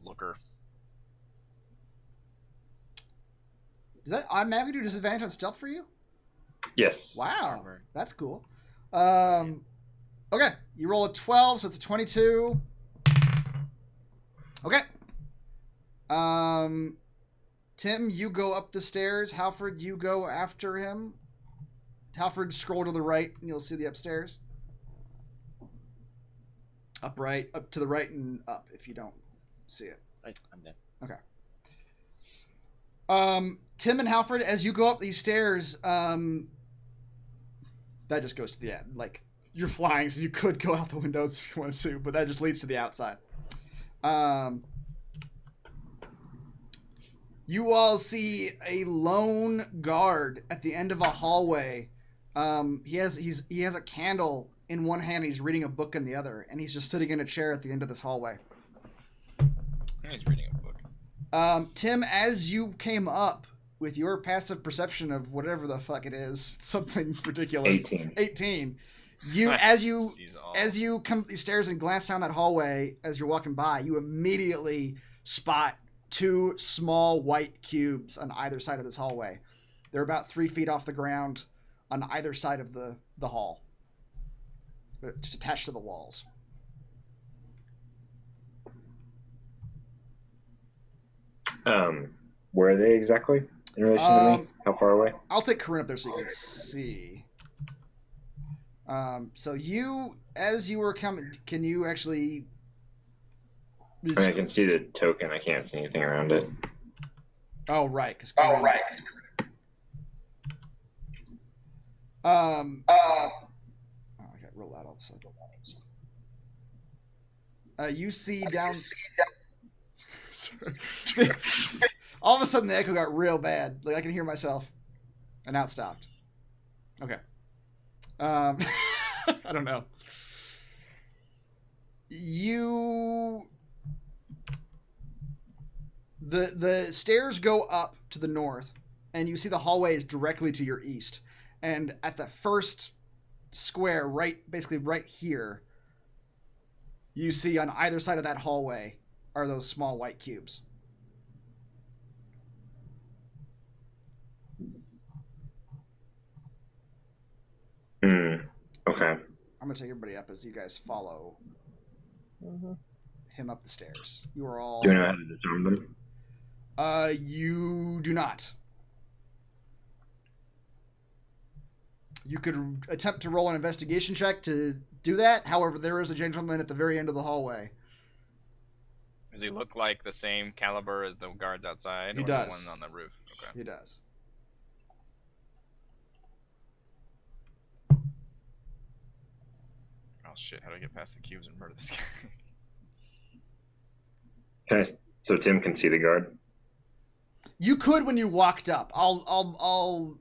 Speaker 2: looker.
Speaker 1: Does that automatically do disadvantage on stealth for you?
Speaker 4: Yes.
Speaker 1: Wow.
Speaker 2: Armor.
Speaker 1: That's cool. Okay. You roll a 12, so it's a 22. Okay. Tim, you go up the stairs. Halford, you go after him. Halford, scroll to the right, and you'll see the upstairs. Up to the right, and up if you don't see it.
Speaker 5: I'm dead.
Speaker 1: Okay. Tim and Halford, as you go up these stairs, that just goes to the end. Like, you're flying, so you could go out the windows if you wanted to, but that just leads to the outside. You all see a lone guard at the end of a hallway. He has a candle in one hand, he's reading a book in the other, and he's just sitting in a chair at the end of this hallway.
Speaker 2: He's reading a book.
Speaker 1: Tim, as you came up with your passive perception of whatever the fuck it is, it's something ridiculous. 18. As you come up these stairs and glance down that hallway as you're walking by, you immediately spot 2 small white cubes on either side of this hallway. They're about 3 feet off the ground on either side of the hall. Just attached to the walls.
Speaker 4: Where are they exactly in relation to me? How far away?
Speaker 1: I'll take Corinne up there so you can see. So you, as you were coming, can you actually...
Speaker 4: I can see the token. I can't see anything around it.
Speaker 1: Oh, right. I got roll out all of a sudden. You see down... all of a sudden the echo got real bad. Like, I can hear myself. And now it stopped. Okay. I don't know. The stairs go up to the north, and you see the hallway is directly to your east. And at the first square, basically right here, you see on either side of that hallway are those small white cubes.
Speaker 4: Okay.
Speaker 1: I'm going to take everybody up as you guys follow him up the stairs. You are all...
Speaker 4: Do you know how to disarm them?
Speaker 1: You do not. You could attempt to roll an investigation check to do that. However, there is a gentleman at the very end of the hallway.
Speaker 2: Does he look like the same caliber as the guards outside?
Speaker 1: He
Speaker 2: or
Speaker 1: does.
Speaker 2: The one on the roof? Okay.
Speaker 1: He does.
Speaker 2: Oh shit! How do I get past the cubes and murder this guy?
Speaker 4: So Tim can see the guard?
Speaker 1: You could when you walked up. I'll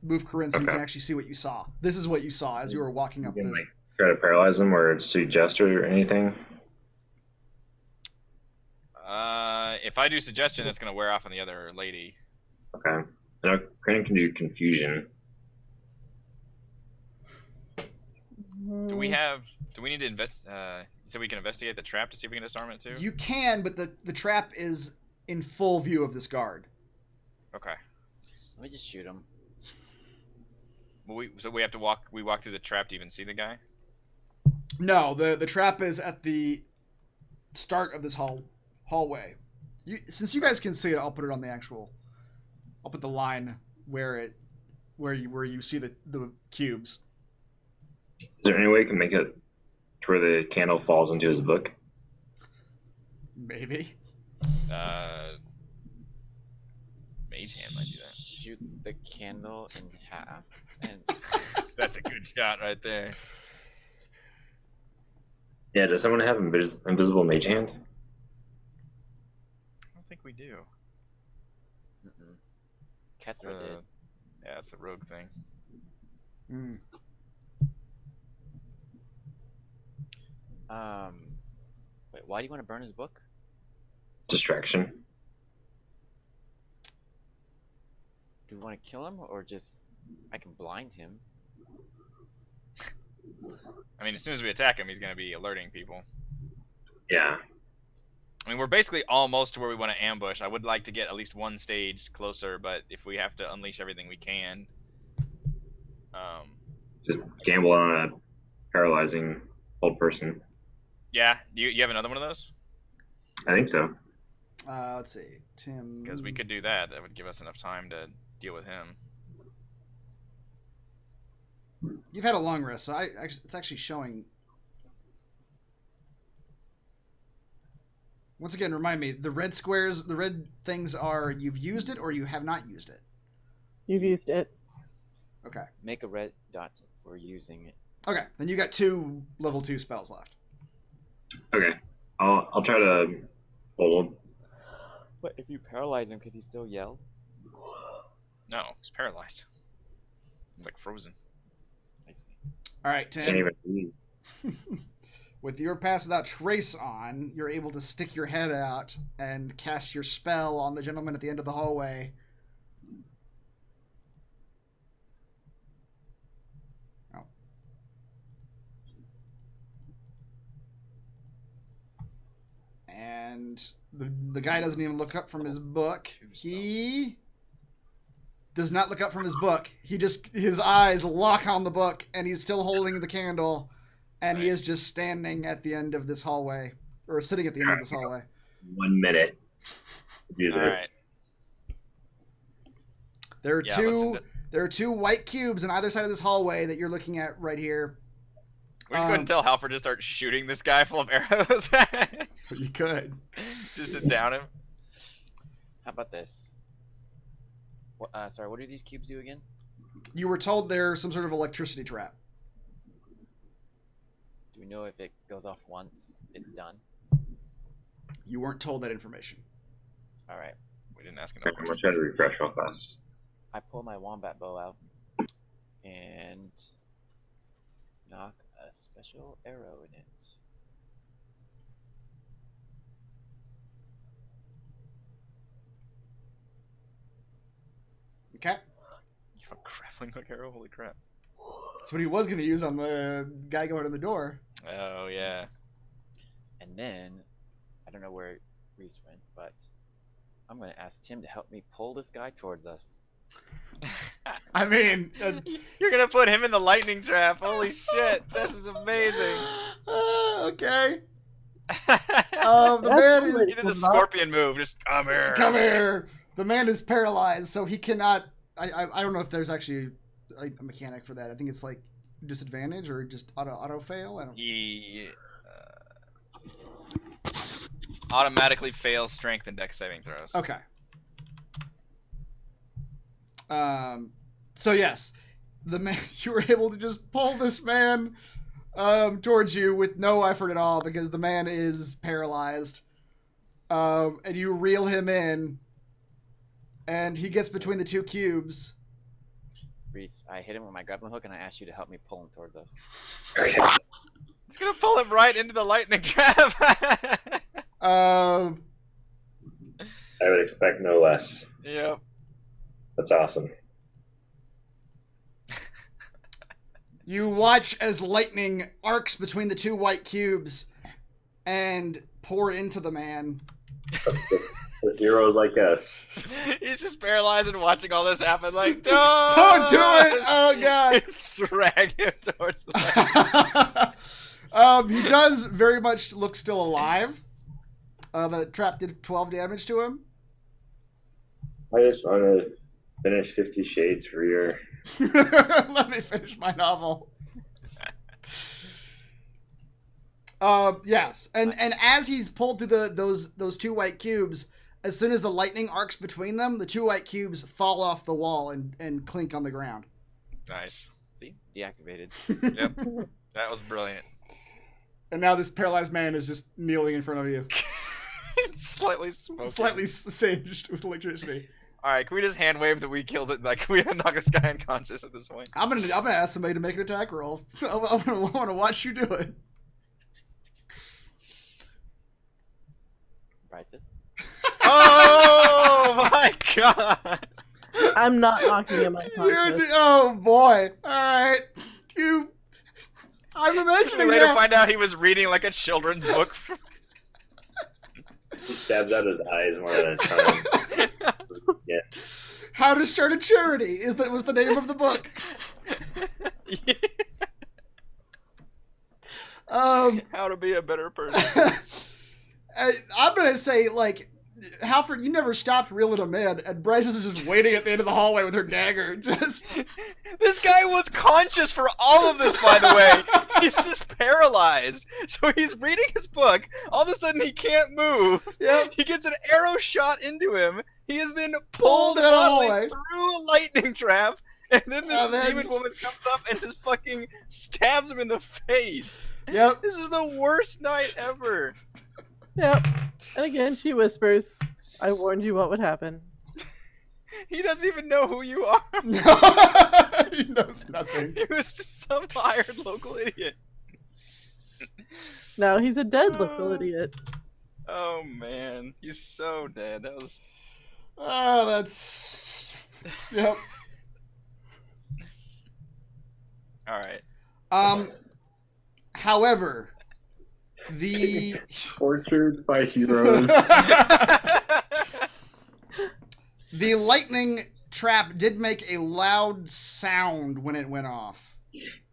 Speaker 1: move Corinne so you can actually see what you saw. This is what you saw as you were walking up
Speaker 4: You can,
Speaker 1: this.
Speaker 4: try to paralyze him or suggest or anything?
Speaker 2: If I do suggestion, that's gonna wear off on the other lady.
Speaker 4: Okay. I know Corinne can do confusion.
Speaker 2: Do we need to invest? So we can investigate the trap to see if we can disarm it too.
Speaker 1: You can, but the trap is in full view of this guard.
Speaker 2: Okay.
Speaker 5: Let me just shoot him.
Speaker 2: Well, so we have to walk. We walk through the trap to even see the guy.
Speaker 1: No, the trap is at the start of this hallway. Since you guys can see it, I'll put it on the actual. I'll put the line where you see the cubes.
Speaker 4: Is there any way you can make it to where the candle falls into his book?
Speaker 1: Maybe.
Speaker 2: Mage hand might do that.
Speaker 5: Shoot the candle in half. And
Speaker 2: That's a good shot right there.
Speaker 4: Yeah, does someone have invisible mage hand?
Speaker 2: I don't think we do.
Speaker 5: Kethra did.
Speaker 2: Yeah, it's the rogue thing.
Speaker 1: Mm.
Speaker 5: Wait, why do you want to burn his book?
Speaker 4: Distraction.
Speaker 5: Do you want to kill him or just... I can blind him.
Speaker 2: I mean, as soon as we attack him, he's going to be alerting people.
Speaker 4: Yeah.
Speaker 2: I mean, we're basically almost to where we want to ambush. I would like to get at least one stage closer, but if we have to unleash everything we can...
Speaker 4: Just gamble on a paralyzing old person.
Speaker 2: Yeah, you have another one of those?
Speaker 4: I think so.
Speaker 1: Let's see, Tim.
Speaker 2: Because we could do that. That would give us enough time to deal with him.
Speaker 1: You've had a long rest, so it's actually showing. Once again, remind me, the red squares, the red things are you've used it or you have not used it.
Speaker 3: You've used it.
Speaker 1: Okay.
Speaker 5: Make a red dot for using it.
Speaker 1: Okay, then you got 2 level 2 spells left.
Speaker 4: Okay. I'll try to hold him.
Speaker 5: But if you paralyze him, could he still yell?
Speaker 2: No, he's paralyzed. It's like frozen.
Speaker 5: I see.
Speaker 1: All right,
Speaker 4: Can't
Speaker 1: Tim.
Speaker 4: even read.
Speaker 1: With your pass without trace on, you're able to stick your head out and cast your spell on the gentleman at the end of the hallway. Oh. And the guy doesn't even look up from his book. He does not look up from his book. His eyes lock on the book, and he's still holding the candle. And he is just standing at the end of this hallway, or sitting at the end of this hallway.
Speaker 4: 1 minute to do this.
Speaker 2: Alright.
Speaker 1: There are two white cubes on either side of this hallway that you're looking at right here.
Speaker 2: We're just going to tell Halford to start shooting this guy full of arrows.
Speaker 1: You could.
Speaker 2: Just to down him.
Speaker 5: How about this? Sorry, what do these cubes do again?
Speaker 1: You were told they're some sort of electricity trap.
Speaker 5: Do we know if it goes off once, it's done?
Speaker 1: You weren't told that information.
Speaker 5: All right.
Speaker 2: We didn't ask
Speaker 4: I'm
Speaker 2: enough
Speaker 4: going to
Speaker 2: questions.
Speaker 4: try to refresh real fast.
Speaker 5: I pull my wombat bow out and knock a special arrow in it.
Speaker 1: Okay?
Speaker 2: You have a grappling hook arrow? Holy crap.
Speaker 1: That's what he was going to use on the guy going in the door.
Speaker 2: Oh, yeah.
Speaker 5: And then, I don't know where Reese went, but I'm going to ask Tim to help me pull this guy towards us.
Speaker 1: I mean...
Speaker 2: You're going to put him in the lightning trap. Holy shit. This is amazing.
Speaker 1: Okay. The man is...
Speaker 2: You did the scorpion move. Just come here.
Speaker 1: Come here! The man is paralyzed, so he cannot... I don't know if there's actually a mechanic for that. I think it's like disadvantage or just auto fail. I don't.
Speaker 2: He automatically fails strength and dex saving throws.
Speaker 1: Okay. So yes, the man you were able to just pull this man towards you with no effort at all because the man is paralyzed. And you reel him in, and he gets between the 2 cubes.
Speaker 5: Reese, I hit him with my grappling hook and I asked you to help me pull him towards us.
Speaker 4: Okay.
Speaker 2: It's gonna pull him right into the lightning trap.
Speaker 4: I would expect no less.
Speaker 2: Yep.
Speaker 4: That's awesome.
Speaker 1: You watch as lightning arcs between the 2 white cubes and pour into the man.
Speaker 4: With heroes like us.
Speaker 2: He's just paralyzed and watching all this happen. Like,
Speaker 1: Don't do it! Oh god!
Speaker 2: Drag him towards the
Speaker 1: He does very much look still alive. The trap did 12 damage to him.
Speaker 4: I just want to finish 50 Shades for your...
Speaker 1: Let me finish my novel. Yes, and as he's pulled through those 2 white cubes, as soon as the lightning arcs between them, the 2 white cubes fall off the wall and clink on the ground.
Speaker 2: Nice.
Speaker 5: See? Deactivated.
Speaker 2: Yep. That was brilliant.
Speaker 1: And now this paralyzed man is just kneeling in front of you,
Speaker 2: Slightly smoking.
Speaker 1: slightly singed with electricity.
Speaker 2: All right, can we just hand wave that we killed it? Like, we knock this guy unconscious at this point.
Speaker 1: I'm gonna ask somebody to make an attack roll. I want to watch you do it.
Speaker 5: Prices.
Speaker 2: Oh my god!
Speaker 3: I'm not knocking him unconscious.
Speaker 1: Oh boy! All right, I'm imagining
Speaker 2: We later
Speaker 1: that.
Speaker 2: find out he was reading like a children's book.
Speaker 4: He stabs out his eyes more than a charm. Yeah.
Speaker 1: How to Start a Charity was the name of the book.
Speaker 2: How to be a better person.
Speaker 1: I'm gonna say, like, Halford, you never stopped reeling him in, and Bryce is just waiting at the end of the hallway with her dagger. Just
Speaker 2: This guy was conscious for all of this, by the way. He's just paralyzed. So he's reading his book. All of a sudden, he can't move.
Speaker 1: Yep.
Speaker 2: He gets an arrow shot into him. He is then
Speaker 1: Pulled
Speaker 2: pulled
Speaker 1: in a
Speaker 2: bodily
Speaker 1: hallway.
Speaker 2: through a lightning trap. And then this
Speaker 1: And then-
Speaker 2: demon woman comes up and just fucking stabs him in the face.
Speaker 1: Yep.
Speaker 2: This is the worst night ever.
Speaker 3: Yep. And again, she whispers, I warned you what would happen.
Speaker 2: He doesn't even know who you are.
Speaker 1: He knows nothing.
Speaker 2: He was just some hired local idiot.
Speaker 3: No, he's a dead local idiot.
Speaker 2: Oh man, he's so dead. That was.
Speaker 1: Oh, that's. Yep.
Speaker 2: All right.
Speaker 1: However, the
Speaker 4: Tortured by heroes.
Speaker 1: the lightning trap did make a loud sound when it went off.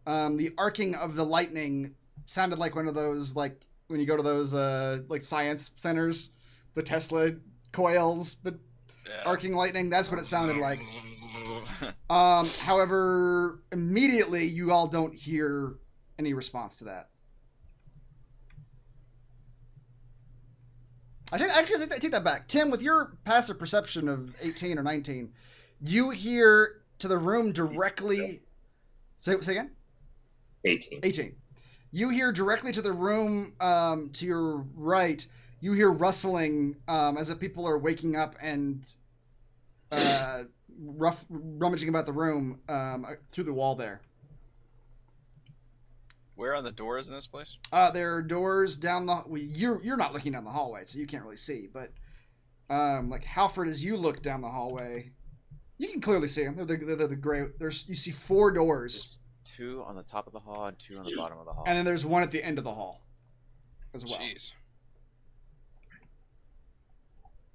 Speaker 1: The arcing of the lightning sounded like one of those, like when you go to those like science centers, the Tesla coils, but arcing lightning. That's what it sounded like. However, immediately you all don't hear any response to that. I take that back. Tim, with your passive perception of 18 or 19, you hear to the room directly. Say again?
Speaker 4: 18.
Speaker 1: 18. You hear directly to the room to your right. You hear rustling as if people are waking up and rummaging about the room through the wall there.
Speaker 2: Where are the doors in this place?
Speaker 1: There are doors down the. Well, you're not looking down the hallway, so you can't really see. But like Halford, as you look down the hallway, you can clearly see them. They're the gray. You see 4 doors.
Speaker 5: There's 2 on the top of the hall and 2 on the bottom of the hall.
Speaker 1: And then there's one at the end of the hall as well.
Speaker 2: Jeez.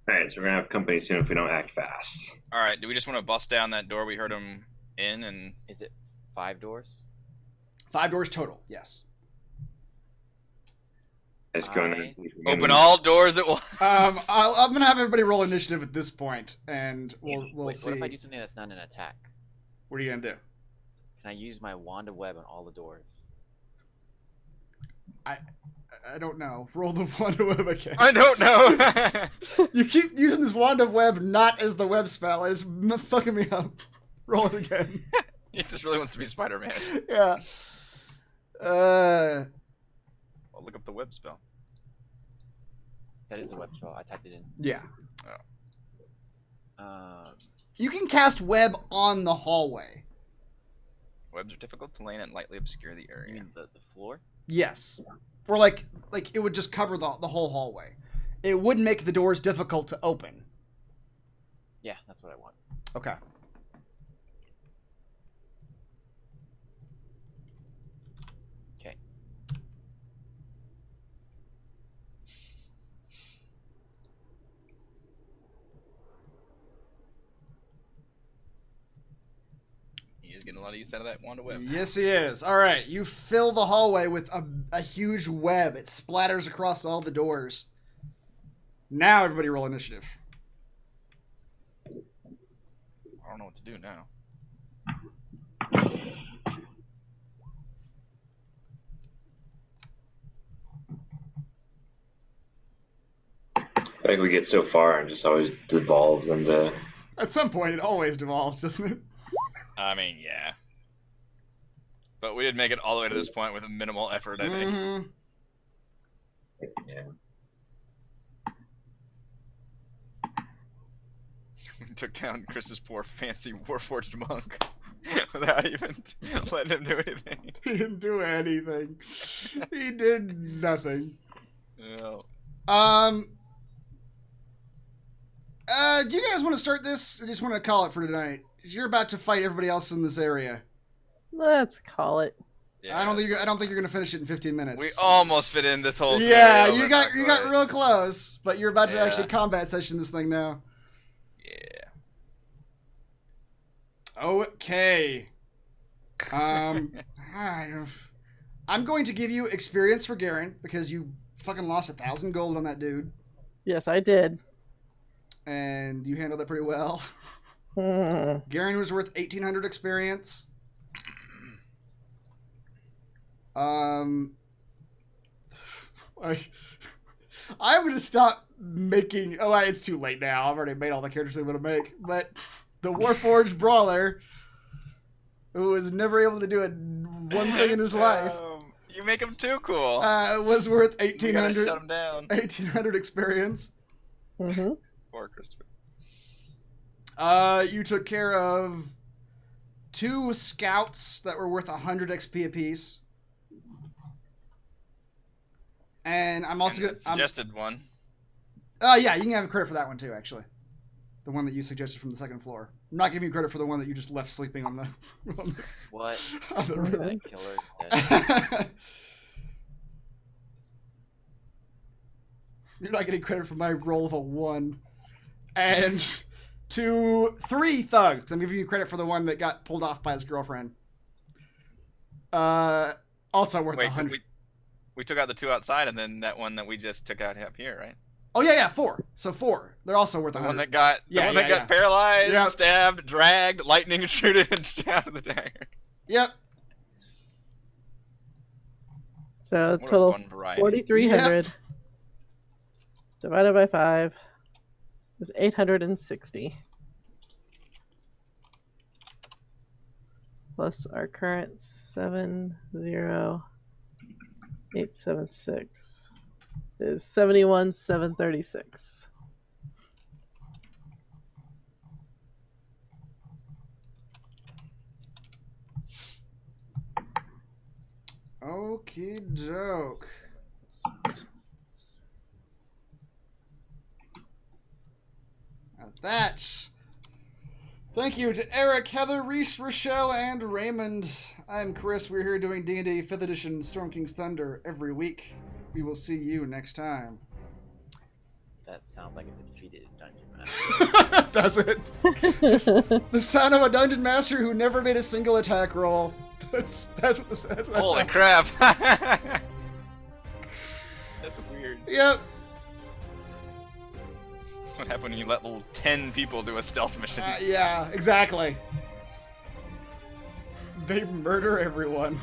Speaker 4: Alright, so we're gonna have company soon if we don't act fast.
Speaker 2: All right. Do we just want to bust down that door we heard him in and?
Speaker 5: Is it 5 doors?
Speaker 1: 5 doors total, yes.
Speaker 4: Let's go
Speaker 5: I-
Speaker 2: Open all doors at once.
Speaker 1: I'm going to have everybody roll initiative at this point, and we'll
Speaker 5: Wait,
Speaker 1: see.
Speaker 5: what if I do something that's not an attack?
Speaker 1: What are you going to do?
Speaker 5: Can I use my wand of web on all the doors?
Speaker 1: I don't know. Roll the wand of web again.
Speaker 2: I don't know.
Speaker 1: You keep using this wand of web not as the web spell. It's fucking me up. Roll it again.
Speaker 2: He just really wants to be Spider-Man.
Speaker 1: Yeah.
Speaker 2: I'll look up the web spell.
Speaker 5: That is a web spell. I typed it in.
Speaker 1: Yeah.
Speaker 2: You
Speaker 1: can cast web on the hallway.
Speaker 2: Webs are difficult to land and lightly obscure the
Speaker 5: You
Speaker 2: area.
Speaker 5: mean the floor?
Speaker 1: Yes. Or like it would just cover the whole hallway. It would make the doors difficult to open.
Speaker 5: Yeah, that's what I want.
Speaker 1: Okay.
Speaker 5: Okay.
Speaker 2: He is getting a lot of use out of that wand of web.
Speaker 1: Yes, he is. All right. You fill the hallway with a huge web. It splatters across all the doors. Now everybody roll initiative.
Speaker 2: I don't know what to do now.
Speaker 4: I think we get so far and just always devolves into.
Speaker 1: At some point, it always devolves, doesn't it?
Speaker 2: I mean, yeah. But we did make it all the way to this point with a minimal effort, I think.
Speaker 1: Mhm.
Speaker 4: Yeah.
Speaker 2: We took down Chris's poor fancy warforged monk without even letting him do anything.
Speaker 1: He didn't do anything. He did nothing.
Speaker 2: No.
Speaker 1: Do you guys want to start this, or just want to call it for tonight? 'Cause you're about to fight everybody else in this area.
Speaker 3: Let's call it.
Speaker 2: Yeah,
Speaker 1: I don't think you're gonna finish it in 15 minutes.
Speaker 2: we almost fit in this whole
Speaker 1: Yeah,
Speaker 2: scenario,
Speaker 1: you
Speaker 2: but
Speaker 1: got
Speaker 2: not quite.
Speaker 1: real close, but you're about to
Speaker 2: Yeah.
Speaker 1: actually combat session this thing now.
Speaker 2: Yeah.
Speaker 1: Okay. I don't- I'm going to give you experience for Garen because you fucking lost 1,000 gold on that dude.
Speaker 3: Yes, I did.
Speaker 1: And you handled that pretty well. Garen was worth 1,800 experience. I'm gonna stop making. Oh, it's too late now. I've already made all the characters I want to make. But the Warforged Brawler, who was never able to do one thing in his life,
Speaker 2: you make him too cool.
Speaker 1: was worth 1,800.
Speaker 2: Shut him down.
Speaker 1: 1,800 experience.
Speaker 3: Mm-hmm.
Speaker 2: Poor Christopher.
Speaker 1: You took care of 2 scouts that were worth 100 XP apiece. And I'm also
Speaker 2: gonna suggested one.
Speaker 1: Yeah, you can have credit for that one too, actually. The one that you suggested from the second floor. I'm not giving you credit for the one that you just left sleeping on the.
Speaker 5: What?
Speaker 1: On the room.
Speaker 5: Killer instead.
Speaker 1: You're not getting credit for my roll of a 1. And 3 thugs. I'm giving you credit for the one that got pulled off by his girlfriend. Also worth 100.
Speaker 2: We took out the 2 outside, and then that one that we just took out up here, right?
Speaker 1: Oh yeah, 4. So 4. They're also worth 100.
Speaker 2: The one that got paralyzed,
Speaker 1: Yep.
Speaker 2: stabbed, dragged, lightning shooted, and stabbed with the dagger.
Speaker 1: Yep.
Speaker 3: So
Speaker 2: What a
Speaker 3: total
Speaker 2: fun variety.
Speaker 3: 4,300 divided by 5 is 860. Plus our current 70876 is 71,736.
Speaker 1: Okie doke. Now that. Thank you to Eric, Heather, Reese, Rochelle, and Raymond. I'm Chris. We're here doing D&D 5th Edition Storm King's Thunder every week. We will see you next time.
Speaker 5: That sounds like a defeated dungeon master.
Speaker 1: Does it? The son of a dungeon master who never made a single attack roll. That's what this. That's
Speaker 2: Holy
Speaker 1: how-
Speaker 2: crap! That's weird.
Speaker 1: Yep.
Speaker 2: That's what happened when you let 10 people do a stealth mission.
Speaker 1: Yeah, exactly. They murder everyone.